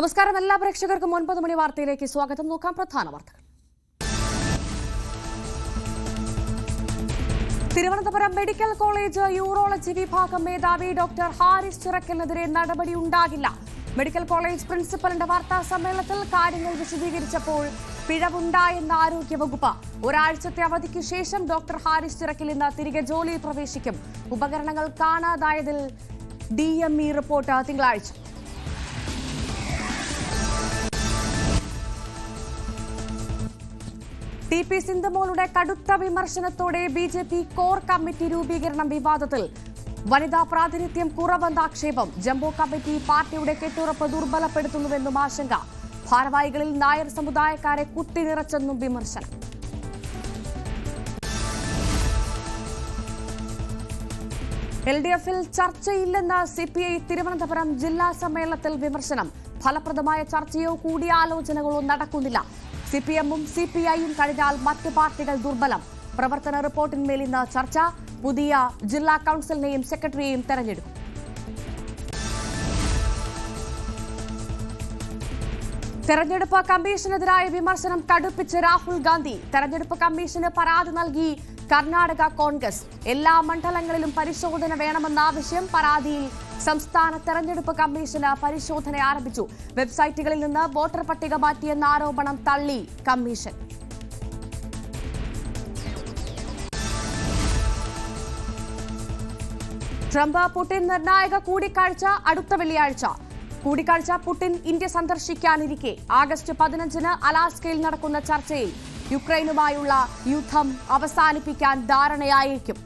നമസ്കാരം എല്ലാ പ്രേക്ഷകർക്കും 9 മണി വാർത്തയിലേക്ക് സ്വാഗതം. നോക്കാം പ്രധാന വാർത്തകൾ. തിരുവനന്തപുരം മെഡിക്കൽ കോളേജ് യൂറോളജി വിഭാഗം മേധാവി ഡോക്ടർ ഹാരിസ് ചിറക്കലിനെതിരെ നടപടി ഉണ്ടാകില്ല. മെഡിക്കൽ കോളേജ് പ്രിൻസിപ്പലിന്റെ വാർത്താ സമ്മേളനത്തിൽ കാര്യങ്ങൾ വിശദീകരിച്ചപ്പോൾ പിഴവുണ്ടായെന്ന ആരോഗ്യവകുപ്പ്. ഒരാഴ്ചത്തെ അവധിക്ക് ശേഷം ഡോക്ടർ ഹാരിസ് ചിറക്കൽ ഇന്ന് തിരികെ ജോലിയിൽ പ്രവേശിക്കും. ഉപകരണങ്ങൾ കാണാതായതിൽ DME റിപ്പോർട്ട് തിങ്കളാഴ്ച. TP സിന്ധുമോളുടെ കടുത്ത വിമർശനത്തോടെ BJP കോർ കമ്മിറ്റി രൂപീകരണം വിവാദത്തിൽ. വനിതാ പ്രാതിനിധ്യം കുറവെന്ന ആക്ഷേപം. ജംബോ കമ്മിറ്റി പാർട്ടിയുടെ കെട്ടുറപ്പ് ദുർബലപ്പെടുത്തുന്നുവെന്നും ആശങ്ക. ഭാരവാഹികളിൽ നായർ സമുദായക്കാരെ കുത്തിനിറച്ചെന്നും വിമർശനം. LDF-ൽ ചർച്ചയില്ലെന്ന് CPI തിരുവനന്തപുരം ജില്ലാ സമ്മേളനത്തിൽ വിമർശനം. ഫലപ്രദമായ ചർച്ചയോ കൂടിയാലോചനകളോ നടക്കുന്നില്ല. CPM-ഉം CPI-യും കഴിഞ്ഞാൽ മറ്റ് പാർട്ടികൾ ദുർബലം. പ്രവർത്തന റിപ്പോർട്ടിന്മേൽ ഇന്ന് ചർച്ച. പുതിയ ജില്ലാ കൌൺസിലിനെയും സെക്രട്ടറിയെയും തെരഞ്ഞെടുക്കും. തെരഞ്ഞെടുപ്പ് കമ്മീഷനെതിരായ വിമർശനം കടുപ്പിച്ച് രാഹുൽ ഗാന്ധി. തെരഞ്ഞെടുപ്പ് കമ്മീഷന് പരാതി നൽകി കർണാടക കോൺഗ്രസ്. എല്ലാ മണ്ഡലങ്ങളിലും പരിശോധന വേണമെന്ന ആവശ്യം. പരാതിയിൽ സംസ്ഥാന തെരഞ്ഞെടുപ്പ് കമ്മീഷന് പരിശോധന ആരംഭിച്ചു. വെബ്സൈറ്റുകളിൽ നിന്ന് വോട്ടർ പട്ടിക മാറ്റിയെന്ന ആരോപണം തള്ളി കമ്മീഷൻ. ട്രംപ് പുടിൻ നിർണായക കൂടിക്കാഴ്ച അടുത്ത വെള്ളിയാഴ്ച. കൂടിക്കാഴ്ച പുടിൻ ഇന്ത്യ സന്ദർശിക്കാനിരിക്കെ ആഗസ്റ്റ് 15-ന് അലാസ്കയിൽ നടക്കുന്ന ചർച്ചയിൽ യുക്രൈനുമായുള്ള യുദ്ധം അവസാനിപ്പിക്കാൻ ധാരണയായേക്കും.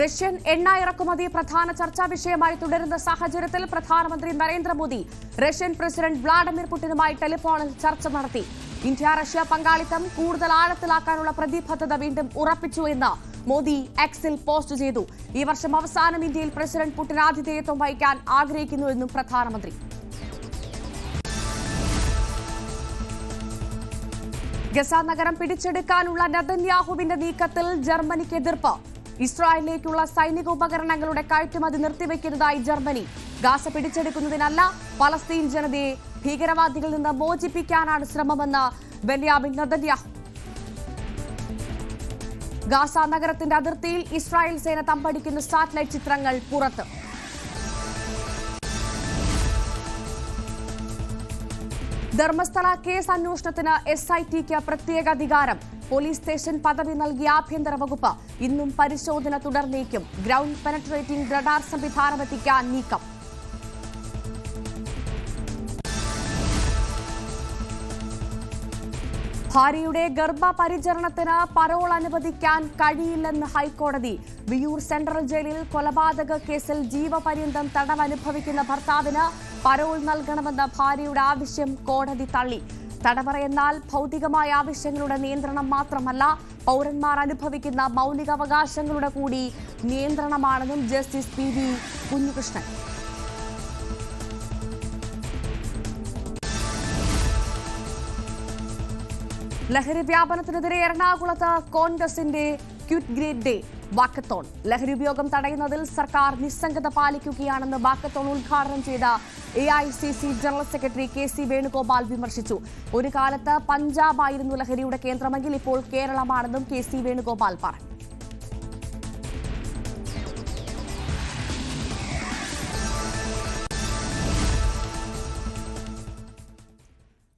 റഷ്യൻ എണ്ണ ഇറക്കുമതി പ്രധാന ചർച്ചാ വിഷയമായി തുടരുന്ന സാഹചര്യത്തിൽ പ്രധാനമന്ത്രി നരേന്ദ്രമോദി റഷ്യൻ പ്രസിഡന്റ് വ്ളാഡിമിർ പുടിനുമായി ടെലിഫോണിൽ ചർച്ച നടത്തി. ഇന്ത്യ റഷ്യ പങ്കാളിത്തം കൂടുതൽ ആഴത്തിലാക്കാനുള്ള പ്രതിബദ്ധത വീണ്ടും ഉറപ്പിച്ചു എന്ന് മോദി എക്സിൽ പോസ്റ്റ് ചെയ്തു. ഈ വർഷം അവസാനം ഇന്ത്യയിൽ പ്രസിഡന്റ് പുടിൻ ആതിഥേയത്വം വഹിക്കാൻ ആഗ്രഹിക്കുന്നുവെന്നും പ്രധാനമന്ത്രി. ഗസ നഗരം പിടിച്ചെടുക്കാനുള്ള നെതന്യാഹുവിന്റെ നീക്കത്തിൽ ജർമ്മനിക്ക് എതിർപ്പ്. ഇസ്രായേലിലേക്കുള്ള സൈനിക ഉപകരണങ്ങളുടെ കയറ്റുമതി നിർത്തിവെക്കുന്നതായി ജർമ്മനി. ഗാസ പിടിച്ചെടുക്കുന്നതിനല്ല, പലസ്തീൻ ജനതയെ ഭീകരവാദികളിൽ നിന്ന് മോചിപ്പിക്കാനാണ് ശ്രമമെന്ന് ബെന്യാമിൻ നെതന്യാഹു. ഗാസ നഗരത്തിന്റെ അതിർത്തിയിൽ ഇസ്രായേൽ സേന തമ്പടിക്കുന്ന സാറ്റലൈറ്റ് ചിത്രങ്ങൾ പുറത്ത്. ധർമ്മസ്ഥല കേസ് അന്വേഷണത്തിന് SIT-ക്ക് പ്രത്യേക അധികാരം. പോലീസ് സ്റ്റേഷൻ പദവി നൽകിയ ആഭ്യന്തര വകുപ്പ്. ഇന്നും പരിശോധന തുടർന്നേക്കും. ഗ്രൗണ്ട് പെനട്രേറ്റിംഗ് റഡാർ സംവിധാനം എത്തിക്കാൻ നീക്കം. ഭാര്യയുടെ ഗർഭപരിചരണത്തിന് പരോൾ അനുവദിക്കാൻ കഴിയില്ലെന്ന് ഹൈക്കോടതി. വിയൂർ സെൻട്രൽ ജയിലിൽ കൊലപാതക കേസിൽ ജീവപര്യന്തം തടവ് അനുഭവിക്കുന്ന ഭർത്താവിന് പരോൾ നൽകണമെന്ന ഭാര്യയുടെ ആവശ്യം കോടതി തള്ളി. തടവറ എന്നാൽ ഭൗതികമായ ആവശ്യങ്ങളുടെ നിയന്ത്രണം മാത്രമല്ല, പൗരന്മാർ അനുഭവിക്കുന്ന മൗലികാവകാശങ്ങളുടെ കൂടി നിയന്ത്രണമാണെന്നും ജസ്റ്റിസ് PV കുഞ്ഞികൃഷ്ണൻ. ലഹരി വ്യാപനത്തിനെതിരെ എറണാകുളത്ത് കോൺഗ്രസിന്റെ ക്വിറ്റ് ഗ്രേറ്റ് ഡേ വാക്കത്തോൺ. ലഹരി ഉപയോഗം തടയുന്നതിൽ സർക്കാർ നിസ്സംഗത പാലിക്കുകയാണെന്ന് വാക്കത്തോൺ ഉദ്ഘാടനം ചെയ്ത AICC general secretary KC Venugopal വിമർശിച്ചു. ഒരു കാലത്ത് പഞ്ചാബായിരുന്നു ലഹരിയുടെ കേന്ദ്രമെങ്കിൽ ഇപ്പോൾ കേരളമാണെന്നും KC വേണുഗോപാൽ പറഞ്ഞു.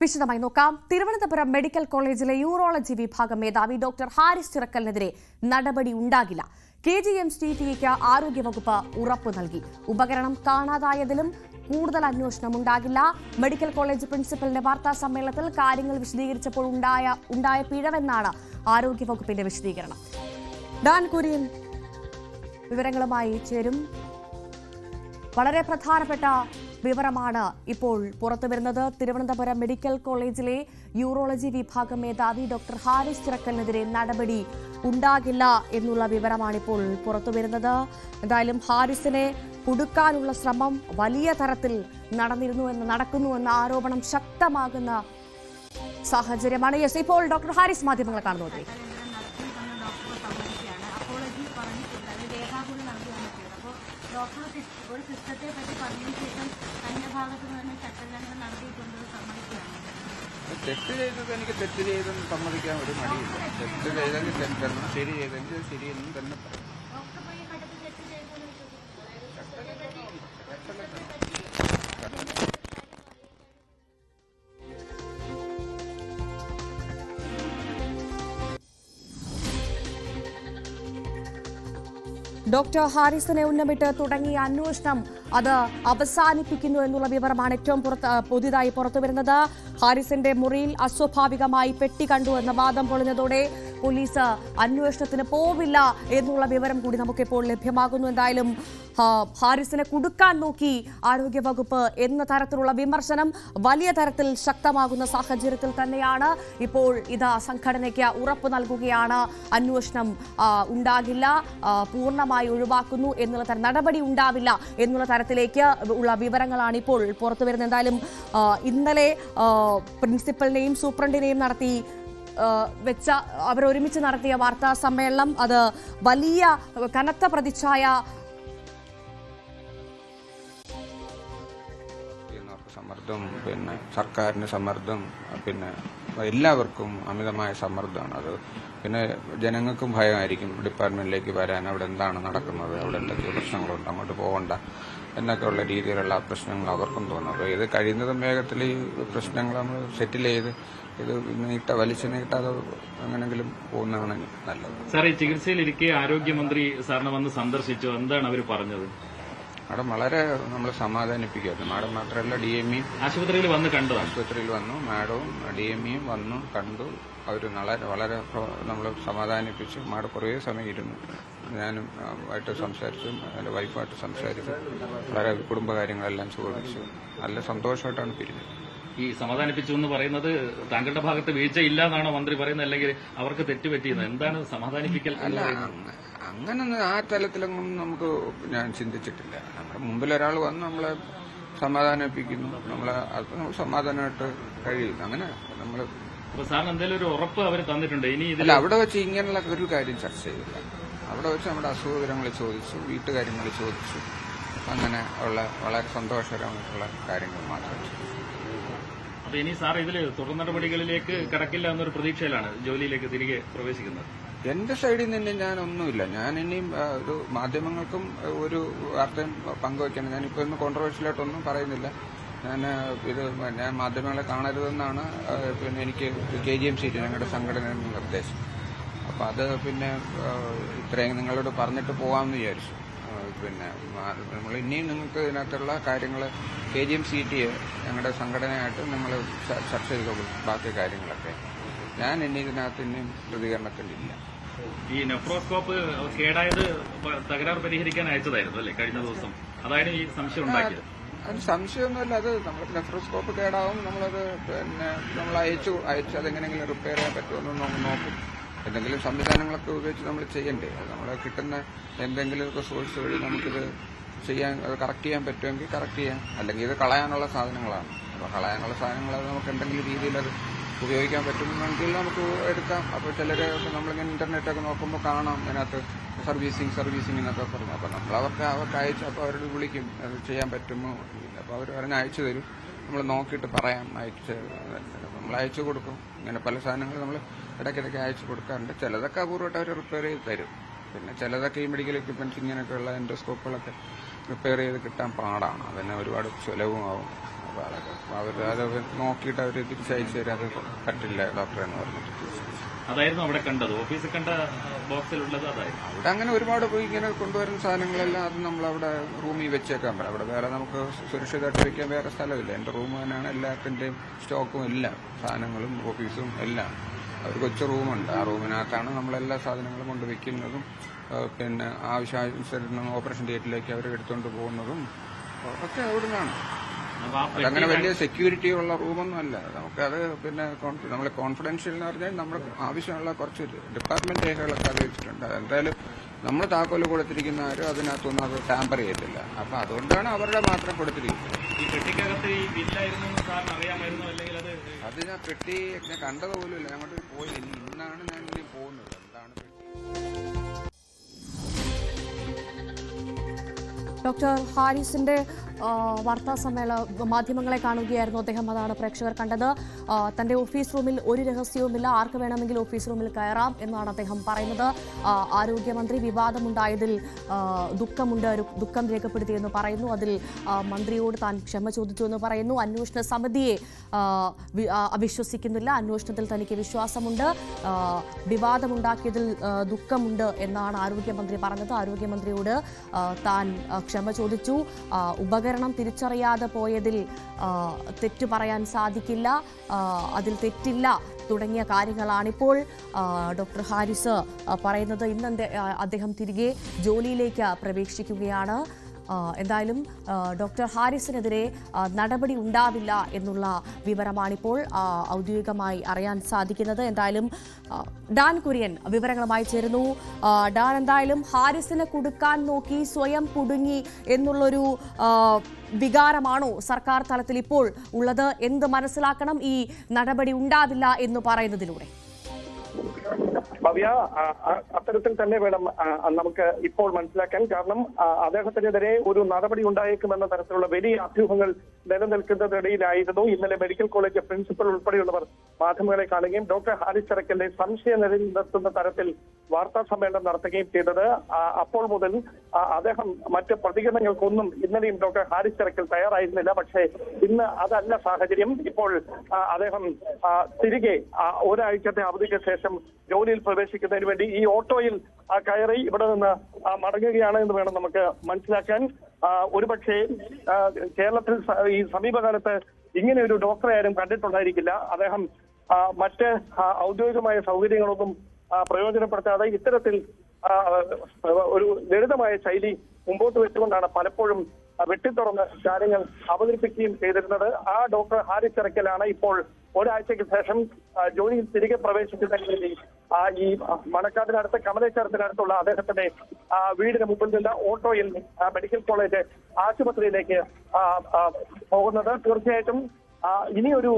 വിശദമായി നോക്കാം. തിരുവനന്തപുരം മെഡിക്കൽ കോളേജിലെ യൂറോളജി വിഭാഗം മേധാവി ഡോക്ടർ ഹാരിസ് ചിറക്കലിനെതിരെ നടപടി ഉണ്ടാകില്ല. KGMCTക്ക് ആരോഗ്യവകുപ്പ് ഉറപ്പു നൽകി. ഉപകരണം കാണാതായതിലും കൂടുതൽ അന്വേഷണം ഉണ്ടാകില്ല. മെഡിക്കൽ കോളേജ് പ്രിൻസിപ്പലിന്റെ വാർത്താ സമ്മേളനത്തിൽ കാര്യങ്ങൾ വിശദീകരിച്ചപ്പോൾ ഉണ്ടായ പിഴവെന്നാണ് ആരോഗ്യവകുപ്പിന്റെ വിശദീകരണം. ഡാൻ കുര്യൻ വിവരങ്ങളുമായി ചേരും. വളരെ പ്രധാനപ്പെട്ട വിവരമാണ് ഇപ്പോൾ പുറത്തുവരുന്നത്. തിരുവനന്തപുരം മെഡിക്കൽ കോളേജിലെ യൂറോളജി വിഭാഗം മേധാവി ഡോക്ടർ ഹാരിസ് ചിറക്കലിനെതിരെ നടപടി ഉണ്ടാകില്ല എന്നുള്ള വിവരമാണിപ്പോൾ പുറത്തുവരുന്നത്. എന്തായാലും ഹാരിസിനെ കുടുക്കാനുള്ള ശ്രമം വലിയ തരത്തിൽ നടക്കുന്നുവെന്ന ആരോപണം ശക്തമാകുന്ന സാഹചര്യമാണ്. യെസ്, ഇപ്പോൾ ഡോക്ടർ ഹാരിസ് മാധ്യമങ്ങളെ കാണുന്നത്. ഒരു സിസ്റ്റത്തെ പറ്റി പറഞ്ഞതിന് ശേഷം തന്റെ ഭാഗത്ത് നിന്ന് തന്നെ ചട്ടലംഘനം നടത്തിയിട്ടുണ്ട് സമ്മതിക്കുകയാണ്. തെറ്റ് ചെയ്തത് എനിക്ക് തെറ്റ് ചെയ്തെന്ന് സമ്മതിക്കാൻ ഒരു മടിയില്ല. തെറ്റ് ചെയ്തെങ്കിൽ തെറ്റെന്നും ശരി ചെയ്തെങ്കിൽ ശരിയെന്നും തന്നെ പറയും. ഡോക്ടർ ഹാരിസിനെ ഉന്നമിട്ട് തുടങ്ങിയ അന്വേഷണം അത് അവസാനിപ്പിക്കുന്നു എന്നുള്ള വിവരമാണ് ഏറ്റവും പുതിയതായി പുറത്തുവരുന്നത്. ഹാരിസിന്റെ മുറിയിൽ അസ്വാഭാവികമായി പെട്ടി കണ്ടു എന്ന വാദം പൊളിഞ്ഞതോടെ പോലീസ് അന്വേഷണത്തിന് പോവില്ല എന്നുള്ള വിവരം കൂടി നമുക്കിപ്പോൾ ലഭ്യമാകുന്നു. എന്തായാലും ഹാരിസിനെ കുടുക്കാൻ നോക്കി ആരോഗ്യവകുപ്പ് എന്ന തരത്തിലുള്ള വിമർശനം വലിയ തരത്തിൽ ശക്തമാകുന്ന സാഹചര്യത്തിൽ തന്നെയാണ് ഇപ്പോൾ ഇത് സംഘടനയ്ക്ക് ഉറപ്പ് നൽകുകയാണ്. അന്വേഷണം ഉണ്ടാകില്ല, പൂർണ്ണമായി ഒഴിവാക്കുന്നു എന്നുള്ള തരം നടപടി ഉണ്ടാവില്ല എന്നുള്ള തരത്തിലേക്ക് ഉള്ള വിവരങ്ങളാണ് ഇപ്പോൾ പുറത്തു വരുന്നത്. എന്തായാലും ഇന്നലെ പ്രിൻസിപ്പലിനെയും സൂപ്രണ്ടിനെയും നടത്തി വെച്ച അവരൊരുമിച്ച് നടത്തിയ വാർത്താ സമ്മേളനം അത് വലിയ കനത്ത പ്രതിച്ഛായ സമ്മർദ്ദം, പിന്നെ സർക്കാരിന് സമ്മർദ്ദം, പിന്നെ എല്ലാവർക്കും അമിതമായ സമ്മർദ്ദമാണ്. അത് പിന്നെ ജനങ്ങൾക്കും ഭയമായിരിക്കും ഡിപ്പാർട്ട്മെന്റിലേക്ക് വരാൻ. അവിടെ എന്താണ് നടക്കുന്നത്, അവിടെ എന്തൊക്കെ പ്രശ്നങ്ങളുണ്ട്, അങ്ങോട്ട് പോകണ്ട എന്നൊക്കെയുള്ള രീതിയിലുള്ള പ്രശ്നങ്ങൾ അവർക്കും തോന്നും. അപ്പോൾ ഇത് കഴിയുന്നതും വേഗത്തിൽ ഈ പ്രശ്നങ്ങൾ നമ്മൾ സെറ്റിൽ ചെയ്ത് ഇത് വലിച്ചു നീട്ടാതെ എങ്ങനെങ്കിലും പോകുന്നതാണ് നല്ലത്. സാർ, ഈ ചികിത്സയിലിരിക്കെ ആരോഗ്യമന്ത്രി സാറിനെ വന്ന് സന്ദർശിച്ചു, എന്താണ് അവർ പറഞ്ഞത്? മാഡം വളരെ നമ്മൾ സമാധാനിപ്പിക്കുമായിരുന്നു. മാഡം മാത്രമല്ല DMEയും ആശുപത്രിയിൽ വന്ന് കണ്ടു. ആശുപത്രിയിൽ വന്നു, മാഡവും DMEയും വന്നു കണ്ടു. അവർ വളരെ നമ്മൾ സമാധാനിപ്പിച്ചു. മാഡം കുറേ സമയം ഇരുന്നു. ഞാനും ആയിട്ട് സംസാരിച്ചു, എൻ്റെ വൈഫായിട്ട് സംസാരിച്ചു, വളരെ കുടുംബകാര്യങ്ങളെല്ലാം ചോദിച്ചു. നല്ല സന്തോഷമായിട്ടാണ് പിരിഞ്ഞത്. ഈ സമാധാനിപ്പിച്ചു എന്ന് പറയുന്നത് താങ്കളുടെ ഭാഗത്ത് വീഴ്ചയില്ല എന്നാണോ മന്ത്രി പറയുന്നത്, അല്ലെങ്കിൽ അവർക്ക് തെറ്റുപറ്റിയെന്ന്? എന്താണ് സമാധാനിപ്പിക്കൽ? അല്ല, അങ്ങനൊന്നും ആ തലത്തിലൊന്നും നമുക്ക് ഞാൻ ചിന്തിച്ചിട്ടില്ല. നമ്മുടെ മുമ്പിൽ ഒരാൾ വന്ന് നമ്മളെ സമാധാനിപ്പിക്കുന്നു, നമ്മൾ സമാധാനമായിട്ട് കഴിയുന്നു. അങ്ങനെ നമ്മൾ സാറിന് എന്തെങ്കിലും ഒരു ഉറപ്പ് അവർ തന്നിട്ടുണ്ട്? ഇനി അല്ല, അവിടെ വെച്ച് ഇങ്ങനെയുള്ള ഒരു കാര്യം ചർച്ച ചെയ്തില്ല. അവിടെ വെച്ച് നമ്മുടെ അസുഖവിവരങ്ങൾ ചോദിച്ചു, വീട്ടുകാര്യങ്ങൾ ചോദിച്ചു, അങ്ങനെ ഉള്ള വളരെ സന്തോഷകരമായിട്ടുള്ള കാര്യങ്ങൾ മാത്രം ചോദിച്ചു. അപ്പൊ ഇനി സാർ ഇതിൽ തുടർ നടപടികളിലേക്ക് കടക്കില്ല എന്നൊരു പ്രതീക്ഷയിലാണ് ജോലിയിലേക്ക് തിരികെ പ്രവേശിക്കുന്നത്? എന്റെ സൈഡിൽ നിന്ന് ഞാനൊന്നുമില്ല. ഞാൻ ഇനിയും ഒരു മാധ്യമങ്ങൾക്കും ഒരു വാർത്തയും പങ്കുവയ്ക്കണം. ഞാനിപ്പോ ഇന്ന് കോൺട്രവേഴ്ഷ്യലായിട്ടൊന്നും പറയുന്നില്ല. ഞാൻ മാധ്യമങ്ങളെ കാണരുതെന്നാണ് പിന്നെ എനിക്ക് KGMC ഞങ്ങളുടെ സംഘടനയുടെ നിർദ്ദേശം. അപ്പൊ അത് പിന്നെ ഇത്രയും നിങ്ങളോട് പറഞ്ഞിട്ട് പോകാമെന്ന് വിചാരിച്ചു. പിന്നെ നമ്മൾ ഇനിയും നിങ്ങൾക്ക് ഇതിനകത്തുള്ള കാര്യങ്ങൾ KGMC ഞങ്ങളുടെ സംഘടനയായിട്ട് നിങ്ങൾ ചർച്ച ചെയ്തോളൂ ബാക്കി കാര്യങ്ങളൊക്കെ. ഞാൻ ഇനി ഇതിനകത്ത് ഇനിയും പ്രതികരണത്തിലില്ല. ഈ നെഫ്രോസ്കോപ്പ് കേടായത് തകരാർ പരിഹരിക്കാൻ അയച്ചതായിരുന്നു അല്ലേ കഴിഞ്ഞ ദിവസം? അതായത് ഈ സംശയം ഉണ്ടാക്കിയത്? അത് സംശയമൊന്നുമില്ല. അത് നമ്മൾ നെഫ്രോസ്കോപ്പ് കേടാവും, നമ്മളത് പിന്നെ നമ്മൾ അയച്ചു അതെങ്ങനെയെങ്കിലും റിപ്പയർ ചെയ്യാൻ പറ്റുമെന്ന് നോക്കും. എന്തെങ്കിലും സംവിധാനങ്ങളൊക്കെ ഉപയോഗിച്ച് നമ്മൾ ചെയ്യണ്ടേ? നമ്മൾ കിട്ടുന്ന എന്തെങ്കിലും റിസോഴ്സ് വഴി നമുക്കിത് ചെയ്യാൻ കറക്റ്റ് ചെയ്യാൻ പറ്റുമെങ്കിൽ കറക്റ്റ് ചെയ്യാം. അല്ലെങ്കിൽ ഇത് കളയാനുള്ള സാധനങ്ങളാണ്. അപ്പോൾ കളയാനുള്ള സാധനങ്ങൾ അത് നമുക്ക് എന്തെങ്കിലും രീതിയിൽ അത് ഉപയോഗിക്കാൻ പറ്റുമെങ്കിൽ നമുക്ക് എടുക്കാം. അപ്പോൾ ചിലർ നമ്മളിങ്ങനെ ഇന്റർനെറ്റൊക്കെ നോക്കുമ്പോൾ കാണാം അതിനകത്ത് സർവീസിങ് എന്നൊക്കെ പറഞ്ഞു. അപ്പോൾ അവർക്ക് അയച്ചു, അപ്പോൾ അവരോട് വിളിക്കും അത് ചെയ്യാൻ പറ്റുമോ. അപ്പോൾ അവർ പറഞ്ഞ് അയച്ചു തരും. നമ്മൾ നോക്കിയിട്ട് പറയാം, നമ്മൾ അയച്ചു കൊടുക്കും. ഇങ്ങനെ പല സാധനങ്ങൾ നമ്മൾ ഇടയ്ക്കിടയ്ക്ക് അയച്ചു കൊടുക്കാറുണ്ട്. ചിലതൊക്കെ അപൂർവമായിട്ട് അവർ റിപ്പയർ ചെയ്ത് തരും. പിന്നെ ചിലതൊക്കെ ഈ മെഡിക്കൽ എക്യുപ്മെന്റ്സ് ഇങ്ങനെയൊക്കെയുള്ള എൻഡോസ്കോപ്പുകളൊക്കെ റിപ്പയർ ചെയ്ത് കിട്ടാൻ പാടാണ്. അതിന് ഒരുപാട് ചിലവുമാവും. അപ്പോൾ അതൊക്കെ അത് നോക്കിയിട്ട് അവർ തിരിച്ചയച്ചു തരാം. അത് പറ്റില്ല ഡോക്ടറെ എന്ന് പറഞ്ഞിട്ട്. അതായിരുന്നു അവിടെ കണ്ടത്, ഓഫീസിൽ കണ്ട ബോക്സിലുള്ളത് അതായിരുന്നു. അവിടെ അങ്ങനെ ഒരുപാട് പോയി ഇങ്ങനെ കൊണ്ടുവരുന്ന സാധനങ്ങളെല്ലാം അത് നമ്മളവിടെ റൂമിൽ വെച്ചേക്കാൻ പറ്റും. അവിടെ വേറെ നമുക്ക് സുരക്ഷിതമായിട്ട് വെക്കാൻ വേറെ സ്ഥലമില്ല. എൻ്റെ റൂം തന്നെയാണ് എല്ലാത്തിൻ്റെയും സ്റ്റോക്കും എല്ലാം, സാധനങ്ങളും ഓഫീസും എല്ലാം. ഒരു കൊച്ചു റൂമുണ്ട്. ആ റൂമിനകത്താണ് നമ്മളെല്ലാ സാധനങ്ങളും കൊണ്ട് വെക്കുന്നതും പിന്നെ ആവശ്യാനുസരണം ഓപ്പറേഷൻ തിയേറ്ററിലേക്ക് അവർ എടുത്തുകൊണ്ട് പോകുന്നതും ഒക്കെ അവിടെ നിന്നാണ്. അതങ്ങനെ വലിയ സെക്യൂരിറ്റി ഉള്ള റൂമൊന്നും അല്ല. നമുക്കത് പിന്നെ നമ്മൾ കോൺഫിഡൻഷ്യൽ എന്ന് പറഞ്ഞാൽ നമ്മൾ ആവശ്യമുള്ള കുറച്ച് ഡിപ്പാർട്ട്മെന്റ് രേഖകളൊക്കെ അത് വെച്ചിട്ടുണ്ട്. എന്തായാലും നമ്മൾ താക്കോല് കൊടുത്തിരിക്കുന്ന ആരും അതിനകത്തൊന്നും അത് ടാമ്പർ ചെയ്യത്തില്ല. അപ്പൊ അതുകൊണ്ടാണ് അവരുടെ മാത്രം കൊടുത്തിരിക്കുന്നത്. ഈ പെട്ടിക്കകത്ത് ഈ ബില്ലായിരുന്നു സാറിന് അറിയാമായിരുന്നു, അല്ലെങ്കിൽ അത് ഞാൻ പെട്ടി ഞാൻ കണ്ടത് പോലും ഇല്ല. അങ്ങോട്ട് പോയി ഇന്നാണ് ഞാൻ ഇനി പോകുന്നത്. എന്താണ് പെട്ടി? ഡോക്ടർ ഹാരിസിന്റെ വാർത്താ മാധ്യമങ്ങളെ കാണുകയായിരുന്നു അദ്ദേഹം. അതാണ് പ്രേക്ഷകർ കണ്ടത്. തന്റെ ഓഫീസ് റൂമിൽ ഒരു രഹസ്യവുമില്ല, ആർക്ക് വേണമെങ്കിൽ ഓഫീസ് റൂമിൽ കയറാം എന്നാണ് അദ്ദേഹം പറയുന്നത്. ആരോഗ്യമന്ത്രി വിവാദമുണ്ടായതിൽ ദുഃഖം രേഖപ്പെടുത്തിയെന്ന് പറയുന്നു. അതിൽ മന്ത്രിയോട് താൻ ക്ഷമ ചോദിച്ചു എന്ന് പറയുന്നു. അന്വേഷണ സമിതിയെ അവിശ്വസിക്കുന്നില്ല, അന്വേഷണത്തിൽ തനിക്ക് വിശ്വാസമുണ്ട്, വിവാദമുണ്ടാക്കിയതിൽ ദുഃഖമുണ്ട് എന്നാണ് ആരോഗ്യമന്ത്രി പറഞ്ഞത്. ആരോഗ്യമന്ത്രിയോട് താൻ ക്ഷമ ചോദിച്ചു. ഉപകരണം തിരിച്ചറിയാതെ പോയതിൽ തെറ്റു പറയാൻ സാധിക്കില്ല, അതിൽ തെറ്റില്ല തുടങ്ങിയ കാര്യങ്ങളാണിപ്പോൾ ഡോക്ടർ ഹാരിസ് പറയുന്നത്. ഇന്ന് അദ്ദേഹം തിരികെ ജോലിയിലേക്ക് പ്രവേശിക്കുകയാണ്. എന്തായാലും ഡോക്ടർ ഹാരിസിനെതിരെ നടപടി ഉണ്ടാവില്ല എന്നുള്ള വിവരമാണിപ്പോൾ ഔദ്യോഗികമായി അറിയാൻ സാധിക്കുന്നത്. എന്തായാലും ഡാൻ കുര്യൻ വിവരങ്ങളുമായി ചേരുന്നു. ഡാൻ, എന്തായാലും ഹാരിസിനെ കുടുക്കാൻ നോക്കി സ്വയം കുടുങ്ങി എന്നുള്ളൊരു വികാരമാണോ സർക്കാർ തലത്തിൽ ഇപ്പോൾ ഉള്ളത്? എന്ത് മനസ്സിലാക്കണം ഈ നടപടി ഉണ്ടാവില്ല എന്ന് പറയുന്നതിലൂടെ? ഭവ്യ, അത്തരത്തിൽ തന്നെ വേണം നമുക്ക് ഇപ്പോൾ മനസ്സിലാക്കാൻ. കാരണം അദ്ദേഹത്തിനെതിരെ ഒരു നടപടി ഉണ്ടായേക്കുമെന്ന തരത്തിലുള്ള വലിയ അഭ്യൂഹങ്ങൾ നിലനിൽക്കുന്നതിനിടയിലായിരുന്നു ഇന്നലെ മെഡിക്കൽ കോളേജ് പ്രിൻസിപ്പൽ ഉൾപ്പെടെയുള്ളവർ മാധ്യമങ്ങളെ കാണുകയും ഡോക്ടർ ഹാരിസ് ചിറക്കലിന്റെ സംശയ നിലനിർത്തുന്ന തരത്തിൽ വാർത്താ സമ്മേളനം നടത്തുകയും ചെയ്തത്. അപ്പോൾ മുതൽ അദ്ദേഹം മറ്റ് പ്രതികരണങ്ങൾക്കൊന്നും ഇന്നലെയും ഡോക്ടർ ഹാരിസ് ചിറക്കൽ തയ്യാറായിരുന്നില്ല. പക്ഷേ ഇന്ന് അതല്ല സാഹചര്യം. ഇപ്പോൾ അദ്ദേഹം തിരികെ ഒരാഴ്ചത്തെ അവധിക്ക് ശേഷം ജോലിയിൽ പ്രവേശിക്കുന്നതിന് വേണ്ടി ഈ ഓട്ടോയിൽ കയറി ഇവിടെ നിന്ന് മടങ്ങുകയാണ് എന്ന് വേണം നമുക്ക് മനസ്സിലാക്കാൻ. ഒരുപക്ഷെ കേരളത്തിൽ ഈ സമീപകാലത്ത് ഇങ്ങനെ ഒരു ഡോക്ടറെ ആരും കണ്ടിട്ടുണ്ടായിരിക്കില്ല. അദ്ദേഹം മറ്റ് ഔദ്യോഗികമായ സൗകര്യങ്ങളൊന്നും പ്രയോജനപ്പെടുത്താതെ ഇത്തരത്തിൽ ഒരു ലളിതമായ ശൈലി മുമ്പോട്ട് വെച്ചുകൊണ്ടാണ് പലപ്പോഴും വെട്ടിത്തുറന്ന് കാര്യങ്ങൾ അവതരിപ്പിക്കുകയും ചെയ്തിരുന്നത്. ആ ഡോക്ടർ ഹാരിസ് ചിറക്കലാണ് ഇപ്പോൾ ഒരാഴ്ചയ്ക്ക് ശേഷം ജോലിയിൽ തിരികെ പ്രവേശിക്കുന്നതിന് വേണ്ടി ഈ മണക്കാടിനടുത്ത് കമലേശ്വരത്തിനടുത്തുള്ള അദ്ദേഹത്തിന്റെ വീടിന് മുമ്പിൽ നിന്ന് ഓട്ടോയിൽ മെഡിക്കൽ കോളേജ് ആശുപത്രിയിലേക്ക് പോകുന്നത്. തീർച്ചയായിട്ടും ഇനിയൊരു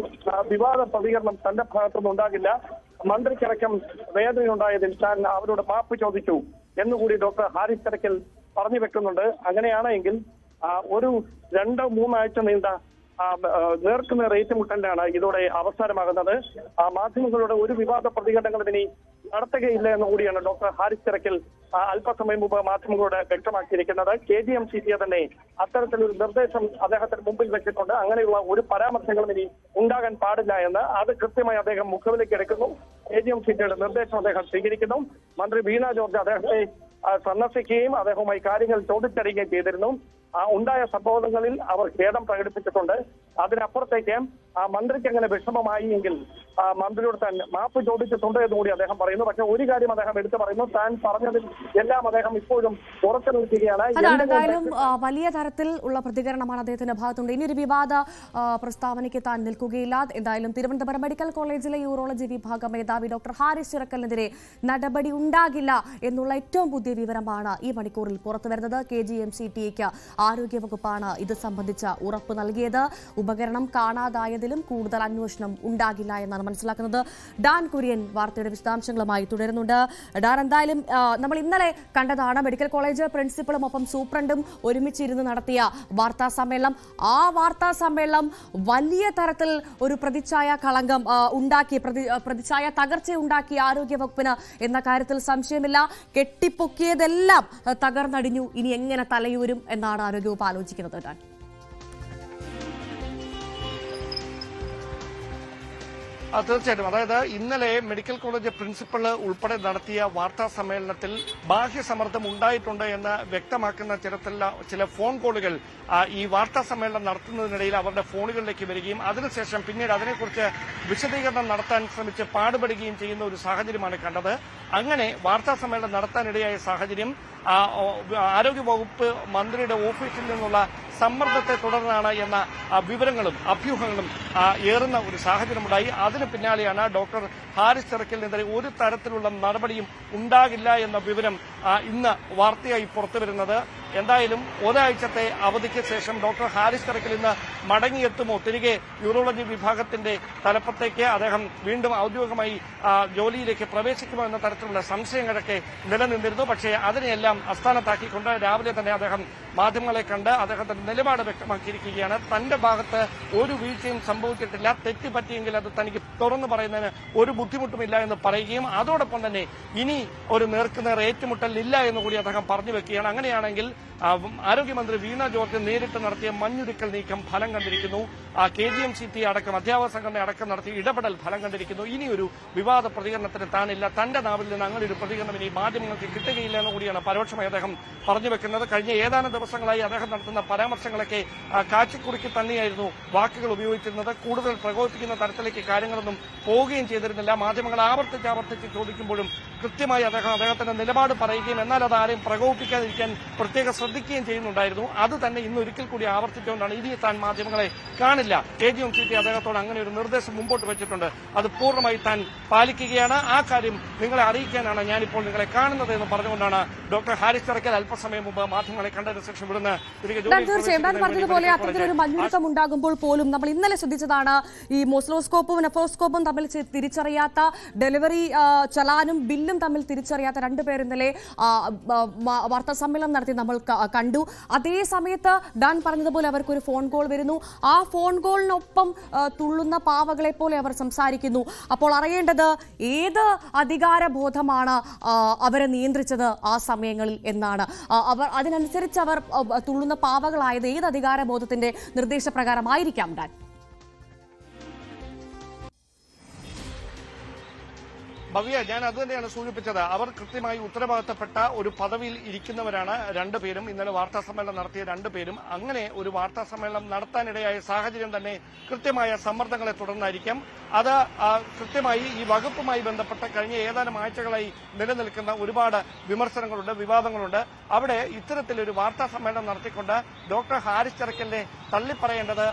വിവാദ പ്രതികരണം തന്റെ ഭാഗത്തുനിന്ന് ഉണ്ടാകില്ല. മന്ത്രിക്കടക്കം വേദനയുണ്ടായതിൽ താൻ അവരോട് മാപ്പ് ചോദിച്ചു എന്നുകൂടി ഡോക്ടർ ഹാരിസ് ചിറക്കൽ പറഞ്ഞു വെക്കുന്നുണ്ട്. അങ്ങനെയാണെങ്കിൽ ഒരു 2-3 ആഴ്ച നീണ്ട നേർക്കുന്ന ഏറ്റുമുട്ടലാണ് ഇതോടെ അവസാനമാകുന്നത്. മാധ്യമങ്ങളുടെ ഒരു വിവാദ പ്രതികരണങ്ങളും ഇനി നടത്തുകയില്ല എന്നുകൂടിയാണ് ഡോക്ടർ ഹാരിസ് ചിറക്കൽ അല്പസമയം മുമ്പ് മാധ്യമങ്ങളോട് വ്യക്തമാക്കിയിരിക്കുന്നത്. KGMCT തന്നെ അത്തരത്തിലൊരു നിർദ്ദേശം അദ്ദേഹത്തിന് മുമ്പിൽ വെച്ചിട്ടുണ്ട്. അങ്ങനെയുള്ള ഒരു പരാമർശങ്ങളും ഇനി ഉണ്ടാകാൻ പാടില്ല എന്ന് അത് കൃത്യമായി അദ്ദേഹം മുഖവിലേക്ക് എടുക്കുന്നു. KGMCTയുടെ നിർദ്ദേശം അദ്ദേഹം സ്വീകരിക്കുന്നു. മന്ത്രി വീണ ജോർജ് അദ്ദേഹത്തെ സന്ദർശിക്കുകയും അദ്ദേഹവുമായി കാര്യങ്ങൾ ചോദിച്ചറിയുകയും ചെയ്തിരുന്നു. ഉണ്ടായ സംഭവങ്ങളിൽ അവർ ഖേദം പ്രകടിപ്പിച്ചിട്ടുണ്ട്. അതിനപ്പുറത്തേക്ക് മന്ത്രിക്ക് അങ്ങനെ വിഷമമായി എങ്കിൽ മന്ത്രിയോട് താൻ മാപ്പ് ചോദിച്ചിട്ടുണ്ട് എന്നുകൂടി അദ്ദേഹം പറയുന്നു. പക്ഷെ ഒരു കാര്യം അദ്ദേഹം എടുത്തു പറയുന്നു, താൻ പറഞ്ഞതിൽ എല്ലാം അദ്ദേഹം ഇപ്പോഴും ഉറച്ചു നിൽക്കുകയാണ്. എന്തായാലും വലിയ തരത്തിൽ ഉള്ള പ്രതികരണമാണ് അദ്ദേഹത്തിന്റെ ഭാഗത്തുണ്ട്. ഇനിയൊരു വിവാദ പ്രസ്താവനയ്ക്ക് താൻ നിൽക്കുകയില്ല. എന്തായാലും തിരുവനന്തപുരം മെഡിക്കൽ കോളേജിലെ യൂറോളജി വിഭാഗം മേധാവി ഡോക്ടർ ഹാരിസ് ചിറക്കലിനെതിരെ നടപടി ഉണ്ടാകില്ല എന്നുള്ള ഏറ്റവും പുതിയ വിവരമാണ് ഈ മണിക്കൂറിൽ പുറത്തുവരുന്നത്. KGMCTക്ക് ആരോഗ്യവകുപ്പാണ് ഇത് സംബന്ധിച്ച ഉറപ്പ് നൽകിയത്. ഉപകരണം കാണാതായതിലും കൂടുതൽ അന്വേഷണം ഉണ്ടാകില്ല എന്നാണ് മനസ്സിലാക്കുന്നത്. ഡാൻ കുര്യൻ വാർത്തയുടെ വിശദാംശങ്ങളുമായി തുടരുന്നുണ്ട്. ഡാൻ, എന്തായാലും നമ്മൾ ഇന്നലെ കണ്ടതാണ് മെഡിക്കൽ കോളേജ് പ്രിൻസിപ്പളും ഒപ്പം സൂപ്രണ്ടും ഒരുമിച്ചിരുന്ന് നടത്തിയ വാർത്താ സമ്മേളനം. ആ വാർത്താ സമ്മേളനം വലിയ തരത്തിൽ ഒരു പ്രതിച്ഛായ കളങ്കം ഉണ്ടാക്കി, പ്രതിച്ഛായ തകർച്ചയുണ്ടാക്കി ആരോഗ്യവകുപ്പിന് എന്ന കാര്യത്തിൽ സംശയമില്ല. കെട്ടിപ്പൊക്കിയതെല്ലാം തകർന്നടിഞ്ഞു. ഇനി എങ്ങനെ തലയൂരും എന്നാണ് ആരോഗ്യവകുപ്പ് ആലോചിക്കുന്നത്. ഡാൻ, തീർച്ചയായിട്ടും. അതായത് ഇന്നലെ മെഡിക്കൽ കോളേജ് പ്രിൻസിപ്പൽ ഉൾപ്പെടെ നടത്തിയ വാർത്താ സമ്മേളനത്തിൽ ബാഹ്യസമ്മർദ്ദം ഉണ്ടായിട്ടുണ്ട് എന്ന് വ്യക്തമാക്കുന്ന ചില ഫോൺ കോളുകൾ ഈ വാർത്താ സമ്മേളനം നടത്തുന്നതിനിടയിൽ അവരുടെ ഫോണുകളിലേക്ക് വരികയും അതിനുശേഷം പിന്നീട് അതിനെക്കുറിച്ച് വിശദീകരണം നടത്താൻ ശ്രമിച്ച് പാടുപെടുകയും ചെയ്യുന്ന ഒരു സാഹചര്യമാണ് കണ്ടത്. അങ്ങനെ വാർത്താ സമ്മേളനം നടത്താനിടയായ സാഹചര്യം ആരോഗ്യവകുപ്പ് മന്ത്രിയുടെ ഓഫീസിൽ നിന്നുള്ള സമ്മർദ്ദത്തെ തുടർന്നാണ് എന്ന വിവരങ്ങളും അഭ്യൂഹങ്ങളും ഏറുന്ന ഒരു സാഹചര്യമുണ്ടായി. അതിന് പിന്നാലെയാണ് ഡോക്ടർ ഹാരിസ് ചിറക്കലിനെതിരെ ഒരു തരത്തിലുള്ള നടപടിയും ഉണ്ടാകില്ല എന്ന വിവരം ഇന്ന് വാർത്തയായി പുറത്തുവരുന്നത്. എന്തായാലും ഒരാഴ്ചത്തെ അവധിക്ക് ശേഷം ഡോക്ടർ ഹാരിസ് തറക്കൽ ഇന്ന് മടങ്ങിയെത്തുമോ, തിരികെ യൂറോളജി വിഭാഗത്തിന്റെ തലപ്പത്തേക്ക് അദ്ദേഹം വീണ്ടും ഔദ്യോഗികമായി ജോലിയിലേക്ക് പ്രവേശിക്കുമോ എന്ന തരത്തിലുള്ള സംശയങ്ങളൊക്കെ നിലനിന്നിരുന്നു. പക്ഷേ അതിനെയെല്ലാം അസ്ഥാനത്താക്കിക്കൊണ്ട് രാവിലെ തന്നെ അദ്ദേഹം മാധ്യമങ്ങളെ കണ്ട് അദ്ദേഹത്തിന്റെ നിലപാട് വ്യക്തമാക്കിയിരിക്കുകയാണ്. തന്റെ ഭാഗത്ത് ഒരു വീഴ്ചയും സംഭവിച്ചിട്ടില്ല, തെറ്റ് പറ്റിയെങ്കിൽ അത് തനിക്ക് തുറന്നു പറയുന്നതിന് ഒരു ബുദ്ധിമുട്ടുമില്ല എന്ന് പറയുകയും അതോടൊപ്പം തന്നെ ഇനി ഒരു നേർക്കുനേർ ഏറ്റുമുട്ടൽ ഇല്ല എന്ന് കൂടി അദ്ദേഹം പറഞ്ഞു വെക്കുകയാണ്. അങ്ങനെയാണെങ്കിൽ ആരോഗ്യമന്ത്രി വീണ ജോർജ് നേരിട്ട് നടത്തിയ മഞ്ഞുരുക്കൽ നീക്കം ഫലം കണ്ടിരിക്കുന്നു. KGMCT അടക്കം അധ്യാപക സംഘടന അടക്കം നടത്തിയ ഇടപെടൽ ഫലം കണ്ടിരിക്കുന്നു. ഇനിയൊരു വിവാദ പ്രതികരണത്തിന് താനില്ല, തന്റെ നാവിൽ നിന്ന് അങ്ങനെ ഒരു പ്രതികരണം ഇനി മാധ്യമങ്ങൾക്ക് കിട്ടുകയില്ല എന്ന് കൂടിയാണ് പരോക്ഷമായി അദ്ദേഹം പറഞ്ഞു വെക്കുന്നത്. കഴിഞ്ഞ ഏതാനും ദിവസങ്ങളായി അദ്ദേഹം നടത്തുന്ന പരാമർശങ്ങളൊക്കെ കാച്ചിക്കുറുക്കി തന്നെയായിരുന്നു വാക്കുകൾ ഉപയോഗിച്ചിരുന്നത്. കൂടുതൽ പ്രകോപിപ്പിക്കുന്ന തരത്തിലേക്ക് കാര്യങ്ങളൊന്നും പോവുകയും ചെയ്തിരുന്നില്ല. മാധ്യമങ്ങൾ ആവർത്തിച്ച് ചോദിക്കുമ്പോഴും കൃത്യമായി അദ്ദേഹത്തിന്റെ നിലപാട് പറയുകയും എന്നാൽ അത് ആരെയും പ്രകോപിപ്പിക്കാതിരിക്കാൻ പ്രത്യേകം ശ്രദ്ധിക്കുകയും ചെയ്യുന്നുണ്ടായിരുന്നു. അത് തന്നെ ഇന്ന് ഒരിക്കൽ കൂടി ആവർത്തിച്ചുകൊണ്ടാണ് ഇനി താൻ മാധ്യമങ്ങളെ കാണില്ല. KGMCT അദ്ദേഹത്തോട് അങ്ങനെ ഒരു നിർദ്ദേശം മുമ്പോട്ട് വെച്ചിട്ടുണ്ട്. അത് പൂർണ്ണമായി താൻ പാലിക്കുകയാണ്. ആ കാര്യം നിങ്ങളെ അറിയിക്കാനാണ് ഞാനിപ്പോൾ നിങ്ങളെ കാണുന്നത് എന്ന് പറഞ്ഞുകൊണ്ടാണ് ഡോക്ടർ ഹാരിസ് തറക്കൽ അല്പസമയം മുമ്പ് മാധ്യമങ്ങളെ കണ്ടതിന് ശേഷം ഇവിടുന്ന് തീർച്ചയായും പറഞ്ഞതുപോലെ അത്തരത്തിലൊരു മഞ്ഞുരുക്കം ഉണ്ടാകുമ്പോൾ പോലും നമ്മൾ ഇന്നലെ ശ്രദ്ധിച്ചതാണ് ഈ മോസ്ലോസ്കോപ്പും നെഫ്രോസ്കോപ്പും തമ്മിൽ തിരിച്ചറിയാത്ത, ഡെലിവറി ചലാനും ബില്ലും തമ്മിൽ തിരിച്ചറിയാത്ത രണ്ടുപേർ ഇന്നലെ വാർത്താ സമ്മേളനം നടത്തി നമ്മൾ കണ്ടു. അതേ സമയത്ത് ഡാൻ പറഞ്ഞതുപോലെ അവർക്കൊരു ഫോൺ കോൾ വരുന്നു. ആ ഫോൺ കോളിനൊപ്പം തുള്ളുന്ന പാവകളെ പോലെ അവർ സംസാരിക്കുന്നു. അപ്പോൾ അറിയേണ്ടത് ഏത് അധികാരബോധമാണ് അവരെ നിയന്ത്രിച്ചത് ആ സമയങ്ങളിൽ എന്നാണ്. അവർ അതിനനുസരിച്ച് അവർ തുള്ളുന്ന പാവകളായത് ഏത് അധികാരബോധത്തിന്റെ നിർദ്ദേശപ്രകാരമായിരിക്കാം ഡാൻ? ഭവ്യ, ഞാൻ അത് തന്നെയാണ് സൂചിപ്പിച്ചത്. അവർ കൃത്യമായി ഉത്തരവാദിത്തപ്പെട്ട ഒരു പദവിയിൽ ഇരിക്കുന്നവരാണ് രണ്ടുപേരും. ഇന്നലെ വാർത്താ സമ്മേളനം നടത്തിയ രണ്ടുപേരും. അങ്ങനെ ഒരു വാർത്താ സമ്മേളനം നടത്താനിടയായ സാഹചര്യം തന്നെ കൃത്യമായ സമ്മർദ്ദങ്ങളെ തുടർന്നായിരിക്കാം. അത് കൃത്യമായി ഈ വകുപ്പുമായി ബന്ധപ്പെട്ട കഴിഞ്ഞ ഏതാനും ആഴ്ചകളായി നിലനിൽക്കുന്ന ഒരുപാട് വിമർശനങ്ങളുണ്ട്, വിവാദങ്ങളുണ്ട്. അവിടെ ഇത്തരത്തിലൊരു വാർത്താ സമ്മേളനം നടത്തിക്കൊണ്ട് ഡോക്ടർ ഹാരിസ് തറക്കലിനെ തള്ളിപ്പറയേണ്ടത്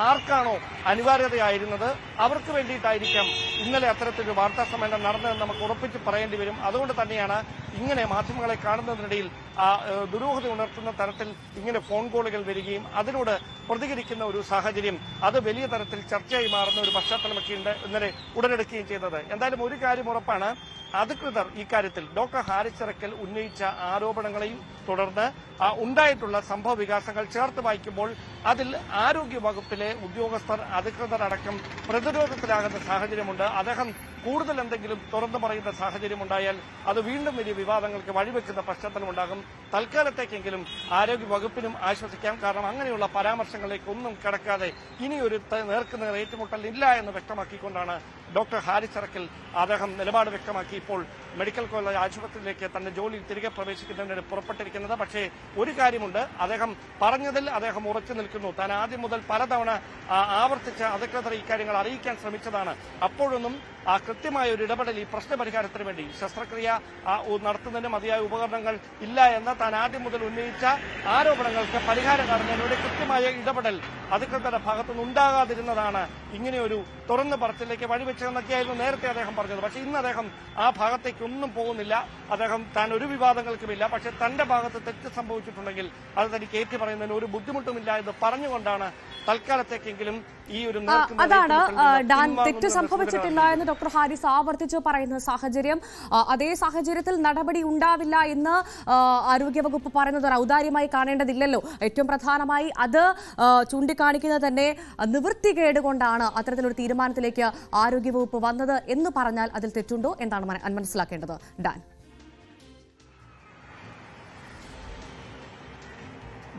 ആർക്കാണോ അനിവാര്യതയായിരുന്നത് അവർക്ക് വേണ്ടിയിട്ടായിരിക്കാം ഇന്നലെ അത്തരത്തിലൊരു വാർത്താ സമ്മേളനം നടന്നതെന്ന് നമുക്ക് ഉറപ്പിച്ച് പറയേണ്ടി വരും. അതുകൊണ്ട് തന്നെയാണ് ഇങ്ങനെ മാധ്യമങ്ങളെ കാണുന്നതിനിടയിൽ ദുരൂഹത ഉണർത്തുന്ന തരത്തിൽ ഇങ്ങനെ ഫോൺ കോളുകൾ വരികയും അതിനോട് പ്രതികരിക്കുന്ന ഒരു സാഹചര്യം അത് വലിയ തരത്തിൽ ചർച്ചയായി മാറുന്ന ഒരു പശ്ചാത്തലമൊക്കെ ഇന്നലെ ഉടലെടുക്കുകയും ചെയ്തത്. എന്തായാലും ഒരു കാര്യം ഉറപ്പാണ്, അധികൃതർ ഇക്കാര്യത്തിൽ ഡോക്ടർ ഹാരിസ് തറക്കൽ ഉന്നയിച്ച ആരോപണങ്ങളെയും തുടർന്ന് ഉണ്ടായിട്ടുള്ള സംഭവ വികാസങ്ങൾ ചേർത്ത് വായിക്കുമ്പോൾ അതിൽ ആരോഗ്യ വകുപ്പിലെ ഉദ്യോഗസ്ഥർ, അധികൃതരടക്കം പ്രതിരോധത്തിലാകുന്ന സാഹചര്യമുണ്ട്. അദ്ദേഹം കൂടുതൽ എന്തെങ്കിലും തുറന്നു പറയുന്ന സാഹചര്യമുണ്ടായാൽ അത് വീണ്ടും വലിയ വിവാദങ്ങൾക്ക് വഴിവെക്കുന്ന പശ്ചാത്തലമുണ്ടാകും. തൽക്കാലത്തേക്കെങ്കിലും ആരോഗ്യ വകുപ്പിനും ആശ്വസിക്കാം. കാരണം അങ്ങനെയുള്ള പരാമർശങ്ങളിലേക്ക് ഒന്നും കടക്കാതെ ഇനിയൊരു നേർക്കുനേർ ഏറ്റുമുട്ടൽ ഇല്ല എന്ന് വ്യക്തമാക്കിക്കൊണ്ടാണ് ഡോക്ടർ ഹാരിസ് തറക്കൽ അദ്ദേഹം നിലപാട് വ്യക്തമാക്കി ഇപ്പോൾ മെഡിക്കൽ കോളേജ് ആശുപത്രിയിലേക്ക് തന്റെ ജോലിയിൽ തിരികെ പ്രവേശിക്കുന്നതിന് പുറപ്പെട്ടിരിക്കുന്നത്. പക്ഷേ ഒരു കാര്യമുണ്ട്, അദ്ദേഹം പറഞ്ഞതിൽ അദ്ദേഹം ഉറച്ചു നിൽക്കുന്നു. താൻ ആദ്യം മുതൽ പലതവണ ആവർത്തിച്ച് അധികൃതർ ഇക്കാര്യങ്ങൾ അറിയിക്കാൻ ശ്രമിച്ചതാണ്. അപ്പോഴൊന്നും കൃത്യമായ ഒരു ഇടപെടൽ ഈ പ്രശ്നപരിഹാരത്തിന് വേണ്ടി ശസ്ത്രക്രിയ നടത്തുന്നതിന് മതിയായ ഉപകരണങ്ങൾ ഇല്ല എന്ന താൻ ആദ്യം മുതൽ ഉന്നയിച്ച ആരോപണങ്ങൾക്ക് പരിഹാരം കാണുന്നതിലൂടെ കൃത്യമായ ഇടപെടൽ അധികൃതരുടെ ഭാഗത്തുനിന്ന് ഉണ്ടാകാതിരുന്നതാണ് ഇങ്ങനെയൊരു തുറന്നു പറച്ചിലേക്ക് വഴിവെച്ചതെന്നൊക്കെയായിരുന്നു നേരത്തെ അദ്ദേഹം പറഞ്ഞത്. പക്ഷേ ഇന്ന് അദ്ദേഹം ആ ഭാഗത്തേക്കൊന്നും പോകുന്നില്ല. അദ്ദേഹം താൻ ഒരു വിവാദങ്ങൾക്കുമില്ല, പക്ഷേ തന്റെ ഭാഗത്ത് തെറ്റ് സംഭവിച്ചിട്ടുണ്ടെങ്കിൽ അത് തനിക്ക് ഏറ്റു പറയുന്നതിന് ഒരു ബുദ്ധിമുട്ടുമില്ല എന്ന് പറഞ്ഞുകൊണ്ടാണ് തൽക്കാലത്തേക്കെങ്കിലും ഈ ഒരു അതാണ് ഡാൻ തെറ്റ് സംഭവിച്ചിട്ടില്ല എന്ന് ഡോക്ടർ ഹാരിസ് ആവർത്തിച്ച് പറയുന്ന സാഹചര്യം. അതേ സാഹചര്യത്തിൽ നടപടി ഉണ്ടാവില്ല എന്ന് ആരോഗ്യവകുപ്പ് പറയുന്നത് ഒരു ഔദാര്യമായി കാണേണ്ടതില്ലല്ലോ. ഏറ്റവും പ്രധാനമായി അത് ചൂണ്ടിക്കാണിക്കുന്നത് തന്നെ നിവൃത്തികേട് കൊണ്ടാണ് അത്തരത്തിലൊരു തീരുമാനത്തിലേക്ക് ആരോഗ്യവകുപ്പ് വന്നത് എന്ന് പറഞ്ഞാൽ അതിൽ തെറ്റുണ്ടോ എന്നാണ് മനസ്സിലാക്കേണ്ടത് ഡാൻ.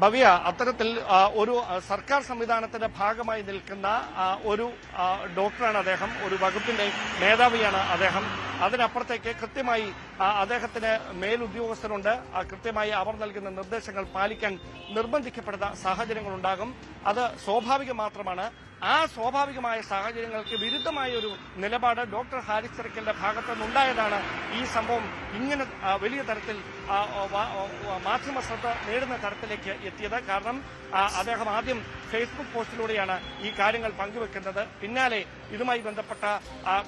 ഭവ്യ, അത്തരത്തിൽ ഒരു സർക്കാർ സംവിധാനത്തിന്റെ ഭാഗമായി നിൽക്കുന്ന ഒരു ഡോക്ടറാണ് അദ്ദേഹം, ഒരു വകുപ്പിന്റെ മേധാവിയാണ് അദ്ദേഹം. അതിനപ്പുറത്തേക്ക് കൃത്യമായി അദ്ദേഹത്തിന് മേലുദ്യോഗസ്ഥരുണ്ട്. കൃത്യമായി അവർ നൽകുന്ന നിർദ്ദേശങ്ങൾ പാലിക്കാൻ നിർബന്ധിക്കപ്പെടുന്ന സാഹചര്യങ്ങളുണ്ടാകും. അത് സ്വാഭാവികം മാത്രമാണ്. ആ സ്വാഭാവികമായ സാഹചര്യങ്ങൾക്ക് വിരുദ്ധമായ ഒരു നിലപാട് ഡോക്ടർ ഹാരിസ് ചിറക്കലിന്റെ ഭാഗത്തു നിന്നുണ്ടായതാണ് ഈ സംഭവം ഇങ്ങനെ വലിയ തരത്തിൽ മാധ്യമ ശ്രദ്ധ നേടുന്ന തരത്തിലേക്ക് എത്തിയത്. കാരണം അദ്ദേഹം ആദ്യം ഫേസ്ബുക്ക് പോസ്റ്റിലൂടെയാണ് ഈ കാര്യങ്ങൾ പങ്കുവെക്കുന്നത്. പിന്നാലെ ഇതുമായി ബന്ധപ്പെട്ട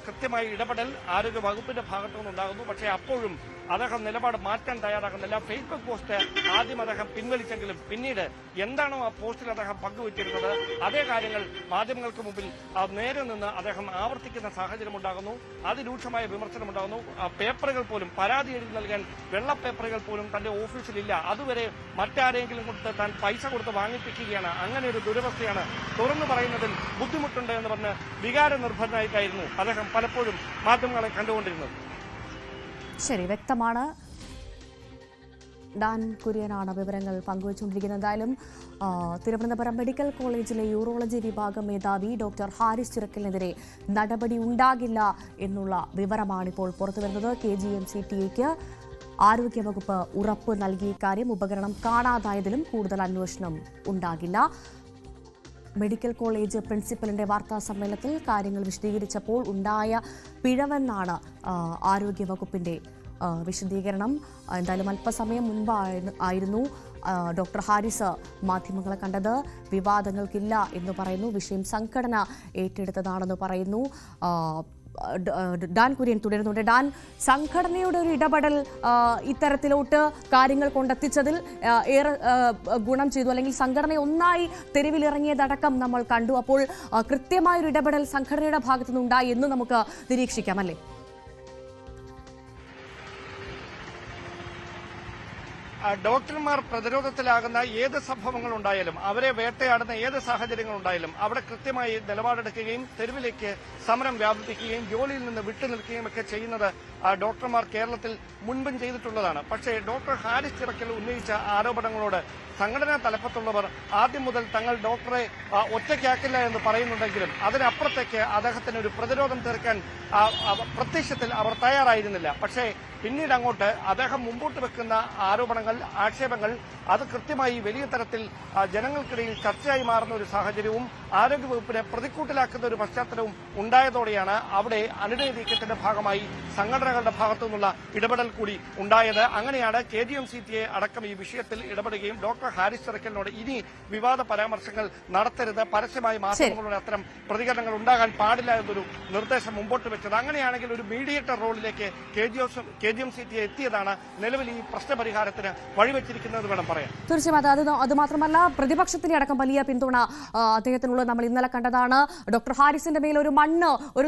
കൃത്യമായ ഇടപെടൽ ആരോഗ്യ വകുപ്പിന്റെ ഭാഗത്തു നിന്നുണ്ടാകുന്നു. പക്ഷേ അപ്പോഴും അദ്ദേഹം നിലപാട് മാറ്റാൻ തയ്യാറാകുന്നില്ല. ഫേസ്ബുക്ക് പോസ്റ്റ് ആദ്യം അദ്ദേഹം പിൻവലിച്ചെങ്കിലും പിന്നീട് എന്താണോ ആ പോസ്റ്റിൽ അദ്ദേഹം പങ്കുവച്ചിരുന്നത് അതേ കാര്യങ്ങൾ മാധ്യമങ്ങൾക്ക് മുമ്പിൽ നേരെ നിന്ന് അദ്ദേഹം ആവർത്തിക്കുന്ന സാഹചര്യം ഉണ്ടാകുന്നു. അതിരൂക്ഷമായ വിമർശനമുണ്ടാകുന്നു. പേപ്പറുകൾ പോലും പരാതി എഴുതി നൽകാൻ വെള്ള പേപ്പറുകൾ പോലും തന്റെ ഓഫീസിലില്ല. അതുവരെ മറ്റാരെങ്കിലും കൊടുത്ത് താൻ പൈസ കൊടുത്ത് വാങ്ങിപ്പിക്കുകയാണ്. അങ്ങനെ ഒരു ദുരവസ്ഥയാണ്. തുറന്നു പറയുന്നതിൽ ബുദ്ധിമുട്ടുണ്ട് എന്ന് പറഞ്ഞ് വികാരനിർഭരനായിട്ടായിരുന്നു അദ്ദേഹം പലപ്പോഴും മാധ്യമങ്ങളെ കണ്ടുകൊണ്ടിരുന്നത്. ശരി, വ്യക്തമാണ്. ഡാൻ കുര്യനാണ് വിവരങ്ങൾ പങ്കുവച്ചുകൊണ്ടിരിക്കുന്നത്. എന്തായാലും തിരുവനന്തപുരം മെഡിക്കൽ കോളേജിലെ യൂറോളജി വിഭാഗം മേധാവി ഡോക്ടർ ഹാരിസ് ചിറക്കലിനെതിരെ നടപടി ഉണ്ടാകില്ല എന്നുള്ള വിവരമാണിപ്പോൾ പുറത്തുവരുന്നത്. KGMCTAക്ക് ആരോഗ്യവകുപ്പ് ഉറപ്പ് നൽകിയ കാര്യം ഉപകരണം കാണാതായതിലും കൂടുതൽ അന്വേഷണം ഉണ്ടാകില്ല. മെഡിക്കൽ കോളേജ് പ്രിൻസിപ്പലിന്റെ വാർത്താ സമ്മേളനത്തിൽ കാര്യങ്ങൾ വിശദീകരിച്ചപ്പോൾ ഉണ്ടായ പിഴവെന്നാണ് ആരോഗ്യവകുപ്പിന്റെ വിശദീകരണം. എന്തായാലും അല്പസമയം മുൻപായിരുന്നു ഡോക്ടർ ഹാരിസ് മാധ്യമങ്ങളെ കണ്ടത്. വിവാദങ്ങൾക്കില്ല എന്ന് പറയുന്നു. വിഷയം സംഘടന ഏറ്റെടുത്തതാണെന്ന് പറയുന്നു. ഡാൻ കുര്യൻ തുടരുന്നുണ്ട്. ഡാൻ, സംഘടനയുടെ ഒരു ഇടപെടൽ ഇത്തരത്തിലോട്ട് കാര്യങ്ങൾ കൊണ്ടെത്തിച്ചതിൽ ഏറെ ഗുണം ചെയ്തു, അല്ലെങ്കിൽ സംഘടന ഒന്നായി തെരുവിലിറങ്ങിയതടക്കം നമ്മൾ കണ്ടു. അപ്പോൾ കൃത്യമായൊരു ഇടപെടൽ സംഘടനയുടെ ഭാഗത്തുനിന്നുണ്ടായി എന്ന് നമുക്ക് നിരീക്ഷിക്കാം, അല്ലേ? ഡോക്ടർമാർ പ്രതിരോധത്തിലാകുന്ന ഏത് സംഭവങ്ങളുണ്ടായാലും, അവരെ വേട്ടയാടുന്ന ഏത് സാഹചര്യങ്ങളുണ്ടായാലും അവിടെ കൃത്യമായി നിലപാടെടുക്കുകയും തെരുവിലേക്ക് സമരം വ്യാപിപ്പിക്കുകയും ജോലിയിൽ നിന്ന് വിട്ടുനിൽക്കുകയും ഒക്കെ ചെയ്യുന്നത് ഡോക്ടർമാർ കേരളത്തിൽ മുൻപും ചെയ്തിട്ടുള്ളതാണ്. പക്ഷേ ഡോക്ടർ ഹാരിസ് ചിറക്കൽ ഉന്നയിച്ച ആരോപണങ്ങളോട് സംഘടനാ തലപ്പത്തുള്ളവർ ആദ്യം മുതൽ തങ്ങൾ ഡോക്ടറെ ഒറ്റയ്ക്കാക്കില്ല എന്ന് പറയുന്നുണ്ടെങ്കിലും അതിനപ്പുറത്തേക്ക് അദ്ദേഹത്തിന് ഒരു പ്രതിരോധം തീർക്കാൻ പ്രത്യക്ഷത്തിൽ അവർ തയ്യാറായിരുന്നില്ല. പക്ഷേ പിന്നീട് അങ്ങോട്ട് അദ്ദേഹം മുമ്പോട്ട് വെക്കുന്ന ആരോപണങ്ങൾ, ആക്ഷേപങ്ങൾ അത് കൃത്യമായി വലിയ തരത്തിൽ ജനങ്ങൾക്കിടയിൽ ചർച്ചയായി മാറുന്ന ഒരു സാഹചര്യവും ആരോഗ്യവകുപ്പിനെ പ്രതിക്കൂട്ടിലാക്കുന്ന ഒരു പശ്ചാത്തലവും ഉണ്ടായതോടെയാണ് അവിടെ അനുനയ നീക്കത്തിന്റെ ഭാഗമായി സംഘടനകളുടെ ഭാഗത്തു നിന്നുള്ള ഇടപെടൽ കൂടി ഉണ്ടായത്. അങ്ങനെയാണ് KGMCTA അടക്കം ഈ വിഷയത്തിൽ ഇടപെടുകയും ഡോക്ടർ ഹാരിസ് ചിറക്കലിനോട് ഇനി വിവാദ പരാമർശങ്ങൾ നടത്തരുത്, പരസ്യമായി മാധ്യമങ്ങളുടെ അത്തരം പ്രതികരണങ്ങൾ ഉണ്ടാകാൻ പാടില്ല എന്നൊരു നിർദ്ദേശം മുമ്പോട്ട് വെച്ചത്. അങ്ങനെയാണെങ്കിൽ ഒരു മീഡിയേറ്റർ റോളിലേക്ക് KGMCTA എത്തിയതാണ് നിലവിൽ ഈ പ്രശ്നപരിഹാരത്തിന് വഴിവെച്ചിരിക്കുന്നത് വേണം പറയാൻ. തീർച്ചയായും അത് മാത്രമല്ല, പ്രതിപക്ഷത്തിന്റെ അടക്കം വലിയ പിന്തുണ അദ്ദേഹത്തിനുള്ളത് നമ്മൾ ഇന്നലെ കണ്ടതാണ്. ഡോക്ടർ ഹാരിസിന്റെ മേൽ ഒരു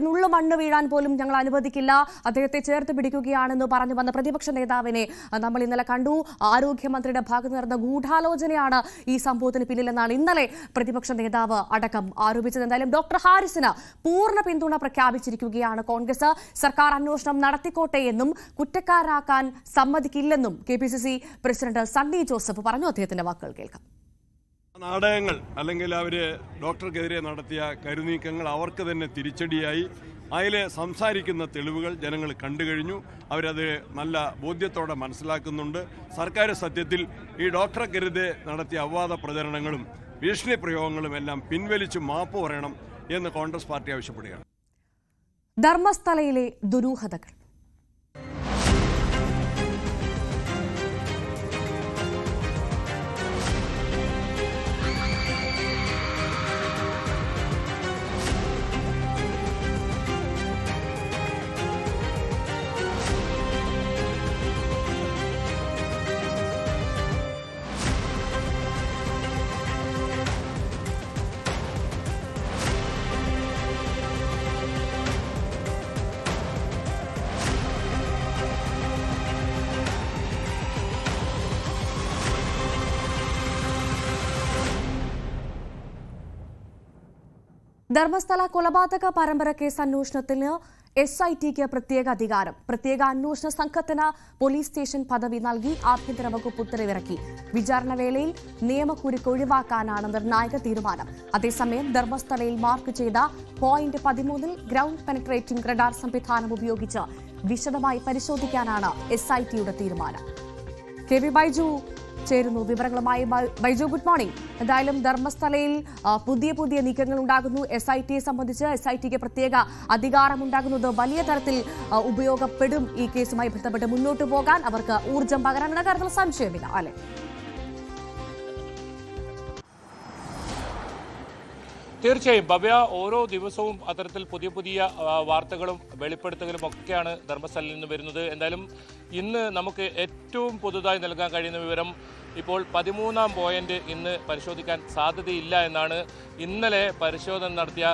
നുള്ളു മണ്ണ് വീഴാൻ പോലും ഞങ്ങൾ അനുവദിക്കില്ല, അദ്ദേഹത്തെ ചേർത്ത് പിടിക്കുകയാണെന്ന് പറഞ്ഞു വന്ന പ്രതിപക്ഷ നേതാവിനെ നമ്മൾ ഇന്നലെ കണ്ടു. ആരോഗ്യമന്ത്രിയുടെ ഭാഗത്ത് നടന്ന ഗൂഢാലോചനയാണ് ഈ സംഭവത്തിന് പിന്നിലെന്നാണ് ഇന്നലെ പ്രതിപക്ഷ നേതാവ് അടക്കം ആരോപിച്ചത്. എന്തായാലും ഡോക്ടർ ഹാരിസിന് പൂർണ്ണ പിന്തുണ പ്രഖ്യാപിച്ചിരിക്കുകയാണ് കോൺഗ്രസ്. സർക്കാർ അന്വേഷണം നടത്തിക്കോട്ടെ എന്നും കുറ്റക്കാരാക്കാൻ സമ്മതിക്കില്ലെന്നും KPCC പ്രസിഡന്റ് സണ്ണി ജോസഫ് പറഞ്ഞു. അദ്ദേഹത്തിന്റെ വാക്കുകൾ കേൾക്കാം. നാടകങ്ങൾ അല്ലെങ്കിൽ അവര് ഡോക്ടർക്കെതിരെ നടത്തിയ കരുനീക്കങ്ങൾ അവർക്ക് തന്നെ തിരിച്ചടിയായി. അതിൽ സംസാരിക്കുന്ന തെളിവുകൾ ജനങ്ങൾ കണ്ടു കഴിഞ്ഞു. അവരത് നല്ല ബോധ്യത്തോടെ മനസ്സിലാക്കുന്നുണ്ട്. സർക്കാർ സത്യത്തിൽ ഈ ഡോക്ടർക്കെതിരെ നടത്തിയ അപവാദ പ്രചരണങ്ങളും ഭീഷണി പ്രയോഗങ്ങളും എല്ലാം പിൻവലിച്ച് മാപ്പ് പറയണം എന്ന് കോൺഗ്രസ് പാർട്ടി ആവശ്യപ്പെടുകയാണ്. ധർമ്മസ്ഥലയിലെ ദുരൂഹതകൾ. ധർമ്മസ്ഥല കൊലപാതക പരമ്പര കേസ് അന്വേഷണത്തിന് SITക്ക് പ്രത്യേക അധികാരം. പ്രത്യേക അന്വേഷണ സംഘത്തിന് പോലീസ് സ്റ്റേഷൻ പദവി നൽകി ആഭ്യന്തര വകുപ്പ് ഉത്തരവിറക്കി. വിചാരണ വേളയിൽ നിയമക്കുരുക്ക് ഒഴിവാക്കാനാണ് നിർണായക തീരുമാനം. അതേസമയം ധർമ്മസ്ഥലയിൽ മാർക്ക് ചെയ്ത പോയിന്റ് 13 ഗ്രൗണ്ട് പെനട്രേറ്റിംഗ് റഡാർ സംവിധാനം ഉപയോഗിച്ച് വിശദമായി പരിശോധിക്കാനാണ് SITയുടെ തീരുമാനം. KV ബൈജു ചേരുന്നു വിവരങ്ങളുമായി. Baiju, good morning. എന്തായാലും ധർമ്മസ്ഥലയിൽ പുതിയ നീക്കങ്ങൾ ഉണ്ടാകുന്നു. SITയെ സംബന്ധിച്ച് SITക്ക് പ്രത്യേക അധികാരമുണ്ടാകുന്നത് വലിയ തരത്തിൽ ഉപയോഗപ്പെടും. ഈ കേസുമായി ബന്ധപ്പെട്ട് മുന്നോട്ട് പോകാൻ അവർക്ക് ഊർജ്ജം പകരാനുള്ള കാര്യത്തിൽ സംശയമില്ല, അല്ലെ? തീർച്ചയായും ഭവ്യ, ഓരോ ദിവസവും അത്തരത്തിൽ പുതിയ വാർത്തകളും വെളിപ്പെടുത്തലും ഒക്കെയാണ് ധർമ്മസ്ഥലയിൽ നിന്ന് വരുന്നത്. എന്തായാലും ഇന്ന് നമുക്ക് ഏറ്റവും പുതുതായി നൽകാൻ കഴിയുന്ന വിവരം, ഇപ്പോൾ 13ാം പോയിന്റ് ഇന്ന് പരിശോധിക്കാൻ സാധ്യതയില്ല എന്നാണ്. ഇന്നലെ പരിശോധന നടത്തിയ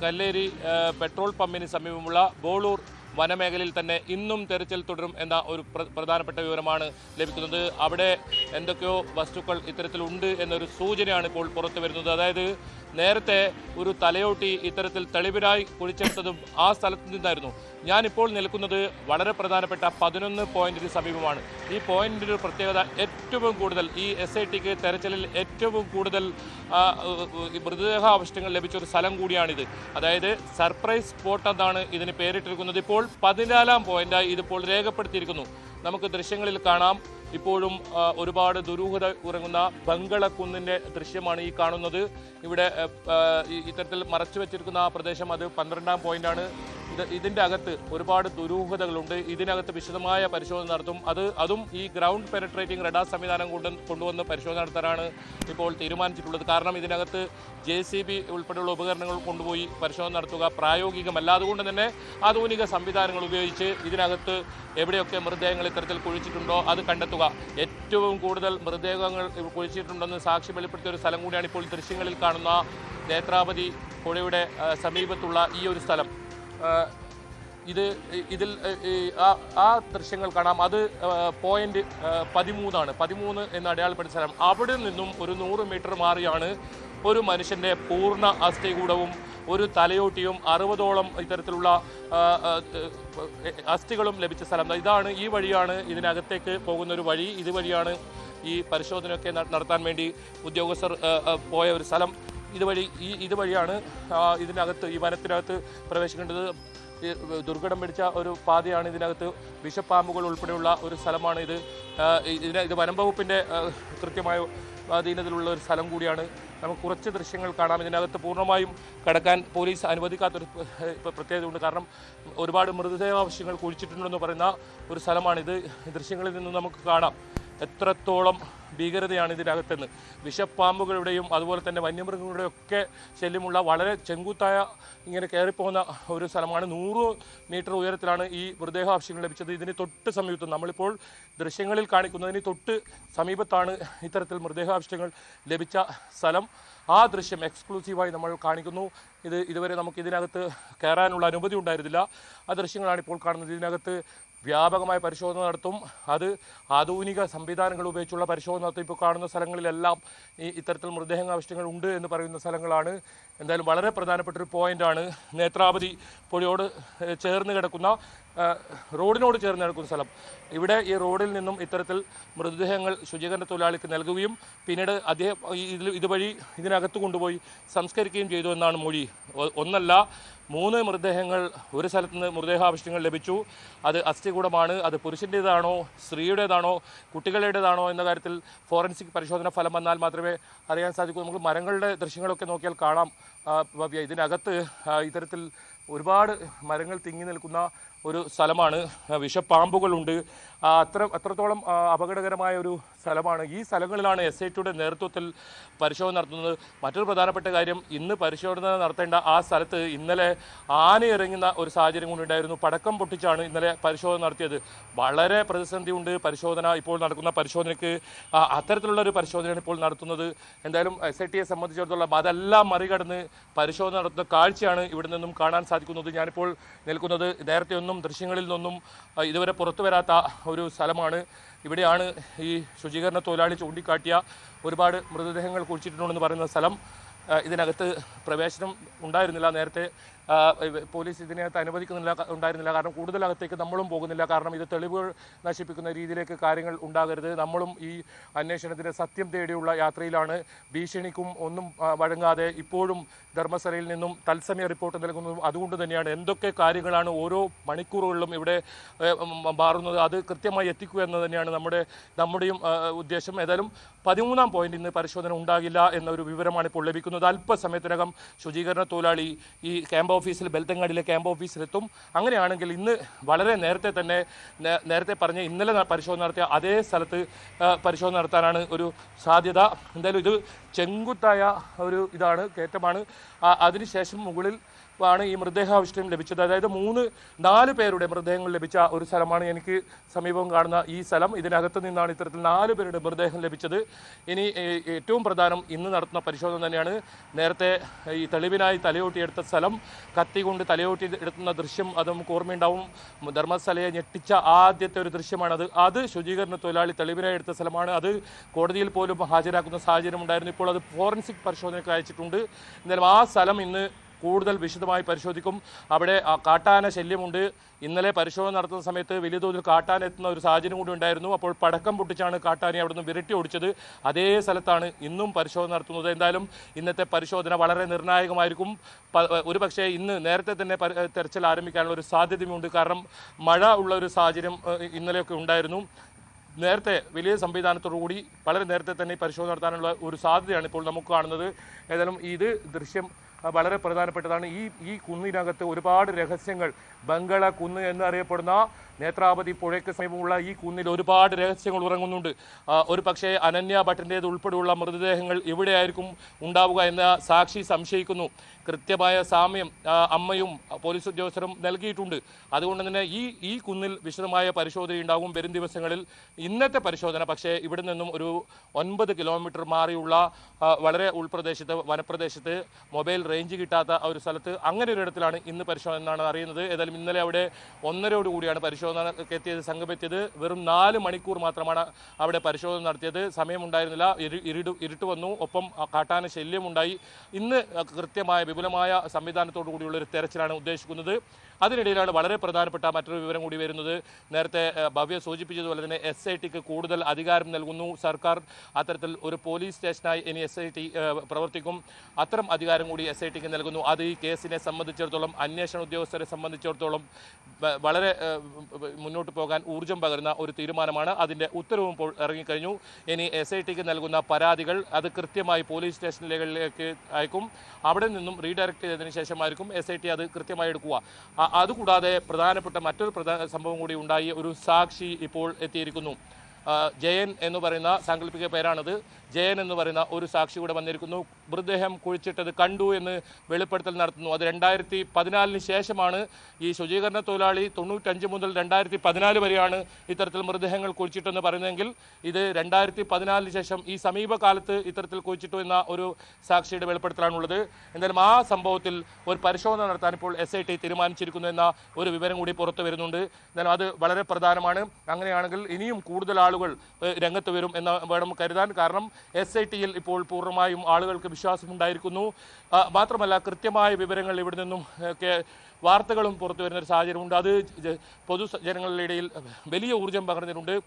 കല്ലേരി പെട്രോൾ പമ്പിന് സമീപമുള്ള ബോളൂർ വനമേഖലയിൽ തന്നെ ഇന്നും തെരച്ചിൽ തുടരും എന്ന ഒരു പ്രധാനപ്പെട്ട വിവരമാണ് ലഭിക്കുന്നത്. അവിടെ എന്തൊക്കെയോ വസ്തുക്കൾ ഇത്തരത്തിലുണ്ട് എന്നൊരു സൂചനയാണ് ഇപ്പോൾ പുറത്തു വരുന്നത്. അതായത് നേരത്തെ ഒരു തലയോട്ടി ഇത്തരത്തിൽ തെളിവിനായി കുഴിച്ചെടുത്തതും ആ സ്ഥലത്ത് നിന്നായിരുന്നു. ഞാനിപ്പോൾ നിൽക്കുന്നത് വളരെ പ്രധാനപ്പെട്ട 11 പോയിന്റിന് സമീപമാണ്. ഈ പോയിന്റിൻ്റെ പ്രത്യേകത, ഏറ്റവും കൂടുതൽ ഈ SITക്ക് തെരച്ചിലിൽ ഏറ്റവും കൂടുതൽ മൃതദേഹാവശിഷ്ടങ്ങൾ ലഭിച്ച ഒരു സ്ഥലം കൂടിയാണിത്. അതായത് സർപ്രൈസ് സ്പോട്ട് എന്നാണ് ഇതിന് പേരിട്ടിരിക്കുന്നത്. ഇപ്പോൾ 14ാം പോയിന്റായി ഇതിപ്പോൾ രേഖപ്പെടുത്തിയിരിക്കുന്നു. നമുക്ക് ദൃശ്യങ്ങളിൽ കാണാം, ഇപ്പോഴും ഒരുപാട് ദുരൂഹത ഉറങ്ങുന്ന ബംഗളക്കുന്നിൻ്റെ ദൃശ്യമാണ് ഈ കാണുന്നത്. ഇവിടെ ഇത്തരത്തിൽ മറച്ചു വെച്ചിരിക്കുന്ന ആ പ്രദേശം, അത് 12ാം പോയിന്റാണ്. ഇതിൻ്റെ അകത്ത് ഒരുപാട് ദുരൂഹതകളുണ്ട്. ഇതിനകത്ത് വിശദമായ പരിശോധന നടത്തും. അതും ഈ ഗ്രൗണ്ട് പെനട്രേറ്റിംഗ് റഡാർ സംവിധാനം കൊണ്ടുവന്ന് പരിശോധന നടത്താനാണ് ഇപ്പോൾ തീരുമാനിച്ചിട്ടുള്ളത്. കാരണം ഇതിനകത്ത് JCB ഉൾപ്പെടെയുള്ള ഉപകരണങ്ങൾ കൊണ്ടുപോയി പരിശോധന നടത്തുക പ്രായോഗികമല്ല. അതുകൊണ്ട് തന്നെ ആധുനിക സംവിധാനങ്ങൾ ഉപയോഗിച്ച് ഇതിനകത്ത് എവിടെയൊക്കെ മൃതദേഹങ്ങൾ ഇത്തരത്തിൽ കുഴിച്ചിട്ടുണ്ടോ അത് കണ്ടെത്തുക. ഏറ്റവും കൂടുതൽ മൃതദേഹങ്ങൾ കുഴിച്ചിട്ടുണ്ടെന്ന് സാക്ഷി വെളിപ്പെടുത്തിയ ഒരു സ്ഥലം കൂടിയാണ് ഇപ്പോൾ ദൃശ്യങ്ങളിൽ കാണുന്ന നേത്രാവതി പുഴയുടെ സമീപത്തുള്ള ഈ ഒരു സ്ഥലം. ഇതിൽ ആ ദൃശ്യങ്ങൾ കാണാം. അത് പോയിന്റ് 13 13 എന്ന് അടയാളപ്പെടുത്തിയ സ്ഥലം. അവിടെ നിന്നും ഒരു 100 മീറ്റർ മാറിയാണ് ഒരു മനുഷ്യൻ്റെ പൂർണ്ണ അസ്ഥികൂടവും ഒരു തലയോട്ടിയും 60ഓളം ഇത്തരത്തിലുള്ള അസ്ഥികളും ലഭിച്ച സ്ഥലം. ഇതാണ്, ഈ വഴിയാണ് ഇതിനകത്തേക്ക് പോകുന്ന ഒരു വഴി. ഇതുവഴിയാണ് ഈ പരിശോധനയൊക്കെ നടത്താൻ വേണ്ടി ഉദ്യോഗസ്ഥർ പോയ ഒരു സ്ഥലം. ഇതുവഴിയാണ് ഇതിനകത്ത്, ഈ വനത്തിനകത്ത് പ്രവേശിക്കേണ്ടത്. ദുർഘടം പിടിച്ച ഒരു പാതയാണ് ഇതിനകത്ത്. വിഷപ്പാമ്പുകൾ ഉൾപ്പെടെയുള്ള ഒരു സ്ഥലമാണ് ഇത്. ഇത് വനം വകുപ്പിൻ്റെ കൃത്യമായ അധീനതയിലുള്ള ഒരു സ്ഥലം കൂടിയാണ്. നമുക്ക് കുറച്ച് ദൃശ്യങ്ങൾ കാണാം. ഇതിനകത്ത് പൂർണ്ണമായും കടക്കാൻ പോലീസ് അനുവദിക്കാത്തൊരു പ്രത്യേകതയുണ്ട്. കാരണം ഒരുപാട് മൃതദേഹാവശിഷ്ടങ്ങൾ കുഴിച്ചിട്ടുണ്ടെന്ന് പറയുന്ന ഒരു സ്ഥലമാണിത്. ദൃശ്യങ്ങളിൽ നിന്ന് നമുക്ക് കാണാം എത്രത്തോളം ഭീകരതയാണ് ഇതിനകത്തെന്ന്. വിഷപ്പാമ്പുകളുടെയും അതുപോലെ തന്നെ വന്യമൃഗങ്ങളുടെയും ഒക്കെ ശല്യമുള്ള വളരെ ചെങ്കുത്തായ ഇങ്ങനെ കയറിപ്പോകുന്ന ഒരു സ്ഥലമാണ്. 100 മീറ്റർ ഉയരത്തിലാണ് ഈ മൃതദേഹാവശിഷ്ടങ്ങൾ ലഭിച്ചത്. ഇതിന് തൊട്ട് സമീപത്ത്, നമ്മളിപ്പോൾ ദൃശ്യങ്ങളിൽ കാണിക്കുന്നതിന് തൊട്ട് സമീപത്താണ് ഇത്തരത്തിൽ മൃതദേഹാവശിഷ്ടങ്ങൾ ലഭിച്ച സ്ഥലം. ആ ദൃശ്യം എക്സ്ക്ലൂസീവായി നമ്മൾ കാണിക്കുന്നു. ഇതുവരെ നമുക്ക് ഇതിനകത്ത് കയറാനുള്ള അനുമതി ഉണ്ടായിരുന്നില്ല. ആ ദൃശ്യങ്ങളാണ് ഇപ്പോൾ കാണുന്നത്. ഇതിനകത്ത് വ്യാപകമായ പരിശോധന നടത്തും. അത് ആധുനിക സംവിധാനങ്ങൾ ഉപയോഗിച്ചുള്ള പരിശോധന നടത്തും. ഇപ്പോൾ കാണുന്ന സ്ഥലങ്ങളിലെല്ലാം ഇത്തരത്തിൽ മൃതദേഹാവശിഷ്ടങ്ങൾ ഉണ്ട് എന്ന് പറയുന്ന സ്ഥലങ്ങളാണ്. എന്തായാലും വളരെ പ്രധാനപ്പെട്ട ഒരു പോയിന്റാണ്. നേത്രാവതി പുഴയോട് ചേർന്ന് കിടക്കുന്ന, റോഡിനോട് ചേർന്ന് കിടക്കുന്ന സ്ഥലം. ഇവിടെ ഈ റോഡിൽ നിന്നും ഇത്തരത്തിൽ മൃതദേഹങ്ങൾ ശുചീകരണ തൊഴിലാളിക്ക് നൽകുകയും പിന്നീട് അദ്ദേഹം ഇതുവഴി ഇതിനകത്ത് കൊണ്ടുപോയി സംസ്കരിക്കുകയും ചെയ്തു എന്നാണ് മൊഴി. ഒന്നല്ല, 3 മൃതദേഹങ്ങൾ ഒരു സ്ഥലത്ത് നിന്ന് മൃതദേഹാവശിഷ്ടങ്ങൾ ലഭിച്ചു. അത് അസ്ഥികൂടമാണ്. അത് പുരുഷൻ്റേതാണോ സ്ത്രീയുടേതാണോ കുട്ടികളുടേതാണോ എന്ന കാര്യത്തിൽ ഫോറൻസിക് പരിശോധന ഫലം വന്നാൽ മാത്രമേ അറിയാൻ സാധിക്കൂ. നമുക്ക് മരങ്ങളുടെ ദൃശ്യങ്ങളൊക്കെ നോക്കിയാൽ കാണാം. ഇതിനകത്ത് ഇത്തരത്തിൽ ഒരുപാട് മരങ്ങൾ തിങ്ങി നിൽക്കുന്ന ഒരു സ്ഥലമാണ്. വിഷപ്പാമ്പുകളുണ്ട്. അത്രത്തോളം അപകടകരമായ ഒരു സ്ഥലമാണ്. ഈ സ്ഥലങ്ങളിലാണ് SITയുടെ നേതൃത്വത്തിൽ പരിശോധന നടത്തുന്നത്. മറ്റൊരു പ്രധാനപ്പെട്ട കാര്യം, ഇന്ന് പരിശോധന നടത്തേണ്ട ആ സ്ഥലത്ത് ഇന്നലെ ആന ഇറങ്ങുന്ന ഒരു സാഹചര്യം കൊണ്ടുണ്ടായിരുന്നു. പടക്കം പൊട്ടിച്ചാണ് ഇന്നലെ പരിശോധന നടത്തിയത്. വളരെ പ്രതിസന്ധിയുണ്ട് ഇപ്പോൾ നടക്കുന്ന പരിശോധനയ്ക്ക്. അത്തരത്തിലുള്ള ഒരു പരിശോധനയാണ് ഇപ്പോൾ നടത്തുന്നത്. എന്തായാലും SITയെ സംബന്ധിച്ചിടത്തോളം അതെല്ലാം മറികടന്ന് പരിശോധന നടത്തുന്ന കാഴ്ചയാണ് ഇവിടെ നിന്നും കാണാൻ സാധിക്കുന്നത്. ഞാനിപ്പോൾ നിൽക്കുന്നത് നേരത്തെ ഒന്നും ദൃശ്യങ്ങളിൽ നിന്നൊന്നും ഇതുവരെ പുറത്തു വരാത്ത ഒരു സ്ഥലമാണ്. ഇവിടെയാണ് ഈ ശുചീകരണ തൊഴിലാളി ചൂണ്ടിക്കാട്ടിയ ഒരുപാട് മൃതദേഹങ്ങൾ കുഴിച്ചിട്ടുണ്ടെന്ന് പറയുന്ന സ്ഥലം. ഇതിനകത്ത് പ്രവേശനം ഉണ്ടായിരുന്നില്ല. നേരത്തെ പോലീസ് ഇതിനകത്ത് ഉണ്ടായിരുന്നില്ല. കാരണം കൂടുതലകത്തേക്ക് നമ്മളും പോകുന്നില്ല. കാരണം ഇത് തെളിവുകൾ നശിപ്പിക്കുന്ന രീതിയിലേക്ക് കാര്യങ്ങൾ ഉണ്ടാകരുത്. നമ്മളും ഈ അന്വേഷണത്തിന് സത്യം തേടിയുള്ള യാത്രയിലാണ്. ഭീഷണിക്കും ഒന്നും വഴങ്ങാതെ ഇപ്പോഴും ധർമ്മസ്ഥലയിൽ നിന്നും തത്സമയ റിപ്പോർട്ട് നൽകുന്നതും അതുകൊണ്ട് തന്നെയാണ്. എന്തൊക്കെ കാര്യങ്ങളാണ് ഓരോ മണിക്കൂറുകളിലും ഇവിടെ മാറുന്നത് അത് കൃത്യമായി എത്തിക്കുക എന്ന് തന്നെയാണ് നമ്മുടെയും ഉദ്ദേശം. ഏതായാലും 13-ാം പോയിന്റ് ഇന്ന് പരിശോധന ഉണ്ടാകില്ല എന്നൊരു വിവരമാണ് ഇപ്പോൾ ലഭിക്കുന്നത്. അല്പസമയത്തിനകം ശുചീകരണ തൊഴിലാളി ഈ ക്യാമ്പ് ഓഫീസിൽ ബെൽത്തങ്ങാടിയിലെ ക്യാമ്പ് ഓഫീസിലെത്തും. അങ്ങനെയാണെങ്കിൽ ഇന്ന് വളരെ നേരത്തെ പറഞ്ഞ ഇന്നലെ പരിശോധന നടത്തിയ അതേ സ്ഥലത്ത് പരിശോധന നടത്താനാണ് ഒരു സാധ്യത. എന്തായാലും ഇത് ചെങ്കുത്തായ ഒരു കയറ്റമാണ്. അതിനുശേഷം മുകളിൽ ആണ് ഈ മൃതദേഹാവശിഷ്ടം ലഭിച്ചത്. അതായത് 4 പേരുടെ മൃതദേഹങ്ങൾ ലഭിച്ച ഒരു സ്ഥലമാണ് എനിക്ക് സമീപം കാണുന്ന ഈ സ്ഥലം. ഇതിനകത്ത് നിന്നാണ് ഇത്തരത്തിൽ 4 പേരുടെ മൃതദേഹം ലഭിച്ചത്. ഇനി ഏറ്റവും പ്രധാനം ഇന്ന് നടത്തുന്ന പരിശോധന തന്നെയാണ്. നേരത്തെ ഈ തെളിവിനായി തലയോട്ടിയെടുത്ത സ്ഥലം, കത്തി കൊണ്ട് തലയോട്ടി എടുക്കുന്ന ദൃശ്യം അത് നമുക്ക് ഓർമ്മയുണ്ടാവും. ധർമ്മസ്ഥലയെ ഞെട്ടിച്ച ആദ്യത്തെ ഒരു ദൃശ്യമാണത്. അത് ശുചീകരണ തൊഴിലാളി തെളിവിനായി എടുത്ത സ്ഥലമാണ്. അത് കോടതിയിൽ പോലും ഹാജരാക്കുന്ന സാഹചര്യം ഉണ്ടായിരുന്നു. ഇപ്പോൾ അത് ഫോറൻസിക് പരിശോധനയ്ക്ക് അയച്ചിട്ടുണ്ട്. എന്തായാലും ആ സ്ഥലം ഇന്ന് കൂടുതൽ വിശദമായി പരിശോധിക്കും. അവിടെ കാട്ടാന ശല്യമുണ്ട്. ഇന്നലെ പരിശോധന നടത്തുന്ന സമയത്ത് വലിയ തോതിൽ കാട്ടാന എത്തുന്ന ഒരു സാഹചര്യം കൂടി ഉണ്ടായിരുന്നു. അപ്പോൾ പടക്കം പൊട്ടിച്ചാണ് കാട്ടാനെ അവിടെ നിന്ന് വിരട്ടി ഓടിച്ചത്. അതേ സ്ഥലത്താണ് ഇന്നും പരിശോധന നടത്തുന്നത്. എന്തായാലും ഇന്നത്തെ പരിശോധന വളരെ നിർണായകമായിരിക്കും. ഒരുപക്ഷെ ഇന്ന് നേരത്തെ തന്നെ തെരച്ചിൽ ആരംഭിക്കാനുള്ള ഒരു സാധ്യതയുമുണ്ട്. കാരണം മഴ ഉള്ള ഒരു സാഹചര്യം ഇന്നലെയൊക്കെ ഉണ്ടായിരുന്നു. നേരത്തെ വലിയ സംവിധാനത്തോടുകൂടി വളരെ നേരത്തെ തന്നെ പരിശോധന നടത്താനുള്ള ഒരു സാധ്യതയാണ് ഇപ്പോൾ നമുക്ക് കാണുന്നത്. ഏതായാലും ഇത് ദൃശ്യം വളരെ പ്രധാനപ്പെട്ടതാണ്. ഈ കുന്നിനകത്ത് ഒരുപാട് രഹസ്യങ്ങൾ, ബംഗള കുന്ന് എന്നറിയപ്പെടുന്ന നേത്രാവതി പുഴയ്ക്ക് സമീപമുള്ള ഈ കുന്നിൽ ഒരുപാട് രഹസ്യങ്ങൾ ഉറങ്ങുന്നുണ്ട്. ഒരു പക്ഷേ അനന്യ ഭട്ടിൻ്റേത് ഉൾപ്പെടെയുള്ള മൃതദേഹങ്ങൾ എവിടെയായിരിക്കും ഉണ്ടാവുക എന്ന സാക്ഷി സംശയിക്കുന്നു. കൃത്യമായ സാമ്യം അമ്മയും പോലീസ് ഉദ്യോഗസ്ഥരും നൽകിയിട്ടുണ്ട്. അതുകൊണ്ട് തന്നെ ഈ കുന്നിൽ വിശദമായ പരിശോധന ഉണ്ടാകും വരും ദിവസങ്ങളിൽ. ഇന്നത്തെ പരിശോധന പക്ഷേ ഇവിടെ നിന്നും ഒരു 9 കിലോമീറ്റർ മാറിയുള്ള വളരെ ഉൾപ്രദേശത്ത്, വനപ്രദേശത്ത്, മൊബൈൽ റേഞ്ച് കിട്ടാത്ത ഒരു സ്ഥലത്ത്, അങ്ങനെ ഒരു ഇടത്തിലാണ് ഇന്ന് പരിശോധന എന്നാണ് അറിയുന്നത്. ഏതായാലും ഇന്നലെ അവിടെ 1:30 കൂടിയാണ് പരിശോധനക്കെത്തിയത്, സംഘമെത്തിയത്. വെറും 4 മണിക്കൂർ മാത്രമാണ് അവിടെ പരിശോധന നടത്തിയത്. സമയമുണ്ടായിരുന്നില്ല, ഇരുട്ട് വന്നു, ഒപ്പം കാട്ടാന ശല്യമുണ്ടായി. ഇന്ന് കൃത്യമായ വിപുലമായ സംവിധാനത്തോടു കൂടിയുള്ള ഒരു തെരച്ചിലാണ് ഉദ്ദേശിക്കുന്നത്. അതിനിടയിലാണ് വളരെ പ്രധാനപ്പെട്ട മറ്റൊരു വിവരം കൂടി വരുന്നത്. നേരത്തെ ഭവ്യ സൂചിപ്പിച്ചതുപോലെ തന്നെ SITക്ക് കൂടുതൽ അധികാരം നൽകുന്നു സർക്കാർ. അത്തരത്തിൽ ഒരു പോലീസ് സ്റ്റേഷനായി ഇനി SIT പ്രവർത്തിക്കും. അത്തരം അധികാരം കൂടി SITക്ക് നൽകുന്നു. അത് ഈ കേസിനെ സംബന്ധിച്ചിടത്തോളം, അന്വേഷണ ഉദ്യോഗസ്ഥരെ സംബന്ധിച്ചിടത്തോളം വളരെ മുന്നോട്ട് പോകാൻ ഊർജ്ജം പകരുന്ന ഒരു തീരുമാനമാണ്. അതിൻ്റെ ഉത്തരവും ഇപ്പോൾ ഇറങ്ങിക്കഴിഞ്ഞു. ഇനി SITക്ക് നൽകുന്ന പരാതികൾ അത് കൃത്യമായി പോലീസ് സ്റ്റേഷനുകളിലേക്ക് അയക്കും. അവിടെ നിന്നും റീഡയറക്റ്റ് ചെയ്തതിനു ശേഷമായിരിക്കും SIT അത് കൃത്യമായി എടുക്കുക. അതുകൂടാതെ പ്രധാനപ്പെട്ട മറ്റൊരു സംഭവം കൂടി ഉണ്ടായി. ഒരു സാക്ഷി ഇപ്പോൾ എത്തിയിരിക്കുന്നു. ജയൻ എന്ന് പറയുന്ന സാങ്കല്പിക പേരാണത്. ജയൻ എന്ന് പറയുന്ന ഒരു സാക്ഷി കൂടെ വന്നിരിക്കുന്നു. മൃതദേഹം കുഴിച്ചിട്ടത് കണ്ടു എന്ന് വെളിപ്പെടുത്തൽ നടത്തുന്നു. അത് 2014 ശേഷമാണ്. ഈ ശുചീകരണ തൊഴിലാളി 95 മുതൽ 2014 വരെയാണ് ഇത്തരത്തിൽ മൃതദേഹങ്ങൾ കുഴിച്ചിട്ടെന്ന് പറയുന്നതെങ്കിൽ ഇത് 2014 ശേഷം ഈ സമീപകാലത്ത് ഇത്തരത്തിൽ കുഴിച്ചിട്ടു എന്ന ഒരു സാക്ഷിയുടെ വെളിപ്പെടുത്തലാണുള്ളത്. എന്തായാലും ആ സംഭവത്തിൽ ഒരു പരിശോധന നടത്താൻ ഇപ്പോൾ SIT തീരുമാനിച്ചിരിക്കുന്നു എന്ന ഒരു വിവരം കൂടി പുറത്തു വരുന്നുണ്ട്. എന്നാലും അത് വളരെ പ്രധാനമാണ്. അങ്ങനെയാണെങ്കിൽ ഇനിയും കൂടുതൽ ആളുകൾ രംഗത്ത് വരും എന്ന് വേണം കരുതാൻ. കാരണം SITയിൽ ഇപ്പോൾ പൂർണ്ണമായും ആളുകൾക്ക് വിശ്വാസമുണ്ടായിരിക്കുന്നു. മാത്രമല്ല കൃത്യമായ വിവരങ്ങൾ ഇവിടെ നിന്നും വാർത്തകളും പുറത്തു വരുന്നൊരു സാഹചര്യമുണ്ട്. അത് പൊതുജനങ്ങളുടെ ഇടയിൽ വലിയ ഊർജ്ജം പകർന്നിട്ടുണ്ട്.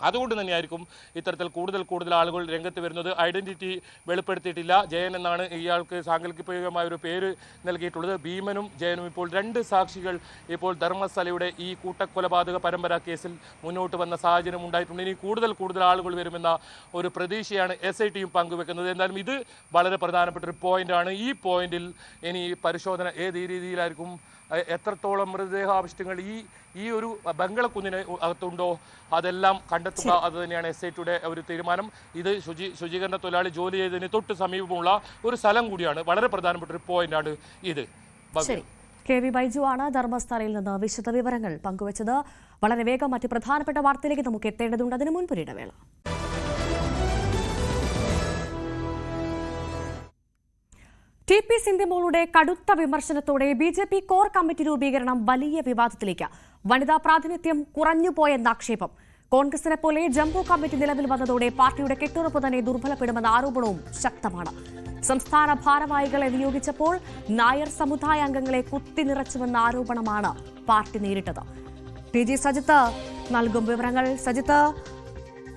അതുകൊണ്ട് തന്നെയായിരിക്കും ഇത്തരത്തിൽ കൂടുതൽ ആളുകൾ രംഗത്ത് വരുന്നത്. ഐഡന്റിറ്റി വെളിപ്പെടുത്തിയിട്ടില്ല. ജയൻ എന്നാണ് ഇയാൾക്ക് സാങ്കല്പികമായ ഒരു പേര് നൽകിയിട്ടുള്ളത്. ഭീമനും ജയനും ഇപ്പോൾ 2 സാക്ഷികൾ ഇപ്പോൾ ധർമ്മസ്ഥലയുടെ ഈ കൂട്ടക്കൊലപാതക പരമ്പര കേസിൽ മുന്നോട്ട് വന്ന സാഹചര്യം ഉണ്ടായിട്ടുണ്ട്. ഇനി കൂടുതൽ ആളുകൾ വരുമെന്ന ഒരു പ്രതീക്ഷയാണ് SITയും പങ്കുവെക്കുന്നത്. എന്തായാലും ഇത് വളരെ പ്രധാനപ്പെട്ട ഒരു പോയിന്റാണ്. ഈ പോയിന്റിൽ ഇനി പരിശോധന ഏത് രീതിയിലായിരിക്കും, എത്രത്തോളം മൃതദേഹാവശിഷ്ടങ്ങൾ ഈ ഒരു ബംഗളക്കുന്നിന് അകത്തുണ്ടോ അതെല്ലാം കണ്ടെത്തുക, അത് തന്നെയാണ് SITയുടെ ഒരു തീരുമാനം. ഇത് ശുചീകരണ തൊഴിലാളി ജോലി ചെയ്തതിന് തൊട്ട് സമീപമുള്ള ഒരു സ്ഥലം കൂടിയാണ്. വളരെ പ്രധാനപ്പെട്ട ഒരു പോയിന്റാണ് ഇത്. KV ബൈജു ആണ് ധർമ്മസ്ഥലയിൽ നിന്ന് വിശദ വിവരങ്ങൾ പങ്കുവച്ചത്. വളരെ വേഗം മറ്റ് പ്രധാനപ്പെട്ട വാർത്തയിലേക്ക് നമുക്ക് എത്തേണ്ടതുണ്ട്. അതിനു മുൻപൊരു ഇടവേള. TP സിന്ധ്യമോളുടെ കടുത്ത വിമർശനത്തോടെ BJP കോർ കമ്മിറ്റി രൂപീകരണം വലിയ വിവാദത്തിലേക്ക്. വനിതാ പ്രാതിനിധ്യം കുറഞ്ഞുപോയെന്ന ആക്ഷേപം. കോൺഗ്രസിനെ പോലെ ജംബോ കമ്മിറ്റി നിലവിൽ വന്നതോടെ പാർട്ടിയുടെ കെട്ടുറപ്പ് തന്നെ ദുർബലപ്പെടുമെന്ന ആരോപണവും ശക്തമാണ്. സംസ്ഥാന ഭാരവാഹികളെ നിയോഗിച്ചപ്പോൾ നായർ സമുദായ അംഗങ്ങളെ കുത്തിനിറച്ചുവെന്ന ആരോപണമാണ് പാർട്ടി നേരിട്ടത്. TG സജിത്ത് നൽകും വിവരങ്ങൾ. സജിത്ത്,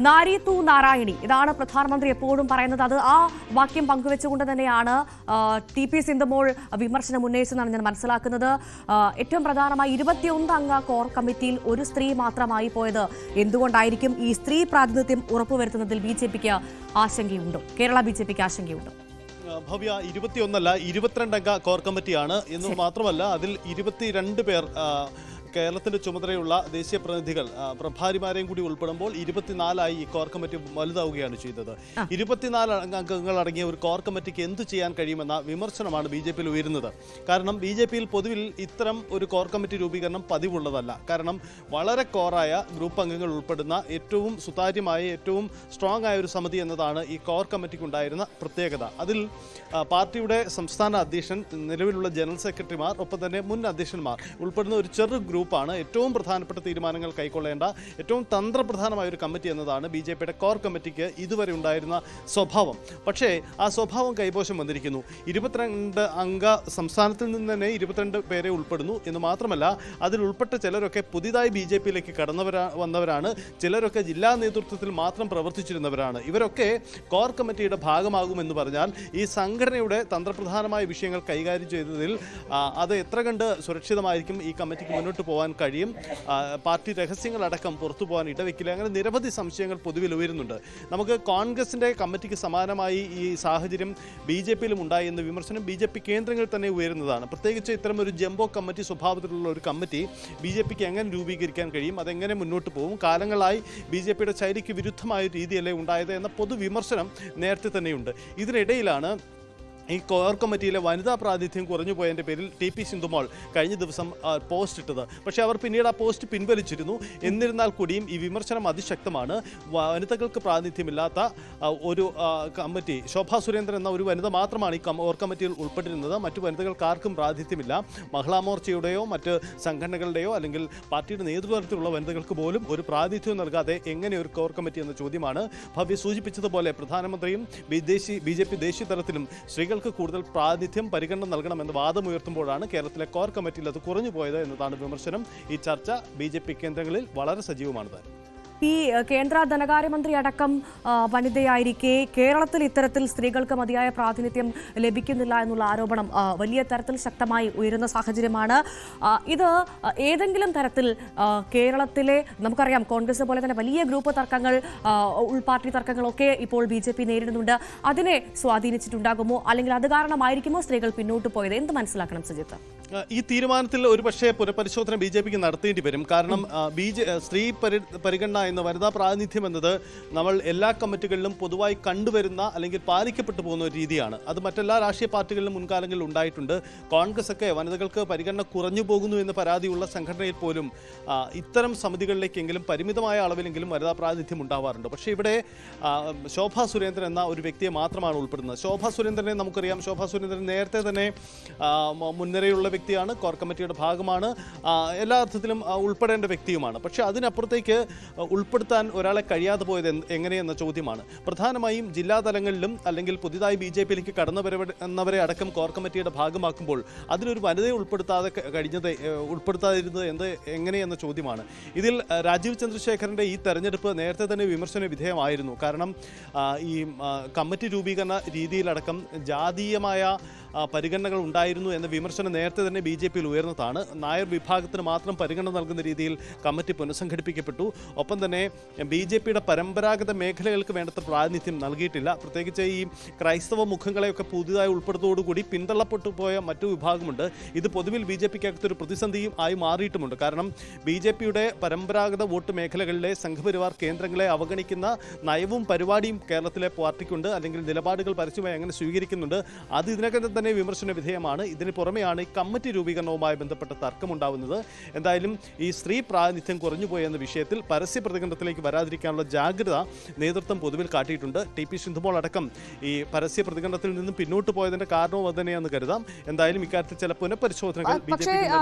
നാരി തൂ നാരായണി, ഇതാണ് പ്രധാനമന്ത്രി എപ്പോഴും പറയുന്നത്. അത് ആ വാക്യം പങ്കുവെച്ചുകൊണ്ട് തന്നെയാണ് TP സിന്ധുമോൾ വിമർശനം ഉന്നയിച്ചതെന്നാണ് ഞാൻ മനസ്സിലാക്കുന്നത്. ഏറ്റവും പ്രധാനമായി 21 അംഗ കോർ കമ്മിറ്റിയിൽ ഒരു സ്ത്രീ മാത്രമായി പോയത് എന്തുകൊണ്ടായിരിക്കും? ഈ സ്ത്രീ പ്രാതിനിധ്യം ഉറപ്പുവരുത്തുന്നതിൽ BJPക്ക് ആശങ്കയുണ്ടോ? കേരള BJPക്ക് ആശങ്കയുണ്ടോ? ഭവ്യ, 21 അല്ല 22 അംഗ കോർ കമ്മിറ്റിയാണ് എന്ന് മാത്രമല്ല അതിൽ 22 പേർ കേരളത്തിന്റെ ചുമതലയുള്ള ദേശീയ പ്രതിനിധികൾ പ്രഭാരിമാരെയും കൂടി ഉൾപ്പെടുമ്പോൾ 24 ഈ കോർ കമ്മിറ്റി വലുതാവുകയാണ് ചെയ്തത്. 24 അംഗങ്ങൾ അടങ്ങിയ ഒരു കോർ കമ്മിറ്റിക്ക് എന്തു ചെയ്യാൻ കഴിയുമെന്ന വിമർശനമാണ് BJPയിൽ ഉയരുന്നത്. കാരണം BJPയിൽ പൊതുവിൽ ഇത്തരം ഒരു കോർ കമ്മിറ്റി രൂപീകരണം പതിവുള്ളതല്ല. കാരണം വളരെ കോറായ ഗ്രൂപ്പ് അംഗങ്ങൾ ഉൾപ്പെടുന്ന ഏറ്റവും സുതാര്യമായ ഏറ്റവും സ്ട്രോങ് ആയ ഒരു സമിതി എന്നതാണ് ഈ കോർ കമ്മിറ്റിക്ക് ഉണ്ടായിരുന്ന പ്രത്യേകത. അതിൽ പാർട്ടിയുടെ സംസ്ഥാന അധ്യക്ഷൻ, നിലവിലുള്ള ജനറൽ സെക്രട്ടറിമാർ, ഒപ്പം തന്നെ മുൻ അധ്യക്ഷന്മാർ ഉൾപ്പെടുന്ന ഒരു ചെറു ഗ്രൂപ്പാണ് ഏറ്റവും പ്രധാനപ്പെട്ട തീരുമാനങ്ങൾ കൈക്കൊള്ളേണ്ട ഏറ്റവും തന്ത്രപ്രധാനമായ ഒരു കമ്മിറ്റി എന്നതാണ് BJPയുടെ കോർ കമ്മിറ്റിക്ക് ഇതുവരെ ഉണ്ടായിരുന്ന സ്വഭാവം. പക്ഷേ ആ സ്വഭാവം കൈമോശം വന്നിരിക്കുന്നു. 22 അംഗ സംസ്ഥാനത്തിൽ നിന്ന് തന്നെ 22 പേരെ ഉൾപ്പെടുന്നു എന്ന് മാത്രമല്ല അതിൽ ഉൾപ്പെട്ട ചിലരൊക്കെ പുതിയതായി BJPയിലേക്ക് വന്നവരാണ്. ചിലരൊക്കെ ജില്ലാ നേതൃത്വത്തിൽ മാത്രം പ്രവർത്തിച്ചിരുന്നവരാണ്. ഇവരൊക്കെ കോർ കമ്മിറ്റിയുടെ ഭാഗമാകുമെന്ന് പറഞ്ഞാൽ ഈ സംഘടനയുടെ തന്ത്രപ്രധാനമായ വിഷയങ്ങൾ കൈകാര്യം ചെയ്തതിൽ അത് എത്ര കണ്ട് സുരക്ഷിതമായിരിക്കും ഈ കമ്മിറ്റിക്ക് മുന്നോട്ട് പോകാൻ കഴിയും? പാർട്ടി രഹസ്യങ്ങളടക്കം പുറത്തു പോകാൻ ഇടവെക്കില്ല. അങ്ങനെ നിരവധി സംശയങ്ങൾ പൊതുവിൽ ഉയരുന്നുണ്ട്. നമുക്ക് കോൺഗ്രസിന്റെ കമ്മിറ്റിക്ക് സമാനമായി ഈ സാഹചര്യം BJPയിലും ഉണ്ടായി എന്ന വിമർശനം BJP കേന്ദ്രങ്ങളിൽ തന്നെ ഉയരുന്നതാണ്. പ്രത്യേകിച്ച് ഇത്തരം ഒരു ജംബോ കമ്മിറ്റി സ്വഭാവത്തിലുള്ള ഒരു കമ്മിറ്റി BJPക്ക് എങ്ങനെ രൂപീകരിക്കാൻ കഴിയും? അതെങ്ങനെ മുന്നോട്ട് പോകും? കാലങ്ങളായി BJPയുടെ ശൈലിക്ക് വിരുദ്ധമായ രീതിയല്ലേ ഉണ്ടായത് എന്ന പൊതുവിമർശനം നേരത്തെ തന്നെയുണ്ട്. ഇതിനിടയിലാണ് ഈ കോർ കമ്മിറ്റിയിലെ വനിതാ പ്രാതിനിധ്യം കുറഞ്ഞു പോയതിൻ്റെ പേരിൽ TP സിന്ധുമോൾ കഴിഞ്ഞ ദിവസം പോസ്റ്റ് ഇട്ടത്. പക്ഷേ അവർ പിന്നീട് ആ പോസ്റ്റ് പിൻവലിച്ചിരുന്നു. എന്നിരുന്നാൽ കൂടിയും ഈ വിമർശനം അതിശക്തമാണ്. വനിതകൾക്ക് പ്രാതിനിധ്യമില്ലാത്ത ഒരു കമ്മിറ്റി, ശോഭാ സുരേന്ദ്രൻ എന്ന ഒരു വനിത മാത്രമാണ് ഈ കോർ കമ്മിറ്റിയിൽ ഉൾപ്പെട്ടിരുന്നത്. മറ്റു വനിതകൾക്ക് ആർക്കും പ്രാതിനിധ്യമില്ല. മഹിളാ മോർച്ചയുടെയോ മറ്റ് സംഘടനകളുടെയോ അല്ലെങ്കിൽ പാർട്ടിയുടെ നേതൃത്വത്തിലുള്ള വനിതകൾക്ക് പോലും ഒരു പ്രാതിനിധ്യം നൽകാതെ എങ്ങനെ ഒരു കോർ കമ്മിറ്റി എന്ന ചോദ്യമാണ്. ഭവ്യ സൂചിപ്പിച്ചതുപോലെ പ്രധാനമന്ത്രിയും BJP ദേശീയ തലത്തിലും സ്ത്രീകൾക്ക് കൂടുതൽ പ്രാതിനിധ്യം പരിഗണന നൽകണമെന്ന് വാദമുയർത്തുമ്പോഴാണ് കേരളത്തിലെ കോർ കമ്മിറ്റിയിൽ അത് കുറഞ്ഞു പോയത് എന്നതാണ് വിമർശനം. ഈ ചർച്ച BJP കേന്ദ്രങ്ങളിൽ വളരെ സജീവമാണ്. ഈ കേന്ദ്ര ധനകാര്യമന്ത്രി അടക്കം വനിതയായിരിക്കെ കേരളത്തിൽ ഇത്തരത്തിൽ സ്ത്രീകൾക്ക് മതിയായ പ്രാതിനിധ്യം ലഭിക്കുന്നില്ല എന്നുള്ള ആരോപണം വലിയ തരത്തിൽ ശക്തമായി ഉയരുന്ന സാഹചര്യമാണ്. ഇത് ഏതെങ്കിലും തരത്തിൽ കേരളത്തിലെ, നമുക്കറിയാം കോൺഗ്രസ് പോലെ തന്നെ വലിയ ഗ്രൂപ്പ് തർക്കങ്ങൾ, ഉൾപാർട്ടി തർക്കങ്ങളൊക്കെ ഇപ്പോൾ BJP നേരിടുന്നുണ്ട്. അതിനെ സ്വാധീനിച്ചിട്ടുണ്ടാകുമോ? അല്ലെങ്കിൽ അത് കാരണമായിരിക്കുമോ സ്ത്രീകൾ പിന്നോട്ട് പോയത്? എന്ത് മനസ്സിലാക്കണം സജിത്ത്? ഈ തീരുമാനത്തിൽ ഒരുപക്ഷെ പുനഃപരിശോധന BJPക്ക് നടത്തേണ്ടി വരും. കാരണം സ്ത്രീ പരിഗണന എന്ന വനിതാ പ്രാതിനിധ്യം എന്നത് നമ്മൾ എല്ലാ കമ്മിറ്റികളിലും പൊതുവായി കണ്ടുവരുന്ന അല്ലെങ്കിൽ പാലിക്കപ്പെട്ടു പോകുന്ന ഒരു രീതിയാണ്. അത് മറ്റെല്ലാ രാഷ്ട്രീയ പാർട്ടികളിലും മുൻകാലങ്ങളിൽ ഉണ്ടായിട്ടുണ്ട്. കോൺഗ്രസ് ഒക്കെ വനിതകൾക്ക് പരിഗണന കുറഞ്ഞു പോകുന്നു എന്ന് പരാതിയുള്ള സംഘടനയിൽ പോലും ഇത്തരം സമിതികളിലേക്കെങ്കിലും പരിമിതമായ അളവിലെങ്കിലും വനിതാ പ്രാതിനിധ്യം ഉണ്ടാവാറുണ്ട്. പക്ഷേ ഇവിടെ ശോഭാ സുരേന്ദ്രൻ എന്ന ഒരു വ്യക്തിയെ മാത്രമാണ് ഉൾപ്പെടുന്നത്. ശോഭാ സുരേന്ദ്രനെ നമുക്കറിയാം. ശോഭാ സുരേന്ദ്രൻ നേരത്തെ തന്നെ മുൻനിരയുള്ള വ്യക്തിയാണ്, കോർ കമ്മിറ്റിയുടെ ഭാഗമാണ്, എല്ലാ അർത്ഥത്തിലും ഉൾപ്പെടേണ്ട വ്യക്തിയുമാണ്. പക്ഷേ അതിനപ്പുറത്തേക്ക് ഉൾപ്പെടുത്താൻ ഒരാളെ കഴിയാതെ പോയത് എങ്ങനെയെന്ന ചോദ്യമാണ്. പ്രധാനമായും ജില്ലാ തലങ്ങളിലും അല്ലെങ്കിൽ പുതിയതായി BJPയിലേക്ക് കടന്നുവരവരെ അടക്കം കോർ കമ്മിറ്റിയുടെ ഭാഗമാക്കുമ്പോൾ അതിലൊരു വനിതയെ ഉൾപ്പെടുത്താതിരുന്നത് എങ്ങനെയെന്ന ചോദ്യമാണ്. ഇതിൽ രാജീവ് ചന്ദ്രശേഖരന്റെ ഈ തെരഞ്ഞെടുപ്പ് നേരത്തെ തന്നെ വിമർശന വിധേയമായിരുന്നു. കാരണം ഈ കമ്മിറ്റി രൂപീകരണ രീതിയിലടക്കം ജാതീയമായ പരിഗണനകൾ ഉണ്ടായിരുന്നു എന്ന വിമർശനം നേരത്തെ തന്നെ BJPയിൽ ഉയർന്നതാണ്. നായർ വിഭാഗത്തിന് മാത്രം പരിഗണന നൽകുന്ന രീതിയിൽ കമ്മിറ്റി പുനഃസംഘടിപ്പിക്കപ്പെട്ടു. ഒപ്പം തന്നെ BJPയുടെ പരമ്പരാഗത മേഖലകൾക്ക് വേണ്ടത്ര പ്രാതിനിധ്യം നൽകിയിട്ടില്ല. പ്രത്യേകിച്ച് ഈ ക്രൈസ്തവ മുഖങ്ങളെയൊക്കെ പുതുതായി ഉൾപ്പെടുത്തോടുകൂടി പിന്തള്ളപ്പെട്ടു പോയ മറ്റു വിഭാഗമുണ്ട്. ഇത് പൊതുവിൽ BJPക്കകത്തൊരു പ്രതിസന്ധിയും ആയി മാറിയിട്ടുമുണ്ട്. കാരണം BJPയുടെ പരമ്പരാഗത വോട്ട് മേഖലകളിലെ സംഘപരിവാർ കേന്ദ്രങ്ങളെ അവഗണിക്കുന്ന നയവും പരിപാടിയും കേരളത്തിലെ പാർട്ടിക്കുണ്ട്. അല്ലെങ്കിൽ നിലപാടുകൾ പരസ്യമായി അങ്ങനെ സ്വീകരിക്കുന്നുണ്ട്. അത് ഇതിനകം തന്നെ വിമർശന വിധേയമാണ്. ഇതിന് പുറമെയാണ് ഈ കമ്മിറ്റി കമ്മിറ്റി രൂപീകരണവുമായി ബന്ധപ്പെട്ട തർക്കമുണ്ടാവുന്നത്. എന്തായാലും ഈ സ്ത്രീ പ്രാതിനിധ്യം കുറഞ്ഞുപോയി എന്ന വിഷയത്തിൽ പരസ്യ പ്രതികരണത്തിലേക്ക് വരാതിരിക്കാനുള്ള ജാഗ്രത നേതൃത്വം പൊതുവിൽ കാട്ടിയിട്ടുണ്ട്. ടി.പി. സിന്ധുമോൾ അടക്കം ഈ പരസ്യ പ്രതികരണത്തിൽ നിന്നും പിന്നോട്ട് പോയതിന്റെ കാരണവും അത് തന്നെയാണെന്ന് കരുതാം. എന്തായാലും ഇക്കാര്യത്തിൽ ചില പുനഃപരിശോധനകൾ പക്ഷേ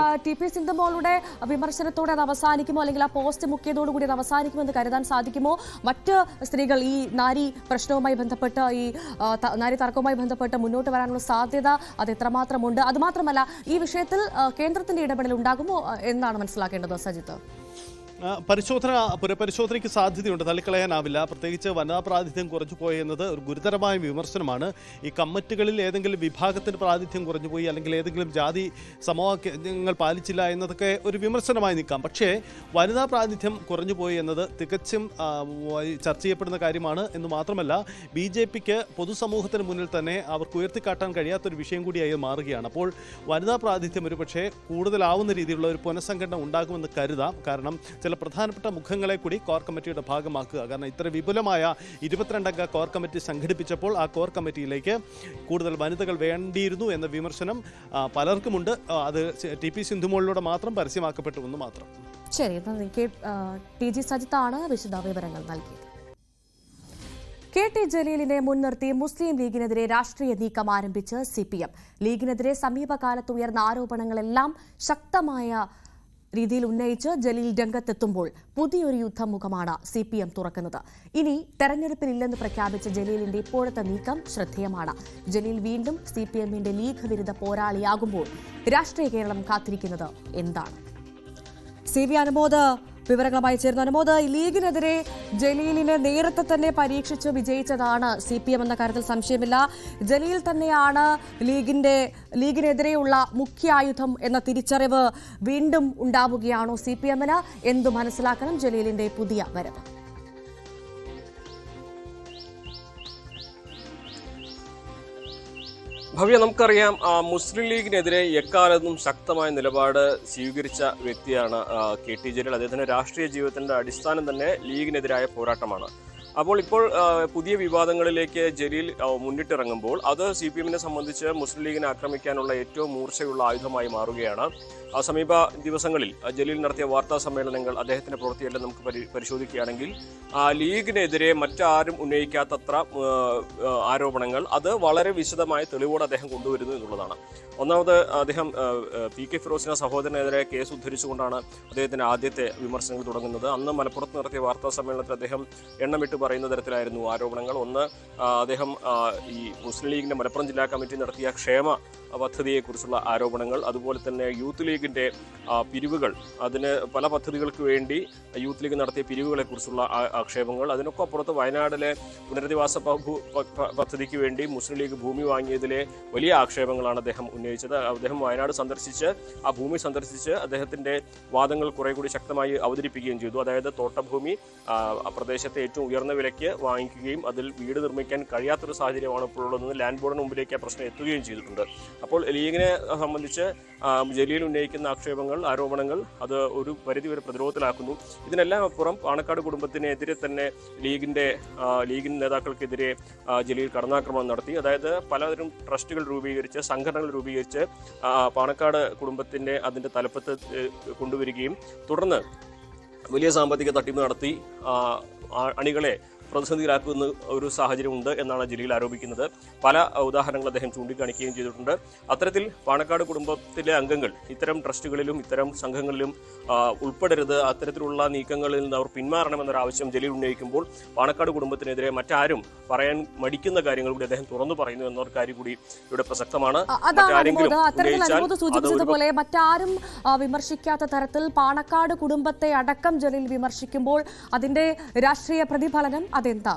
ടി.പി. സിന്ധുമോളുടെ വിമർശനത്തോടെ അത് അവസാനിക്കുമോ, അല്ലെങ്കിൽ ആ പോസ്റ്റ് മുക്കിയതോടുകൂടി അത് അവസാനിക്കുമെന്ന് കരുതാൻ സാധിക്കുമോ? മറ്റ് സ്ത്രീകൾ ഈ നാരി പ്രശ്നവുമായി ബന്ധപ്പെട്ട്, ഈ നാരി തർക്കവുമായി ബന്ധപ്പെട്ട് മുന്നോട്ട് വരാനുള്ള സാധ്യത അത് എത്രമാത്രമുണ്ട്? അതുമാത്രമല്ല, ഈ വിഷയത്തിൽ കേന്ദ്രത്തിന്റെ ഇടപെടൽ ഉണ്ടാകുമോ എന്നാണ് മനസ്സിലാക്കേണ്ടത് സജിത്ത്? പുനഃപരിശോധനയ്ക്ക് സാധ്യതയുണ്ട്, തള്ളിക്കളയാനാവില്ല. പ്രത്യേകിച്ച് വനിതാ പ്രാതിനിധ്യം കുറഞ്ഞുപോയി എന്നത് ഒരു ഗുരുതരമായ വിമർശനമാണ്. ഈ കമ്മിറ്റികളിൽ ഏതെങ്കിലും വിഭാഗത്തിന് പ്രാതിനിധ്യം കുറഞ്ഞുപോയി, അല്ലെങ്കിൽ ഏതെങ്കിലും ജാതി സമവാക്യങ്ങൾ പാലിച്ചില്ല എന്നതൊക്കെ ഒരു വിമർശനമായി നിൽക്കാം. പക്ഷേ വനിതാ പ്രാതിനിധ്യം കുറഞ്ഞുപോയി എന്നത് തികച്ചും ചർച്ച ചെയ്യപ്പെടുന്ന കാര്യമാണ് എന്ന് മാത്രമല്ല, BJPക്ക് പൊതുസമൂഹത്തിന് മുന്നിൽ തന്നെ അവർക്ക് ഉയർത്തിക്കാട്ടാൻ കഴിയാത്തൊരു വിഷയം കൂടിയായി മാറുകയാണ്. അപ്പോൾ വനിതാ പ്രാതിനിധ്യം ഒരു പക്ഷേ കൂടുതലാവുന്ന രീതിയിലുള്ള ഒരു പുനഃസംഘടന ഉണ്ടാകുമെന്ന് കരുതാം. കാരണം ചില പ്രധാനപ്പെട്ട മുഖങ്ങളെ കൂടി കോർ കമ്മിറ്റിയുടെ ഭാഗമാക്കുക. കാരണം ഇത്ര വിപുലമായ 22-അംഗ കോർ കമ്മിറ്റി സംഘടിപ്പിച്ചപ്പോൾ ആ കോർ കമ്മിറ്റിയിലേക്ക് കൂടുതൽ വനിതകൾ വേണ്ടിയിരുന്നു എന്ന വിമർശനം പലർക്കുമുണ്ട്. അത് ടി.പി. സിന്ധുമോളിലൂടെ മാത്രം പരസ്യമാക്കപ്പെട്ടു എന്ന് മാത്രം. ശരി, TG സജിത്താണ് വിശദ വിവരങ്ങൾ നൽകിയത്. KT ജലീലിനെ മുൻനിർത്തി മുസ്ലിം ലീഗിനെതിരെ രാഷ്ട്രീയ നീക്കം ആരംഭിച്ച് CPM. ലീഗിനെതിരെ സമീപകാലത്ത് ഉയർന്ന ആരോപണങ്ങളെല്ലാം ശക്തമായ രീതിയിൽ ഉന്നയിച്ച് ജലീൽ രംഗത്തെത്തുമ്പോൾ പുതിയൊരു യുദ്ധമുഖമാണ് CPM തുറക്കുന്നത്. ഇനി തെരഞ്ഞെടുപ്പിലില്ലെന്ന് പ്രഖ്യാപിച്ച ജലീലിന്റെ ഇപ്പോഴത്തെ നീക്കം ശ്രദ്ധേയമാണ്. ജലീൽ വീണ്ടും CPMന്റെ ലീഗ് വിരുദ്ധ പോരാളിയാകുമ്പോൾ രാഷ്ട്രീയ കേരളം കാത്തിരിക്കുന്നത് എന്താണ്? CV അനുമോദ് വിവരങ്ങളുമായി ചേർന്നു. അനുമോദ്, ലീഗിനെതിരെ ജലീലിനെ നേരത്തെ തന്നെ പരീക്ഷിച്ച് വിജയിച്ചതാണ് CPM എന്ന കാര്യത്തിൽ സംശയമില്ല. ജലീൽ തന്നെയാണ് ലീഗിനെതിരെയുള്ള മുഖ്യ ആയുധം എന്ന തിരിച്ചറിവ് വീണ്ടും ഉണ്ടാവുകയാണോ CPMന്? എന്തു മനസ്സിലാക്കണം ജലീലിന്റെ പുതിയ വരവ്? ഭവ്യ, നമുക്കറിയാം മുസ്ലിം ലീഗിനെതിരെ എക്കാലത്തും ശക്തമായ നിലപാട് സ്വീകരിച്ച വ്യക്തിയാണ് KT ജലീൽ. അദ്ദേഹത്തിന്റെ രാഷ്ട്രീയ ജീവിതത്തിന്റെ അടിസ്ഥാനം തന്നെ ലീഗിനെതിരായ പോരാട്ടമാണ്. അപ്പോൾ ഇപ്പോൾ പുതിയ വിവാദങ്ങളിലേക്ക് ജലീൽ മുന്നിട്ടിറങ്ങുമ്പോൾ അത് CPMനെ സംബന്ധിച്ച് മുസ്ലിം ലീഗിനെ ആക്രമിക്കാനുള്ള ഏറ്റവും മൂർച്ചയുള്ള ആയുധമായി മാറുകയാണ്. സമീപ ദിവസങ്ങളിൽ ജലീൽ നടത്തിയ വാർത്താ സമ്മേളനങ്ങൾ, അദ്ദേഹത്തിന്റെ പ്രവൃത്തിയെല്ലാം നമുക്ക് പരിശോധിക്കുകയാണെങ്കിൽ ലീഗിനെതിരെ മറ്റാരും ഉന്നയിക്കാത്തത്ര ആരോപണങ്ങൾ അത് വളരെ വിശദമായ തെളിവോടെ അദ്ദേഹം കൊണ്ടുവരുന്നു എന്നുള്ളതാണ്. ഒന്നാമത്, അദ്ദേഹം PK ഫിറോസിന്റെ സഹോദരനെതിരെ കേസ് ഉദ്ധരിച്ചുകൊണ്ടാണ് അദ്ദേഹത്തിന്റെ ആദ്യത്തെ വിമർശനങ്ങൾ തുടങ്ങുന്നത്. അന്ന് മലപ്പുറത്ത് നടത്തിയ വാർത്താ സമ്മേളനത്തിൽ അദ്ദേഹം എണ്ണമിട്ട് പറയുന്ന തരത്തിലായിരുന്നു ആരോപണങ്ങൾ. ഒന്ന്, അദ്ദേഹം ഈ മുസ്ലിം ലീഗിന്റെ മലപ്പുറം ജില്ലാ കമ്മിറ്റി നടത്തിയ ക്ഷേമ പദ്ധതിയെക്കുറിച്ചുള്ള ആരോപണങ്ങൾ, അതുപോലെ തന്നെ യൂത്ത് ലീഗിന്റെ പിരിവുകൾ, അതിന് പല പദ്ധതികൾക്ക് വേണ്ടി യൂത്ത് ലീഗ് നടത്തിയ പിരിവുകളെ കുറിച്ചുള്ള ആക്ഷേപങ്ങൾ, അതിനൊക്കെ അപ്പുറത്ത് വയനാട്ടിലെ പുനരധിവാസ പദ്ധതിക്ക് വേണ്ടി മുസ്ലിം ലീഗ് ഭൂമി വാങ്ങിയതിലെ വലിയ ആക്ഷേപങ്ങളാണ് അദ്ദേഹം ഉന്നയിച്ചത്. അദ്ദേഹം വയനാട് സന്ദർശിച്ച് ആ ഭൂമി സന്ദർശിച്ച് അദ്ദേഹത്തിന്റെ വാദങ്ങൾ കുറെ കൂടി ശക്തമായി അവതരിപ്പിക്കുകയും ചെയ്തു. അതായത് തോട്ടഭൂമി പ്രദേശത്തെ ഏറ്റവും ഉയർന്ന വിലയ്ക്ക് വാങ്ങിക്കുകയും അതിൽ വീട് നിർമ്മിക്കാൻ കഴിയാത്തൊരു സാഹചര്യമാണ് ഇപ്പോഴുള്ളതെന്ന് ലാൻഡ് ബോർഡിന് മുമ്പിലേക്ക് ആ പ്രശ്നം എത്തുകയും ചെയ്തിട്ടുണ്ട്. അപ്പോൾ ലീഗിനെ സംബന്ധിച്ച് ജലീൽ ഉന്നയിക്കുന്ന ആക്ഷേപങ്ങൾ, ആരോപണങ്ങൾ അത് ഒരു പരിധിവരെ പ്രതിരോധത്തിലാക്കുന്നു. ഇതിനെല്ലാം അപ്പുറം പാണക്കാട് കുടുംബത്തിനെതിരെ തന്നെ ലീഗിൻ നേതാക്കൾക്കെതിരെ ജലീൽ കടന്നാക്രമണം നടത്തി. അതായത് പലതരം ട്രസ്റ്റുകൾ രൂപീകരിച്ച്, സംഘടനകൾ രൂപീകരിച്ച് പാണക്കാട് കുടുംബത്തിന്റെ അതിന്റെ തലപ്പത്ത് കൊണ്ടുവരികയും തുടർന്ന് വലിയ സാമ്പത്തിക തട്ടിപ്പ് നടത്തി അണികളെ പ്രതിസന്ധിയിലാക്കുന്ന ഒരു സാഹചര്യമുണ്ട് എന്നാണ് ജലീൽ ആരോപിക്കുന്നത്. പല ഉദാഹരണങ്ങൾ അദ്ദേഹം ചൂണ്ടിക്കാണിക്കുകയും ചെയ്തിട്ടുണ്ട്. അത്തരത്തിൽ പാണക്കാട് കുടുംബത്തിലെ അംഗങ്ങൾ ഇത്തരം ട്രസ്റ്റുകളിലും ഇത്തരം സംഘങ്ങളിലും ഉൾപ്പെടരുത്, അത്തരത്തിലുള്ള നീക്കങ്ങളിൽ നിന്ന് അവർ പിന്മാറണമെന്നൊരാവശ്യം ജലീൽ ഉന്നയിക്കുമ്പോൾ പാണക്കാട് കുടുംബത്തിനെതിരെ മറ്റാരും പറയാൻ മടിക്കുന്ന കാര്യങ്ങൾ കൂടി അദ്ദേഹം തുറന്നു പറയുന്നു എന്നൊരു കാര്യം കൂടി ഇവിടെ പ്രസക്തമാണ്. സൂചിപ്പിച്ചതുപോലെ മറ്റാരും വിമർശിക്കാത്ത തരത്തിൽ പാണക്കാട് കുടുംബത്തെ അടക്കം ജലീൽ വിമർശിക്കുമ്പോൾ അതിന്റെ രാഷ്ട്രീയ പ്രതിഫലനം അതെന്താ?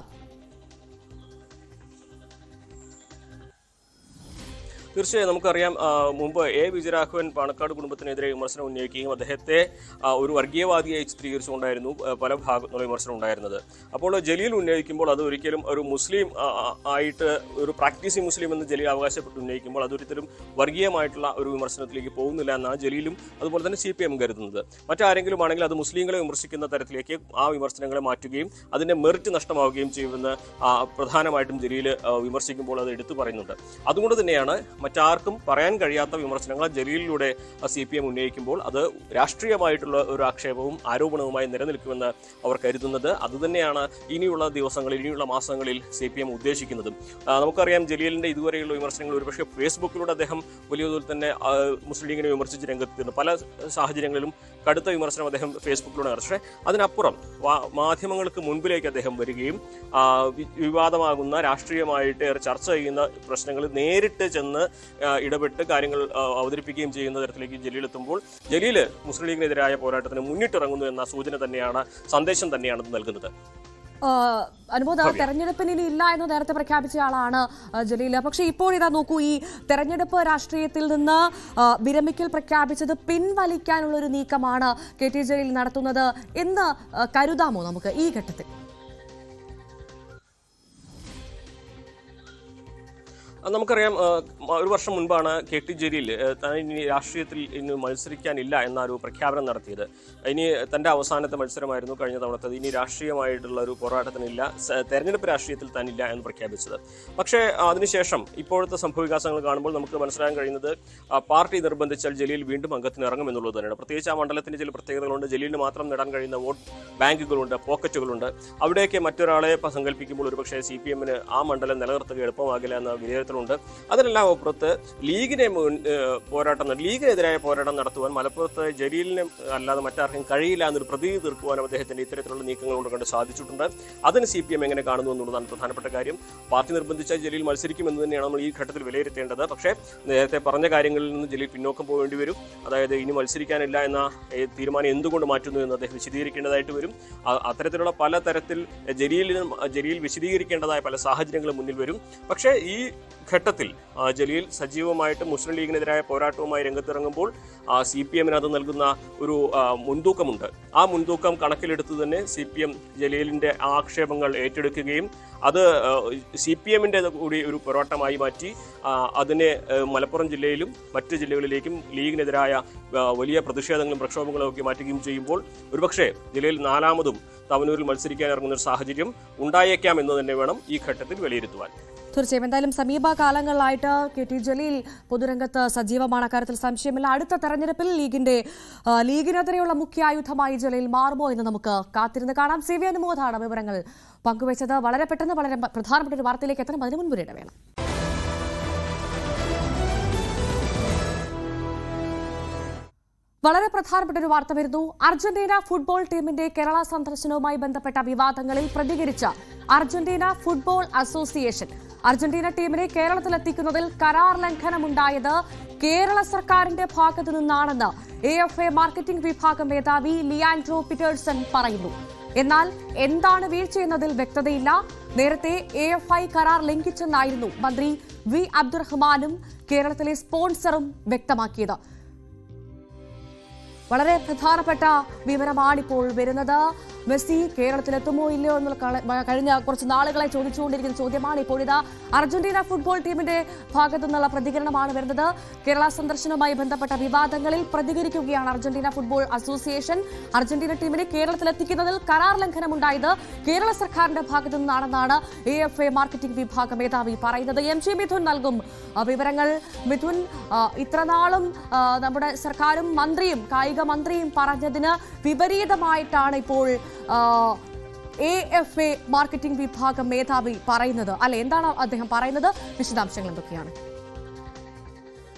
തീർച്ചയായും നമുക്കറിയാം, മുമ്പ് വിജയരാഘവൻ പാണക്കാട് കുടുംബത്തിനെതിരെ വിമർശനം ഉന്നയിക്കുകയും അദ്ദേഹത്തെ ഒരു വർഗീയവാദിയായി ചിത്രീകരിച്ചുകൊണ്ടായിരുന്നു പല ഭാഗത്തുള്ള വിമർശനം ഉണ്ടായിരുന്നത്. അപ്പോൾ ജലീൽ ഉന്നയിക്കുമ്പോൾ അത് ഒരിക്കലും ഒരു മുസ്ലിം ആയിട്ട്, ഒരു പ്രാക്ടീസിങ് മുസ്ലിം എന്ന് ജലീൽ അവകാശപ്പെട്ട് ഉന്നയിക്കുമ്പോൾ അതൊരിക്കലും വർഗീയമായിട്ടുള്ള ഒരു വിമർശനത്തിലേക്ക് പോകുന്നില്ല എന്നാണ് ജലീലും അതുപോലെ തന്നെ CPM കരുതുന്നത്. മറ്റാരെങ്കിലും ആണെങ്കിൽ അത് മുസ്ലിങ്ങളെ വിമർശിക്കുന്ന തരത്തിലേക്ക് ആ വിമർശനങ്ങളെ മാറ്റുകയും അതിന്റെ മെറിറ്റ് നഷ്ടമാവുകയും ചെയ്യുമെന്ന് പ്രധാനമായിട്ടും ജലീൽ വിമർശിക്കുമ്പോൾ അത് എടുത്തു പറയുന്നുണ്ട്. അതുകൊണ്ട് തന്നെയാണ് മറ്റാർക്കും പറയാൻ കഴിയാത്ത വിമർശനങ്ങൾ ജലീലിലൂടെ CPM ഉന്നയിക്കുമ്പോൾ അത് രാഷ്ട്രീയമായിട്ടുള്ള ഒരു ആക്ഷേപവും ആരോപണവുമായി നിലനിൽക്കുമെന്ന് അവർ കരുതുന്നത്. അതുതന്നെയാണ് ഇനിയുള്ള ദിവസങ്ങളിൽ, ഇനിയുള്ള മാസങ്ങളിൽ CPM ഉദ്ദേശിക്കുന്നതും. നമുക്കറിയാം ജലീലിന്റെ ഇതുവരെയുള്ള വിമർശനങ്ങൾ ഒരുപക്ഷെ ഫേസ്ബുക്കിലൂടെ അദ്ദേഹം വലിയ തോതിൽ തന്നെ മുസ്ലിം ലീഗിനെ വിമർശിച്ച് രംഗത്തെത്തുന്നു. പല സാഹചര്യങ്ങളിലും കടുത്ത വിമർശനം അദ്ദേഹം ഫേസ്ബുക്കിലൂടെ നടത്തി. പക്ഷേ അതിനപ്പുറം മാധ്യമങ്ങൾക്ക് മുൻപിലേക്ക് അദ്ദേഹം വരികയും വിവാദമാകുന്ന രാഷ്ട്രീയമായിട്ട് ചർച്ച ചെയ്യുന്ന പ്രശ്നങ്ങൾ നേരിട്ട് ചെന്ന് ഇടപെട്ട് കാര്യങ്ങൾ അവതരിപ്പിക്കുകയും ചെയ്യുന്ന തരത്തിലേക്ക് ജലീൽ എത്തുമ്പോൾ ജലീൽ മുസ്ലിം ലീഗിനെതിരായ പോരാട്ടത്തിന് മുന്നിട്ടിറങ്ങുന്നു എന്ന സൂചന തന്നെയാണ്, സന്ദേശം തന്നെയാണ് നൽകുന്നത്. അനുമോദ്, തെരഞ്ഞെടുപ്പിന് ഇനി ഇല്ല എന്ന് നേരത്തെ പ്രഖ്യാപിച്ച ആളാണ് ജലീൽ. പക്ഷേ ഇപ്പോൾ ഇതാ നോക്കൂ, ഈ തെരഞ്ഞെടുപ്പ് രാഷ്ട്രീയത്തിൽ നിന്ന് വിരമിക്കൽ പ്രഖ്യാപിച്ചത് പിൻവലിക്കാനുള്ള ഒരു നീക്കമാണ് KT ജലീൽ നടത്തുന്നത് എന്ന് കരുതാമോ നമുക്ക് ഈ ഘട്ടത്തിൽ? നമുക്കറിയാം, ഒരു വർഷം മുൻപാണ് KT ജലീൽ ഇനി രാഷ്ട്രീയത്തിൽ ഇനി മത്സരിക്കാനില്ല എന്നൊരു പ്രഖ്യാപനം നടത്തിയത്. ഇനി തൻ്റെ അവസാനത്തെ മത്സരമായിരുന്നു കഴിഞ്ഞ തവണത്തത്. ഇനി രാഷ്ട്രീയമായിട്ടുള്ള ഒരു പോരാട്ടത്തിനില്ല, തെരഞ്ഞെടുപ്പ് രാഷ്ട്രീയത്തിൽ താനില്ല എന്ന് പ്രഖ്യാപിച്ചത്. പക്ഷേ അതിനുശേഷം ഇപ്പോഴത്തെ സംഭവവികാസങ്ങൾ കാണുമ്പോൾ നമുക്ക് മനസ്സിലാക്കാൻ കഴിയുന്നത് പാർട്ടി നിർബന്ധിച്ചാൽ ജലീൽ വീണ്ടും അംഗത്തിന് ഇറങ്ങുമെന്നുള്ളത് തന്നെയാണ്. പ്രത്യേകിച്ച് ആ മണ്ഡലത്തിന് ചില പ്രത്യേകതകളുണ്ട്. ജലീലിന് മാത്രം നേടാൻ കഴിയുന്ന വോട്ട് ബാങ്കുകളുണ്ട്, പോക്കറ്റുകളുണ്ട്. അവിടെയൊക്കെ മറ്റൊരാളെ സങ്കല്പിക്കുമ്പോൾ ഒരുപക്ഷെ CPM-ന് ആ മണ്ഡലം നിലനിർത്തുക എളുപ്പമാകില്ല എന്ന വിലയിരുത്തൽ. അതിനെല്ലാം അപ്പുറത്ത് ലീഗിനെതിരായ പോരാട്ടം നടത്തുവാൻ മലപ്പുറത്ത് ജലീലിന് അല്ലാതെ മറ്റാർക്കും കഴിയില്ല എന്നൊരു പ്രതീതി തീർക്കുവാനും അദ്ദേഹത്തിന്റെ ഇത്തരത്തിലുള്ള നീക്കങ്ങൾ കൊണ്ട് സാധിച്ചിട്ടുണ്ട്. അതിന് CPM എങ്ങനെ കാണുന്നു എന്നുള്ളതാണ് പ്രധാനപ്പെട്ട കാര്യം. പാർട്ടി നിർബന്ധിച്ചാൽ ജലീൽ മത്സരിക്കുമെന്ന് തന്നെയാണ് നമ്മൾ ഈ ഘട്ടത്തിൽ വിലയിരുത്തേണ്ടത്. പക്ഷേ നേരത്തെ പറഞ്ഞ കാര്യങ്ങളിൽ നിന്ന് ജലീൽ പിന്നോക്കം പോകേണ്ടി വരും. അതായത് ഇനി മത്സരിക്കാനില്ല എന്ന തീരുമാനം എന്തുകൊണ്ട് മാറ്റുന്നു എന്ന് അദ്ദേഹം വിശദീകരിക്കേണ്ടതായിട്ട് വരും. അത്തരത്തിലുള്ള പല തരത്തിൽ ജലീൽ വിശദീകരിക്കേണ്ടതായ പല സാഹചര്യങ്ങളും മുന്നിൽ വരും. പക്ഷേ ഈ ഘട്ടത്തിൽ ജലീൽ സജീവമായിട്ട് മുസ്ലിം ലീഗിനെതിരായ പോരാട്ടവുമായി രംഗത്തിറങ്ങുമ്പോൾ CPM-ന് അത് നൽകുന്ന ഒരു മുൻതൂക്കമുണ്ട്. ആ മുൻതൂക്കം കണക്കിലെടുത്ത് തന്നെ CPM ജലീലിന്റെ ആക്ഷേപങ്ങൾ ഏറ്റെടുക്കുകയും അത് CPM-ന്റെ കൂടി ഒരു പോരാട്ടമായി മാറ്റി അതിനെ മലപ്പുറം ജില്ലയിലും മറ്റ് ജില്ലകളിലേക്കും ലീഗിനെതിരായ വലിയ പ്രതിഷേധങ്ങളും പ്രക്ഷോഭങ്ങളും ഒക്കെ മാറ്റുകയും ചെയ്യുമ്പോൾ ഒരുപക്ഷെ ജില്ലയിൽ 4ാമതും തവനൂരിൽ മത്സരിക്കാൻ ഇറങ്ങുന്ന ഒരു സാഹചര്യം ഉണ്ടായേക്കാം എന്ന് തന്നെ വേണം ഈ ഘട്ടത്തിൽ വിലയിരുത്തുവാൻ. തീർച്ചയായും എന്തായാലും സമീപകാലങ്ങളിലായിട്ട് KT ജലീൽ പൊതുരംഗത്ത് സജീവമാണ്, അക്കാര്യത്തിൽ സംശയമില്ല. അടുത്ത തെരഞ്ഞെടുപ്പിൽ ലീഗിനെതിരെയുള്ള മുഖ്യായുധമായി ജലീൽ മാറുമോ എന്ന് നമുക്ക് കാത്തിരുന്ന് കാണാം. CV അനുമോദാണ് വിവരങ്ങൾ പങ്കുവച്ചത്. വളരെ പെട്ടെന്ന് വളരെ പ്രധാനപ്പെട്ട ഒരു വാർത്തയിലേക്ക് എത്തണം, അതിനു മുൻപ് ഇടവേള. വളരെ പ്രധാനപ്പെട്ട ഒരു വാർത്ത വരുന്നു. അർജന്റീന ഫുട്ബോൾ ടീമിന്റെ കേരള സന്ദർശനവുമായി ബന്ധപ്പെട്ട വിവാദങ്ങളിൽ പ്രതികരിച്ച അർജന്റീന ഫുട്ബോൾ അസോസിയേഷൻ അർജന്റീന ടീമിനെ കേരളത്തിലെത്തിക്കുന്നതിൽ കരാർ ലംഘനമുണ്ടായത് കേരള സർക്കാരിന്റെ ഭാഗത്തു നിന്നാണെന്ന് AFA മാർക്കറ്റിംഗ് വിഭാഗം മേധാവി ലിയാൻഡ്രോ പീറ്റേഴ്സൺ പറയുന്നു. എന്നാൽ എന്താണ് വീഴ്ചയെന്നതിൽ വ്യക്തതയില്ല. നേരത്തെ AFI കരാർ ലംഘിച്ചെന്നായിരുന്നു മന്ത്രി V അബ്ദുറഹ്മാനും കേരളത്തിലെ സ്പോൺസറും വ്യക്തമാക്കിയത്. വളരെ പ്രധാനപ്പെട്ട വിവരമാണിപ്പോൾ വരുന്നത്. മെസ്സി കേരളത്തിലെത്തുമോ ഇല്ലയോ എന്നുള്ള കഴിഞ്ഞ കുറച്ച് നാളുകളെ ചോദിച്ചുകൊണ്ടിരിക്കുന്ന ചോദ്യമാണ് ഇപ്പോൾ ഇതാ അർജന്റീന ഫുട്ബോൾ ടീമിന്റെ ഭാഗത്തു നിന്നുള്ള പ്രതികരണമാണ് വരുന്നത്. കേരള സന്ദർശനവുമായി ബന്ധപ്പെട്ട വിവാദങ്ങളിൽ പ്രതികരിക്കുകയാണ് അർജന്റീന ഫുട്ബോൾ അസോസിയേഷൻ. അർജന്റീന ടീമിനെ കേരളത്തിലെത്തിക്കുന്നതിൽ കരാർ ലംഘനമുണ്ടായത് കേരള സർക്കാരിന്റെ ഭാഗത്തു നിന്നാണെന്നാണ് AFA മാർക്കറ്റിംഗ് വിഭാഗം മേധാവി പറയുന്നത്. MG മിഥുൻ നൽകും വിവരങ്ങൾ. മിഥുൻ, ഇത്രനാളും നമ്മുടെ സർക്കാരും മന്ത്രിയും കായിക മന്ത്രിയും പറഞ്ഞതിന് വിപരീതമായിട്ടാണ് ഇപ്പോൾ AFA മാർക്കറ്റിംഗ് വിഭാഗം മേധാവി പറയുന്നത് അല്ലെ? എന്താണ് അദ്ദേഹം പറയുന്നത്? വിശദാംശങ്ങൾ എന്തൊക്കെയാണ്?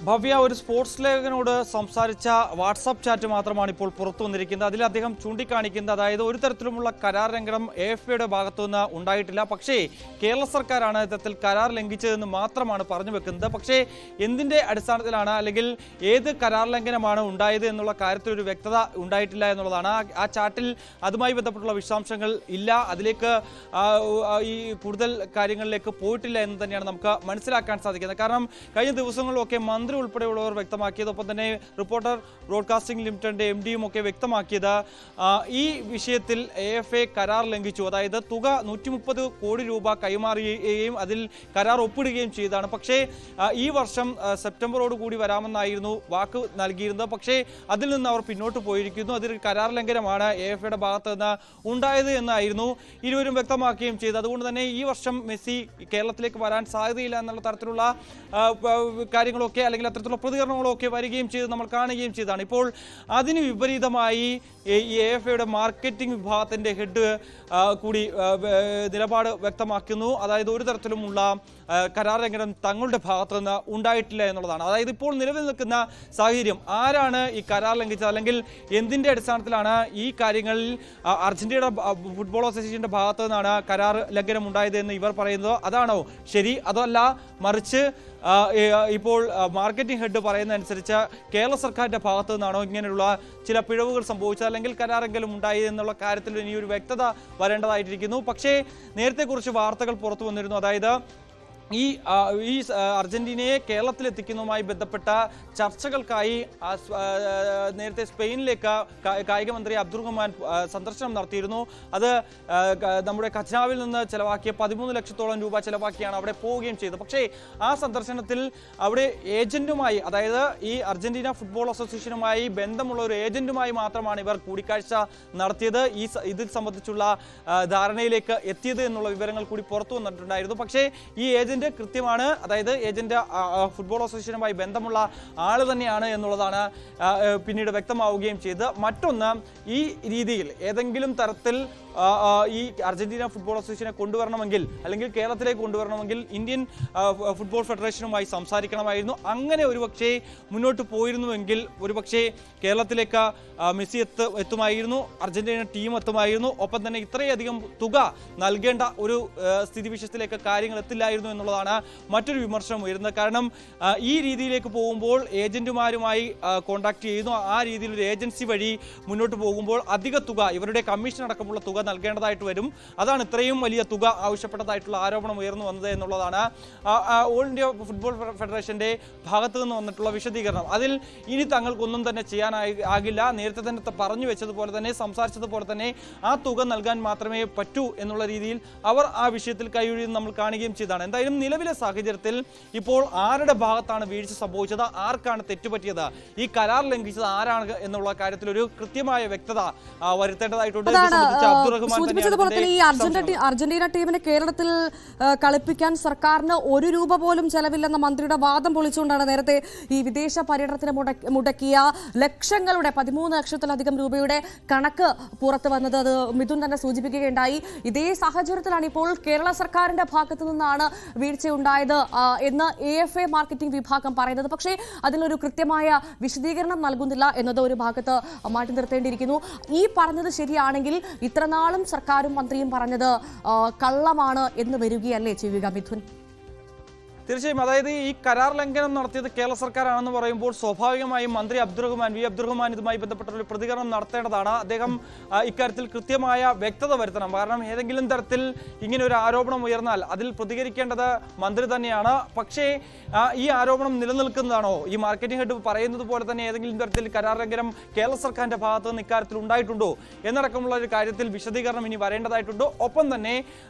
ഭവ്യ, ഒരു സ്പോർട്സ് ലേഖകനോട് സംസാരിച്ച വാട്സാപ്പ് ചാറ്റ് മാത്രമാണ് ഇപ്പോൾ പുറത്തു വന്നിരിക്കുന്നത്. അതിൽ അദ്ദേഹം ചൂണ്ടിക്കാണിക്കുന്നത്, അതായത് ഒരു തരത്തിലുമുള്ള കരാർ ലംഘനം AFAയുടെ ഭാഗത്തുനിന്ന് ഉണ്ടായിട്ടില്ല, പക്ഷേ കേരള സർക്കാരാണ് ഇത്തരത്തിൽ കരാർ ലംഘിച്ചതെന്ന് മാത്രമാണ് പറഞ്ഞു വെക്കുന്നത്. പക്ഷേ എന്തിൻ്റെ അടിസ്ഥാനത്തിലാണ് അല്ലെങ്കിൽ ഏത് കരാർ ലംഘനമാണ് ഉണ്ടായത് എന്നുള്ള കാര്യത്തിൽ ഒരു വ്യക്തത ഉണ്ടായിട്ടില്ല എന്നുള്ളതാണ്. ആ ചാറ്റിൽ അതുമായി ബന്ധപ്പെട്ടുള്ള വിശദാംശങ്ങൾ ഇല്ല. അതിലേക്ക് ഈ കൂടുതൽ കാര്യങ്ങളിലേക്ക് പോയിട്ടില്ല എന്ന് തന്നെയാണ് നമുക്ക് മനസ്സിലാക്കാൻ സാധിക്കുന്നത്. കാരണം കഴിഞ്ഞ ദിവസങ്ങളിലൊക്കെ മന്ത്രി ഉൾപ്പെടെയുള്ളവർ വ്യക്തമാക്കിയത്, ഒപ്പം തന്നെ റിപ്പോർട്ടർ ബ്രോഡ്കാസ്റ്റിംഗ് ലിമിറ്റഡിന്റെ MD-യും ഒക്കെ വ്യക്തമാക്കിയത് ഈ വിഷയത്തിൽ AFA കരാർ ലംഘിച്ചു. അതായത് തുക 130 കോടി രൂപ കൈമാറുകയും അതിൽ കരാർ ഒപ്പിടുകയും ചെയ്തതാണ്. പക്ഷേ ഈ വർഷം സെപ്റ്റംബറോടുകൂടി വരാമെന്നായിരുന്നു വാക്ക് നൽകിയിരുന്നത്. പക്ഷേ അതിൽ നിന്ന് അവർ പിന്നോട്ട് പോയിരിക്കുന്നു. അതിൽ കരാർ ലംഘനമാണ് AFA-യുടെ ഭാഗത്ത് നിന്ന് ഉണ്ടായത് എന്നായിരുന്നു ഇരുവരും വ്യക്തമാക്കുകയും ചെയ്തത്. അതുകൊണ്ട് തന്നെ ഈ വർഷം മെസ്സി കേരളത്തിലേക്ക് വരാൻ സാധ്യതയില്ല എന്നുള്ള തരത്തിലുള്ള കാര്യങ്ങളൊക്കെ അല്ലെങ്കിൽ അത്തരത്തിലുള്ള പ്രതികരണങ്ങളൊക്കെ വരികയും ചെയ്ത് നമ്മൾ കാണുകയും ചെയ്തതാണ്. ഇപ്പോൾ അതിന് വിപരീതമായി ഈ AFA-യുടെ മാർക്കറ്റിംഗ് വിഭാഗത്തിന്റെ ഹെഡ് കൂടി നിലപാട് വ്യക്തമാക്കുന്നു. അതായത് ഒരു തരത്തിലുമുള്ള കരാർ ലംഘനം തങ്ങളുടെ ഭാഗത്ത് നിന്ന് ഉണ്ടായിട്ടില്ല എന്നുള്ളതാണ്. അതായത് ഇപ്പോൾ നിലവിൽ നിൽക്കുന്ന സാഹചര്യം, ആരാണ് ഈ കരാർ ലംഘിച്ചത് അല്ലെങ്കിൽ എന്തിന്റെ അടിസ്ഥാനത്തിലാണ് ഈ കാര്യങ്ങളിൽ അർജന്റീന ഫുട്ബോൾ അസോസിയേഷന്റെ ഭാഗത്തു നിന്നാണ് കരാർ ലംഘനം ഉണ്ടായത് എന്ന് ഇവർ പറയുന്നത്, അതാണോ ശരി? അതല്ല മറിച്ച് ഇപ്പോൾ മാർക്കറ്റിംഗ് ഹെഡ് പറയുന്ന അനുസരിച്ച് കേരള സർക്കാരിന്റെ ഭാഗത്തു നിന്നാണോ ഇങ്ങനെയുള്ള ചില പിഴവുകൾ സംഭവിച്ചത് അല്ലെങ്കിൽ കരാറെങ്കിലും ഉണ്ടായി എന്നുള്ള കാര്യത്തിൽ ഇനി ഒരു വ്യക്തത വരേണ്ടതായിട്ടിരിക്കുന്നു. പക്ഷേ നേരത്തെ കുറച്ച് വാർത്തകൾ പുറത്തു വന്നിരുന്നു. അതായത് ഈ അർജന്റീനയെ കേരളത്തിലെത്തിക്കുന്നതുമായി ബന്ധപ്പെട്ട ചർച്ചകൾക്കായി നേരത്തെ സ്പെയിനിലേക്ക് കായിക മന്ത്രി അബ്ദുൾ റഹ്മാൻ സന്ദർശനം നടത്തിയിരുന്നു. അത് നമ്മുടെ ഖജനാവിൽ നിന്ന് ചെലവാക്കിയ 13 ലക്ഷത്തോളം രൂപ ചെലവാക്കിയാണ് അവിടെ പോവുകയും ചെയ്തത്. പക്ഷേ ആ സന്ദർശനത്തിൽ അവിടെ ഏജന്റുമായി, അതായത് ഈ അർജന്റീന ഫുട്ബോൾ അസോസിയേഷനുമായി ബന്ധമുള്ള ഒരു ഏജന്റുമായി മാത്രമാണ് ഇവർ കൂടിക്കാഴ്ച നടത്തിയത്. ഇതിൽ സംബന്ധിച്ചുള്ള ധാരണയിലേക്ക് എത്തിയത് എന്നുള്ള വിവരങ്ങൾ കൂടി പുറത്തു വന്നിട്ടുണ്ടായിരുന്നു. പക്ഷേ ഈ ഏജന്റ് കൃത്യമാണ്, അതായത് ഏജന്റ് ഫുട്ബോൾ അസോസിയേഷനുമായി ബന്ധമുള്ള ആള് തന്നെയാണ് എന്നുള്ളതാണ് പിന്നീട് വ്യക്തമാവുകയും ചെയ്ത്. മറ്റൊന്ന്, ഈ രീതിയിൽ ഏതെങ്കിലും തരത്തിൽ ഈ അർജന്റീന ഫുട്ബോൾ അസോസിയേഷനെ കൊണ്ടുവരണമെങ്കിൽ അല്ലെങ്കിൽ കേരളത്തിലേക്ക് കൊണ്ടുവരണമെങ്കിൽ ഇന്ത്യൻ ഫുട്ബോൾ ഫെഡറേഷനുമായി സംസാരിക്കണമായിരുന്നു. അങ്ങനെ ഒരുപക്ഷെ മുന്നോട്ട് പോയിരുന്നുവെങ്കിൽ ഒരുപക്ഷെ കേരളത്തിലേക്ക് മെസ്സി എത്തുമായിരുന്നു, അർജന്റീന ടീം എത്തുമായിരുന്നു. ഒപ്പം തന്നെ ഇത്രയധികം തുക നൽകേണ്ട ഒരു സ്ഥിതിവിശേഷത്തിലേക്ക് കാര്യങ്ങൾ എത്തില്ലായിരുന്നു എന്നുള്ളതാണ് മറ്റൊരു വിമർശനം ഉയരുന്നത്. കാരണം ഈ രീതിയിലേക്ക് പോകുമ്പോൾ ഏജന്റുമാരുമായി കോൺടാക്ട് ചെയ്യുന്നു, ആ രീതിയിൽ ഒരു ഏജൻസി വഴി മുന്നോട്ട് പോകുമ്പോൾ അധിക തുക, ഇവരുടെ കമ്മീഷൻ അടക്കമുള്ള തുക നൽകേണ്ടതായിട്ട് വരും. അതാണ് ഇത്രയും വലിയ തുക ആവശ്യപ്പെട്ടതായിട്ടുള്ള ആരോപണം ഉയർന്നു വന്നത് എന്നുള്ളതാണ് ഓൾ ഇന്ത്യ ഫുട്ബോൾ ഫെഡറേഷന്റെ ഭാഗത്തു നിന്ന് വന്നിട്ടുള്ള വിശദീകരണം. അതിൽ ഇനി തങ്ങൾക്കൊന്നും തന്നെ ചെയ്യാനാകില്ല, നേരത്തെ തന്നെ പറഞ്ഞു വെച്ചതുപോലെ തന്നെ സംസാരിച്ചതുപോലെ തന്നെ ആ തുക നൽകാൻ മാത്രമേ പറ്റൂ എന്നുള്ള രീതിയിൽ അവർ ആ വിഷയത്തിൽ കൈയൊഴിയുന്നത് നമ്മൾ കാണുകയും ചെയ്തതാണ്. എന്തായാലും നിലവിലെ സാഹചര്യത്തിൽ ഇപ്പോൾ ആരുടെ ഭാഗത്താണ് വീഴ്ച സംഭവിച്ചത്, ആർക്കാണ് തെറ്റുപറ്റിയത്, ഈ കരാർ ലംഘിച്ചത് ആരാണ് എന്നുള്ള കാര്യത്തിൽ ഒരു കൃത്യമായ വ്യക്തത വരുത്തേണ്ടതായിട്ടുണ്ട്. സൂചിപ്പിച്ചതുപോലെ തന്നെ ഈ അർജന്റീന ടീമിനെ കേരളത്തിൽ കളിപ്പിക്കാൻ സർക്കാരിന് 1 രൂപ പോലും ചെലവില്ലെന്ന മന്ത്രിയുടെ വാദം പൊളിച്ചുകൊണ്ടാണ് നേരത്തെ ഈ വിദേശ പര്യടനത്തിന് മുടക്കിയ ലക്ഷങ്ങളുടെ 13 ലക്ഷത്തിലധികം രൂപയുടെ കണക്ക് പുറത്തു വന്നത്. അത് മിഥുൻ തന്നെ സൂചിപ്പിക്കുകയുണ്ടായി. ഇതേ സാഹചര്യത്തിലാണ് ഇപ്പോൾ കേരള സർക്കാരിന്റെ ഭാഗത്തു നിന്നാണ് വീഴ്ചയുണ്ടായത് എന്ന് AFA മാർക്കറ്റിംഗ് വിഭാഗം പറയുന്നത്. പക്ഷേ അതിനൊരു കൃത്യമായ വിശദീകരണം നൽകുന്നില്ല എന്നത് ഒരു ഭാഗത്ത് മാറ്റി നിർത്തേണ്ടിയിരിക്കുന്നു. ഈ പറഞ്ഞത് ശരിയാണെങ്കിൽ ഇത്രനാളും സർക്കാരും മന്ത്രിയും പറഞ്ഞത് കള്ളമാണ് എന്ന് വരികയല്ലേ ചെയ്യുക മിഥുൻ? തീർച്ചയായും. അതായത് ഈ കരാർ ലംഘനം നടത്തിയത് കേരള സർക്കാരാണെന്ന് പറയുമ്പോൾ സ്വാഭാവികമായും മന്ത്രി വി അബ്ദുറഹ്മാൻ ഇതുമായി ബന്ധപ്പെട്ട ഒരു പ്രതികരണം നടത്തേണ്ടതാണ്. അദ്ദേഹം ഇക്കാര്യത്തിൽ കൃത്യമായ വ്യക്തത വരുത്തണം. കാരണം ഏതെങ്കിലും തരത്തിൽ ഇങ്ങനെ ഒരു ആരോപണം ഉയർന്നാൽ അതിൽ പ്രതികരിക്കേണ്ടത് മന്ത്രി തന്നെയാണ്. പക്ഷേ ഈ ആരോപണം നിലനിൽക്കുന്നതാണോ? ഈ മാർക്കറ്റിംഗ് ഹെഡ് പറയുന്നത് പോലെ തന്നെ ഏതെങ്കിലും തരത്തിൽ കരാർ ലംഘനം കേരള സർക്കാരിന്റെ ഭാഗത്ത് നിന്ന് ഇക്കാര്യത്തിൽ ഉണ്ടായിട്ടുണ്ടോ എന്നടക്കമുള്ള ഒരു കാര്യത്തിൽ വിശദീകരണം ഇനി വരേണ്ടതായിട്ടുണ്ടോ. ഒപ്പം തന്നെ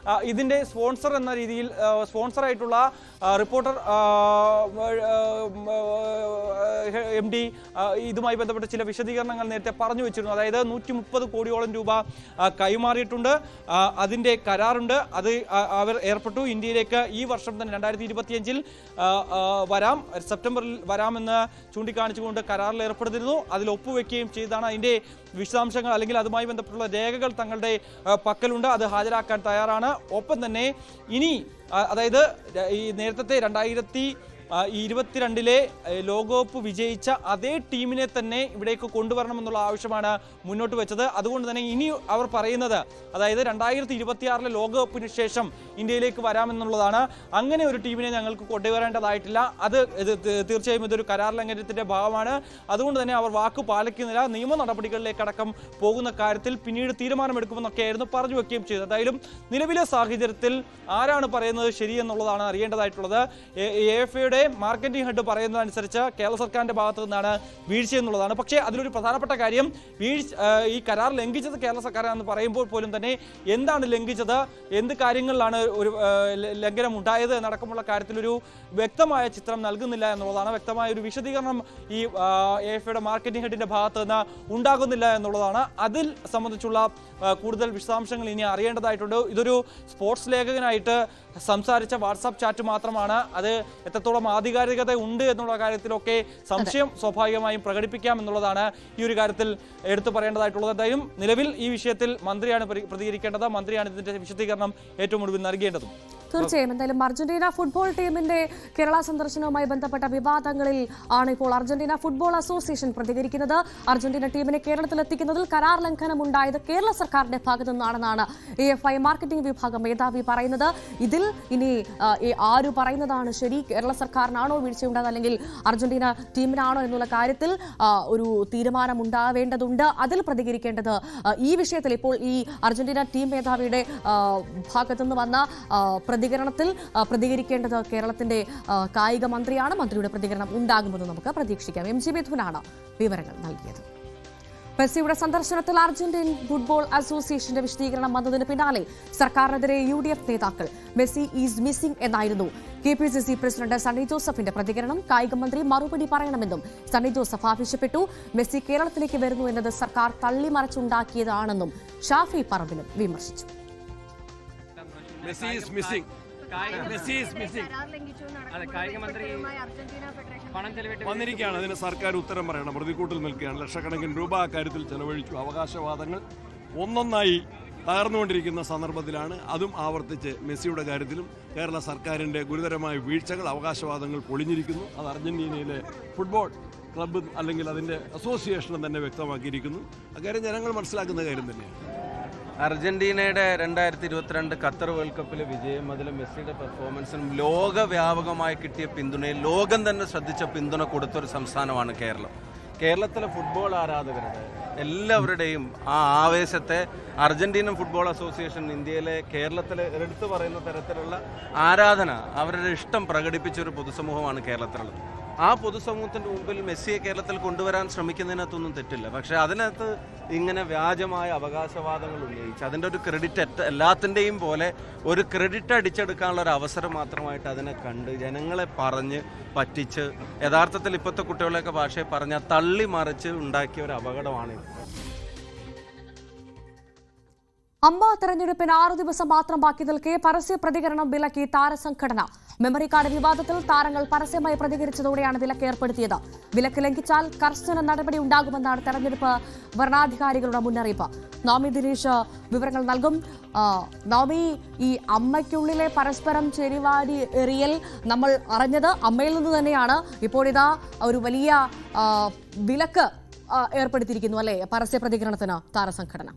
ഇതിന്റെ സ്പോൺസർ എന്ന രീതിയിൽ സ്പോൺസറായിട്ടുള്ള റിപ്പോർട്ടർ MD ഇതുമായി ബന്ധപ്പെട്ട് ചില വിശദീകരണങ്ങൾ നേരത്തെ പറഞ്ഞു വെച്ചിരുന്നു. അതായത് 130 കോടിയോളം രൂപ കൈമാറിയിട്ടുണ്ട്, അതിൻ്റെ കരാറുണ്ട്, അത് അവർ ഏർപ്പെട്ടു. ഇന്ത്യയിലേക്ക് ഈ വർഷം തന്നെ 2025 വരാം, സെപ്റ്റംബറിൽ വരാമെന്ന് ചൂണ്ടിക്കാണിച്ചുകൊണ്ട് കരാറിൽ ഏർപ്പെടുത്തിയിരുന്നു. അതിൽ ഒപ്പുവെക്കുകയും ചെയ്താണ്. അതിൻ്റെ വിശദാംശങ്ങൾ അല്ലെങ്കിൽ അതുമായി ബന്ധപ്പെട്ടുള്ള രേഖകൾ തങ്ങളുടെ പക്കലുണ്ട്, അത് ഹാജരാക്കാൻ തയ്യാറാണ്. ഒപ്പം തന്നെ ഇനി അതായത് ഈ നേരത്തെ 2022 ലോകകപ്പ് വിജയിച്ച അതേ ടീമിനെ തന്നെ ഇവിടേക്ക് കൊണ്ടുവരണമെന്നുള്ള ആവശ്യമാണ് മുന്നോട്ട് വെച്ചത്. അതുകൊണ്ട് തന്നെ ഇനി അവർ പറയുന്നത്, അതായത് 2026 ലോകകപ്പിന് ശേഷം ഇന്ത്യയിലേക്ക് വരാമെന്നുള്ളതാണ്. അങ്ങനെ ഒരു ടീമിനെ ഞങ്ങൾക്ക് കൊണ്ടുവരേണ്ടതായിട്ടില്ല, അത് തീർച്ചയായും ഇതൊരു കരാർ ലംഘനത്തിന്റെ ഭാഗമാണ്. അതുകൊണ്ട് തന്നെ അവർ വാക്ക് പാലിക്കുന്നില്ല, നിയമ നടപടികളിലേക്കടക്കം പോകുന്ന കാര്യത്തിൽ പിന്നീട് തീരുമാനമെടുക്കുമെന്നൊക്കെയായിരുന്നു പറഞ്ഞു വെക്കുകയും ചെയ്തത്. എന്തായാലും നിലവിലെ സാഹചര്യത്തിൽ ആരാണ് പറയുന്നത് ശരിയെന്നുള്ളതാണ് അറിയേണ്ടതായിട്ടുള്ളത്. AFA FAയുടെ മാർക്കറ്റിംഗ് ഹെഡ് പറയുന്നതനുസരിച്ച് കേരള സർക്കാരിന്റെ ഭാഗത്തു നിന്നാണ് വീഴ്ച എന്നുള്ളതാണ്. പക്ഷേ അതിലൊരു പ്രധാനപ്പെട്ട കാര്യം ഈ കരാർ ലംഘിച്ചത് കേരള സർക്കാരാണെന്ന് പറയുമ്പോൾ പോലും തന്നെ എന്താണ് ലംഘിച്ചത്, എന്ത് കാര്യങ്ങളിലാണ് ഒരു ലംഘനം ഉണ്ടായത് എന്നടക്കമുള്ള കാര്യത്തിലൊരു വ്യക്തമായ ചിത്രം നൽകുന്നില്ല എന്നുള്ളതാണ്. വ്യക്തമായ ഒരു വിശദീകരണം ഈ FAയുടെ മാർക്കറ്റിംഗ് ഹെഡിന്റെ ഭാഗത്ത് നിന്ന് ഉണ്ടാകുന്നില്ല എന്നുള്ളതാണ്. അതിൽ സംബന്ധിച്ചുള്ള കൂടുതൽ വിശദാംശങ്ങൾ ഇനി അറിയേണ്ടതായിട്ടുണ്ട്. ഇതൊരു സ്പോർട്സ് ലേഖകനായിട്ട് സംസാരിച്ച വാട്സാപ്പ് ചാറ്റ് മാത്രമാണ്. അത് എത്രത്തോളം ആധികാരികത ഉണ്ട് എന്നുള്ള കാര്യത്തിലൊക്കെ സംശയം സ്വാഭാവികമായും പ്രകടിപ്പിക്കാം എന്നുള്ളതാണ് ഈ ഒരു കാര്യത്തിൽ എടുത്തു പറയേണ്ടതായിട്ടുള്ളത്. എന്തായാലും നിലവിൽ ഈ വിഷയത്തിൽ മന്ത്രിയാണ് പ്രതികരിക്കേണ്ടത്. മന്ത്രിയാണ് ഇതിന്റെ വിശദീകരണം ഏറ്റവും ഒടുവിൽ നൽകേണ്ടതും. തീർച്ചയായും എന്തായാലും അർജന്റീന ഫുട്ബോൾ ടീമിന്റെ കേരള സന്ദർശനവുമായി ബന്ധപ്പെട്ട വിവാദങ്ങളിൽ ആണ് ഇപ്പോൾ അർജന്റീന ഫുട്ബോൾ അസോസിയേഷൻ പ്രതികരിക്കുന്നത്. അർജന്റീന ടീമിനെ കേരളത്തിലെത്തിക്കുന്നതിൽ കരാർ ലംഘനം ഉണ്ടായത് കേരള സർക്കാരിന്റെ ഭാഗത്തു നിന്നാണെന്നാണ് AFI മാർക്കറ്റിംഗ് വിഭാഗം മേധാവി പറയുന്നത്. ഇതിൽ ഇനി ആര് പറയുന്നതാണ് ശരി, കേരള സർക്കാരിനാണോ വീഴ്ചയുണ്ടായത് അല്ലെങ്കിൽ അർജന്റീന ടീമിനാണോ എന്നുള്ള കാര്യത്തിൽ ഒരു തീരുമാനം ഉണ്ടാവേണ്ടതുണ്ട്. അതിൽ പ്രതികരിക്കേണ്ടത് ഈ വിഷയത്തിൽ ഇപ്പോൾ ഈ അർജന്റീന ടീം മേധാവിയുടെ ഭാഗത്തുനിന്ന് വന്ന പ്രതികരണത്തിൽ പ്രതികരിക്കേണ്ടത് കേരളത്തിന്റെ കായിക മന്ത്രിയാണ്. മന്ത്രിയുടെ പ്രതികരണം ഉണ്ടാകുമെന്ന് നമുക്ക് പ്രതീക്ഷിക്കാം. MG മിഥുനാണ് വിവരങ്ങൾ നൽകിയത്. മെസ്സിയുടെ സന്ദർശനത്തിൽ അർജന്റീൻ ഫുട്ബോൾ അസോസിയേഷന്റെ വിശദീകരണം വന്നതിന് പിന്നാലെ സർക്കാരിനെതിരെ UDF നേതാക്കൾ മെസ്സി ഈസ് മിസ്സിംഗ് എന്നായിരുന്നു KPCC പ്രസിഡന്റ് സണ്ണി ജോസഫിന്റെ പ്രതികരണം. കായിക മന്ത്രി മറുപടി പറയണമെന്നും സണ്ണി ജോസഫ് ആവശ്യപ്പെട്ടു. മെസ്സി കേരളത്തിലേക്ക് വരുന്നു എന്നത് സർക്കാർ തള്ളിമറിച്ചുണ്ടാക്കിയതാണെന്നും ഷാഫി പറമ്പിലും വിമർശിച്ചു. Messi is missing. വന്നിരിക്കുകയാണ്. അതിന് സർക്കാർ ഉത്തരം പറയണം. പ്രതികൂട്ടിൽ നിൽക്കുകയാണ്. ലക്ഷക്കണക്കിന് രൂപ അക്കാര്യത്തിൽ ചെലവഴിച്ചു. അവകാശവാദങ്ങൾ ഒന്നൊന്നായി തകർന്നുകൊണ്ടിരിക്കുന്ന സന്ദർഭത്തിലാണ് അതും ആവർത്തിച്ച് മെസ്സിയുടെ കാര്യത്തിലും കേരള സർക്കാരിൻ്റെ ഗുരുതരമായ വീഴ്ചകൾ, അവകാശവാദങ്ങൾ പൊളിഞ്ഞിരിക്കുന്നു. അത് അർജന്റീനയിലെ ഫുട്ബോൾ ക്ലബ്ബ് അല്ലെങ്കിൽ അതിൻ്റെ അസോസിയേഷനും തന്നെ വ്യക്തമാക്കിയിരിക്കുന്നു. അക്കാര്യം ജനങ്ങൾ മനസ്സിലാക്കുന്ന കാര്യം തന്നെയാണ്. അർജന്റീനയുടെ 2022 ഖത്തർ വേൾഡ് കപ്പിലെ വിജയം, അതിലെ മെസ്സിയുടെ പെർഫോമൻസിനും ലോകവ്യാപകമായി കിട്ടിയ പിന്തുണയിൽ ലോകം തന്നെ ശ്രദ്ധിച്ച പിന്തുണ കൊടുത്തൊരു സംസ്ഥാനമാണ് കേരളം. കേരളത്തിലെ ഫുട്ബോൾ ആരാധകരുടെ എല്ലാവരുടെയും ആ ആവേശത്തെ അർജന്റീനൻ ഫുട്ബോൾ അസോസിയേഷൻ ഇന്ത്യയിലെ കേരളത്തിലെ എടുത്തു പറയുന്ന തരത്തിലുള്ള ആരാധന, അവരുടെ ഇഷ്ടം പ്രകടിപ്പിച്ചൊരു പൊതുസമൂഹമാണ് കേരളത്തിലുള്ളത്. ആ പൊതുസമൂഹത്തിൻ്റെ മുമ്പിൽ മെസ്സിയെ കേരളത്തിൽ കൊണ്ടുവരാൻ ശ്രമിക്കുന്നതിനകത്തൊന്നും തെറ്റില്ല. പക്ഷേ അതിനകത്ത് ഇങ്ങനെ വ്യാജമായ അവകാശവാദങ്ങൾ ഉന്നയിച്ച് അതിൻ്റെ ഒരു ക്രെഡിറ്റ് എല്ലാത്തിൻ്റെയും പോലെ ഒരു ക്രെഡിറ്റ് അടിച്ചെടുക്കാനുള്ള ഒരു അവസരം മാത്രമായിട്ട് അതിനെ കണ്ട് ജനങ്ങളെ പറഞ്ഞ് പറ്റിച്ച് യഥാർത്ഥത്തിൽ ഇപ്പോഴത്തെ കുട്ടികളെയൊക്കെ ഭാഷയെ പറഞ്ഞാൽ തള്ളി മറിച്ച് ഉണ്ടാക്കിയ ഒരു അപകടമാണിത്. അമ്മ തെരഞ്ഞെടുപ്പിന് 6 ദിവസം മാത്രം ബാക്കി നിൽക്കെ പരസ്യ പ്രതികരണം വിലക്കി താരസംഘടന. മെമ്മറി കാർഡ് വിവാദത്തിൽ താരങ്ങൾ പരസ്യമായി പ്രതികരിച്ചതോടെയാണ് വിലക്ക് ഏർപ്പെടുത്തിയത്. വിലക്ക് ലംഘിച്ചാൽ കർശന നടപടി ഉണ്ടാകുമെന്നാണ് തെരഞ്ഞെടുപ്പ് വരണാധികാരികളുടെ മുന്നറിയിപ്പ്. നവമി ദിനേശ് വിവരങ്ങൾ നൽകും. നവമി, ഈ അമ്മയ്ക്കുള്ളിലെ പരസ്പരം ചെരിവാരി എറിയൽ നമ്മൾ അറിഞ്ഞത് അമ്മയിൽ നിന്ന് തന്നെയാണ്. ഇപ്പോൾ ഇതാ ഒരു വലിയ വിലക്ക് ഏർപ്പെടുത്തിയിരിക്കുന്നു അല്ലെ പരസ്യ പ്രതികരണത്തിന് താരസംഘടന?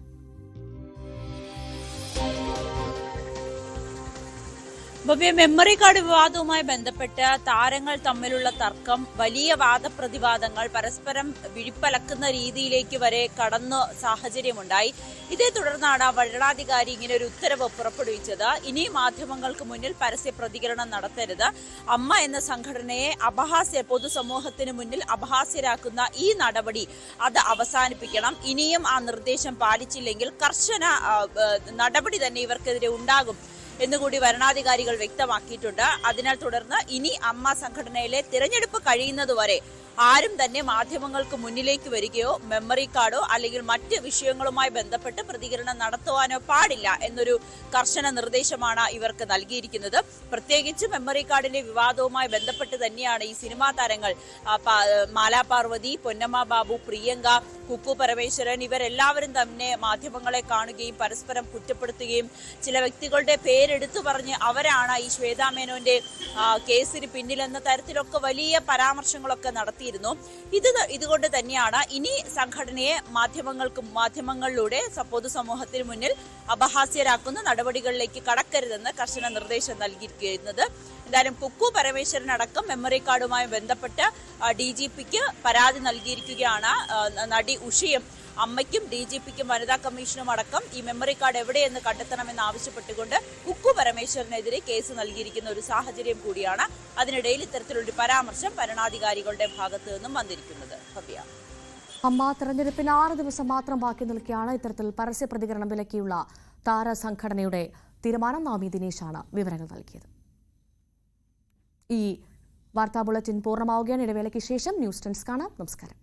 മെമ്മറി കാർഡ് വിവാദവുമായി ബന്ധപ്പെട്ട് താരങ്ങൾ തമ്മിലുള്ള തർക്കം, വലിയ വാദപ്രതിവാദങ്ങൾ, പരസ്പരം വിഴിപ്പലക്കുന്ന രീതിയിലേക്ക് വരെ കടന്ന സാഹചര്യമുണ്ടായി. ഇതേ തുടർന്നാണ് വരണാധികാരി ഇങ്ങനെ ഒരു ഉത്തരവ് പുറപ്പെടുവിച്ചത്. ഇനി മാധ്യമങ്ങൾക്ക് മുന്നിൽ പരസ്യ പ്രതികരണം നടത്തരുത്, അമ്മ എന്ന സംഘടനയെ പൊതുസമൂഹത്തിന് മുന്നിൽ അപഹാസ്യരാക്കുന്ന ഈ നടപടി അത് അവസാനിപ്പിക്കണം. ഇനിയും ആ നിർദ്ദേശം പാലിച്ചില്ലെങ്കിൽ കർശന നടപടി തന്നെ ഇവർക്കെതിരെ ഉണ്ടാകും എന്നുകൂടി വരണാധികാരികൾ വ്യക്തമാക്കിയിട്ടുണ്ട്. അതിനാൽ തുടർന്ന് ഇനി അമ്മ സംഘടനയിലെ തിരഞ്ഞെടുപ്പ് കഴിയുന്നതുവരെ ആരും തന്നെ മാധ്യമങ്ങൾക്ക് മുന്നിലേക്ക് വരികയോ മെമ്മറി കാർഡോ അല്ലെങ്കിൽ മറ്റ് വിഷയങ്ങളുമായി ബന്ധപ്പെട്ട് പ്രതികരണം നടത്തുവാനോ പാടില്ല എന്നൊരു കർശന നിർദ്ദേശമാണ് ഇവർക്ക് നൽകിയിരിക്കുന്നത്. പ്രത്യേകിച്ച് മെമ്മറി കാർഡിന്റെ വിവാദവുമായി ബന്ധപ്പെട്ട് തന്നെയാണ് ഈ സിനിമാ താരങ്ങൾ മാലാ പാർവതി, പൊന്നമ്മ ബാബു, പ്രിയങ്ക, കുക്കു പരമേശ്വരൻ ഇവരെല്ലാവരും തന്നെ മാധ്യമങ്ങളെ കാണുകയും പരസ്പരം കുറ്റപ്പെടുത്തുകയും ചില വ്യക്തികളുടെ പേരെടുത്തു പറഞ്ഞ് അവരാണ് ഈ ശ്വേതാ മേനോന്റെ കേസിന് പിന്നിലെന്ന തരത്തിലൊക്കെ വലിയ പരാമർശങ്ങളൊക്കെ നടത്തിയിരുന്നു. ഇതുകൊണ്ട് തന്നെയാണ് ഇനി സംഘടനയെ മാധ്യമങ്ങളിലൂടെ പൊതുസമൂഹത്തിന് മുന്നിൽ അപഹാസ്യരാക്കുന്ന നടപടികളിലേക്ക് കടക്കരുതെന്ന് കർശന നിർദ്ദേശം നൽകിയിരിക്കുന്നത്. എന്തായാലും കുക്കു പരമേശ്വരൻ അടക്കം മെമ്മറി കാർഡുമായി ബന്ധപ്പെട്ട് DGPക്ക് പരാതി നൽകിയിരിക്കുകയാണ്. നടി ഉഷയും അമ്മയ്ക്കും DGPക്കും വനിതാ കമ്മീഷനും അടക്കം ഈ മെമ്മറി കാർഡ് എവിടെയെന്ന് കണ്ടെത്തണമെന്ന് ആവശ്യപ്പെട്ടുകൊണ്ട് കുക്കു പരമേശ്വരനെതിരെ കേസ് നൽകിയിരിക്കുന്ന ഒരു സാഹചര്യം കൂടിയാണ്. അതിനിടയിൽ ഇത്തരത്തിലൊരു പരാമർശം ഭരണാധികാരികളുടെ ഭാഗത്തു നിന്നും വന്നിരിക്കുന്നത്. ഭവ്യ, അമ്മ തെരഞ്ഞെടുപ്പിന് 6 ദിവസം മാത്രം ബാക്കി നിൽക്കെയാണ് ഇത്തരത്തിൽ പരസ്യ പ്രതികരണം വിലക്കിയുള്ള താരസംഘടനയുടെ തീരുമാനം. നാമി ദിനേശാണ് വിവരങ്ങൾ നൽകിയത്. ഈ വാർത്താ ബുള്ളറ്റിൻ പൂർണ്ണമാവുകയാണ്. ഇടവേളയ്ക്ക് ശേഷം ന്യൂസ് 10 കാണാം. നമസ്കാരം.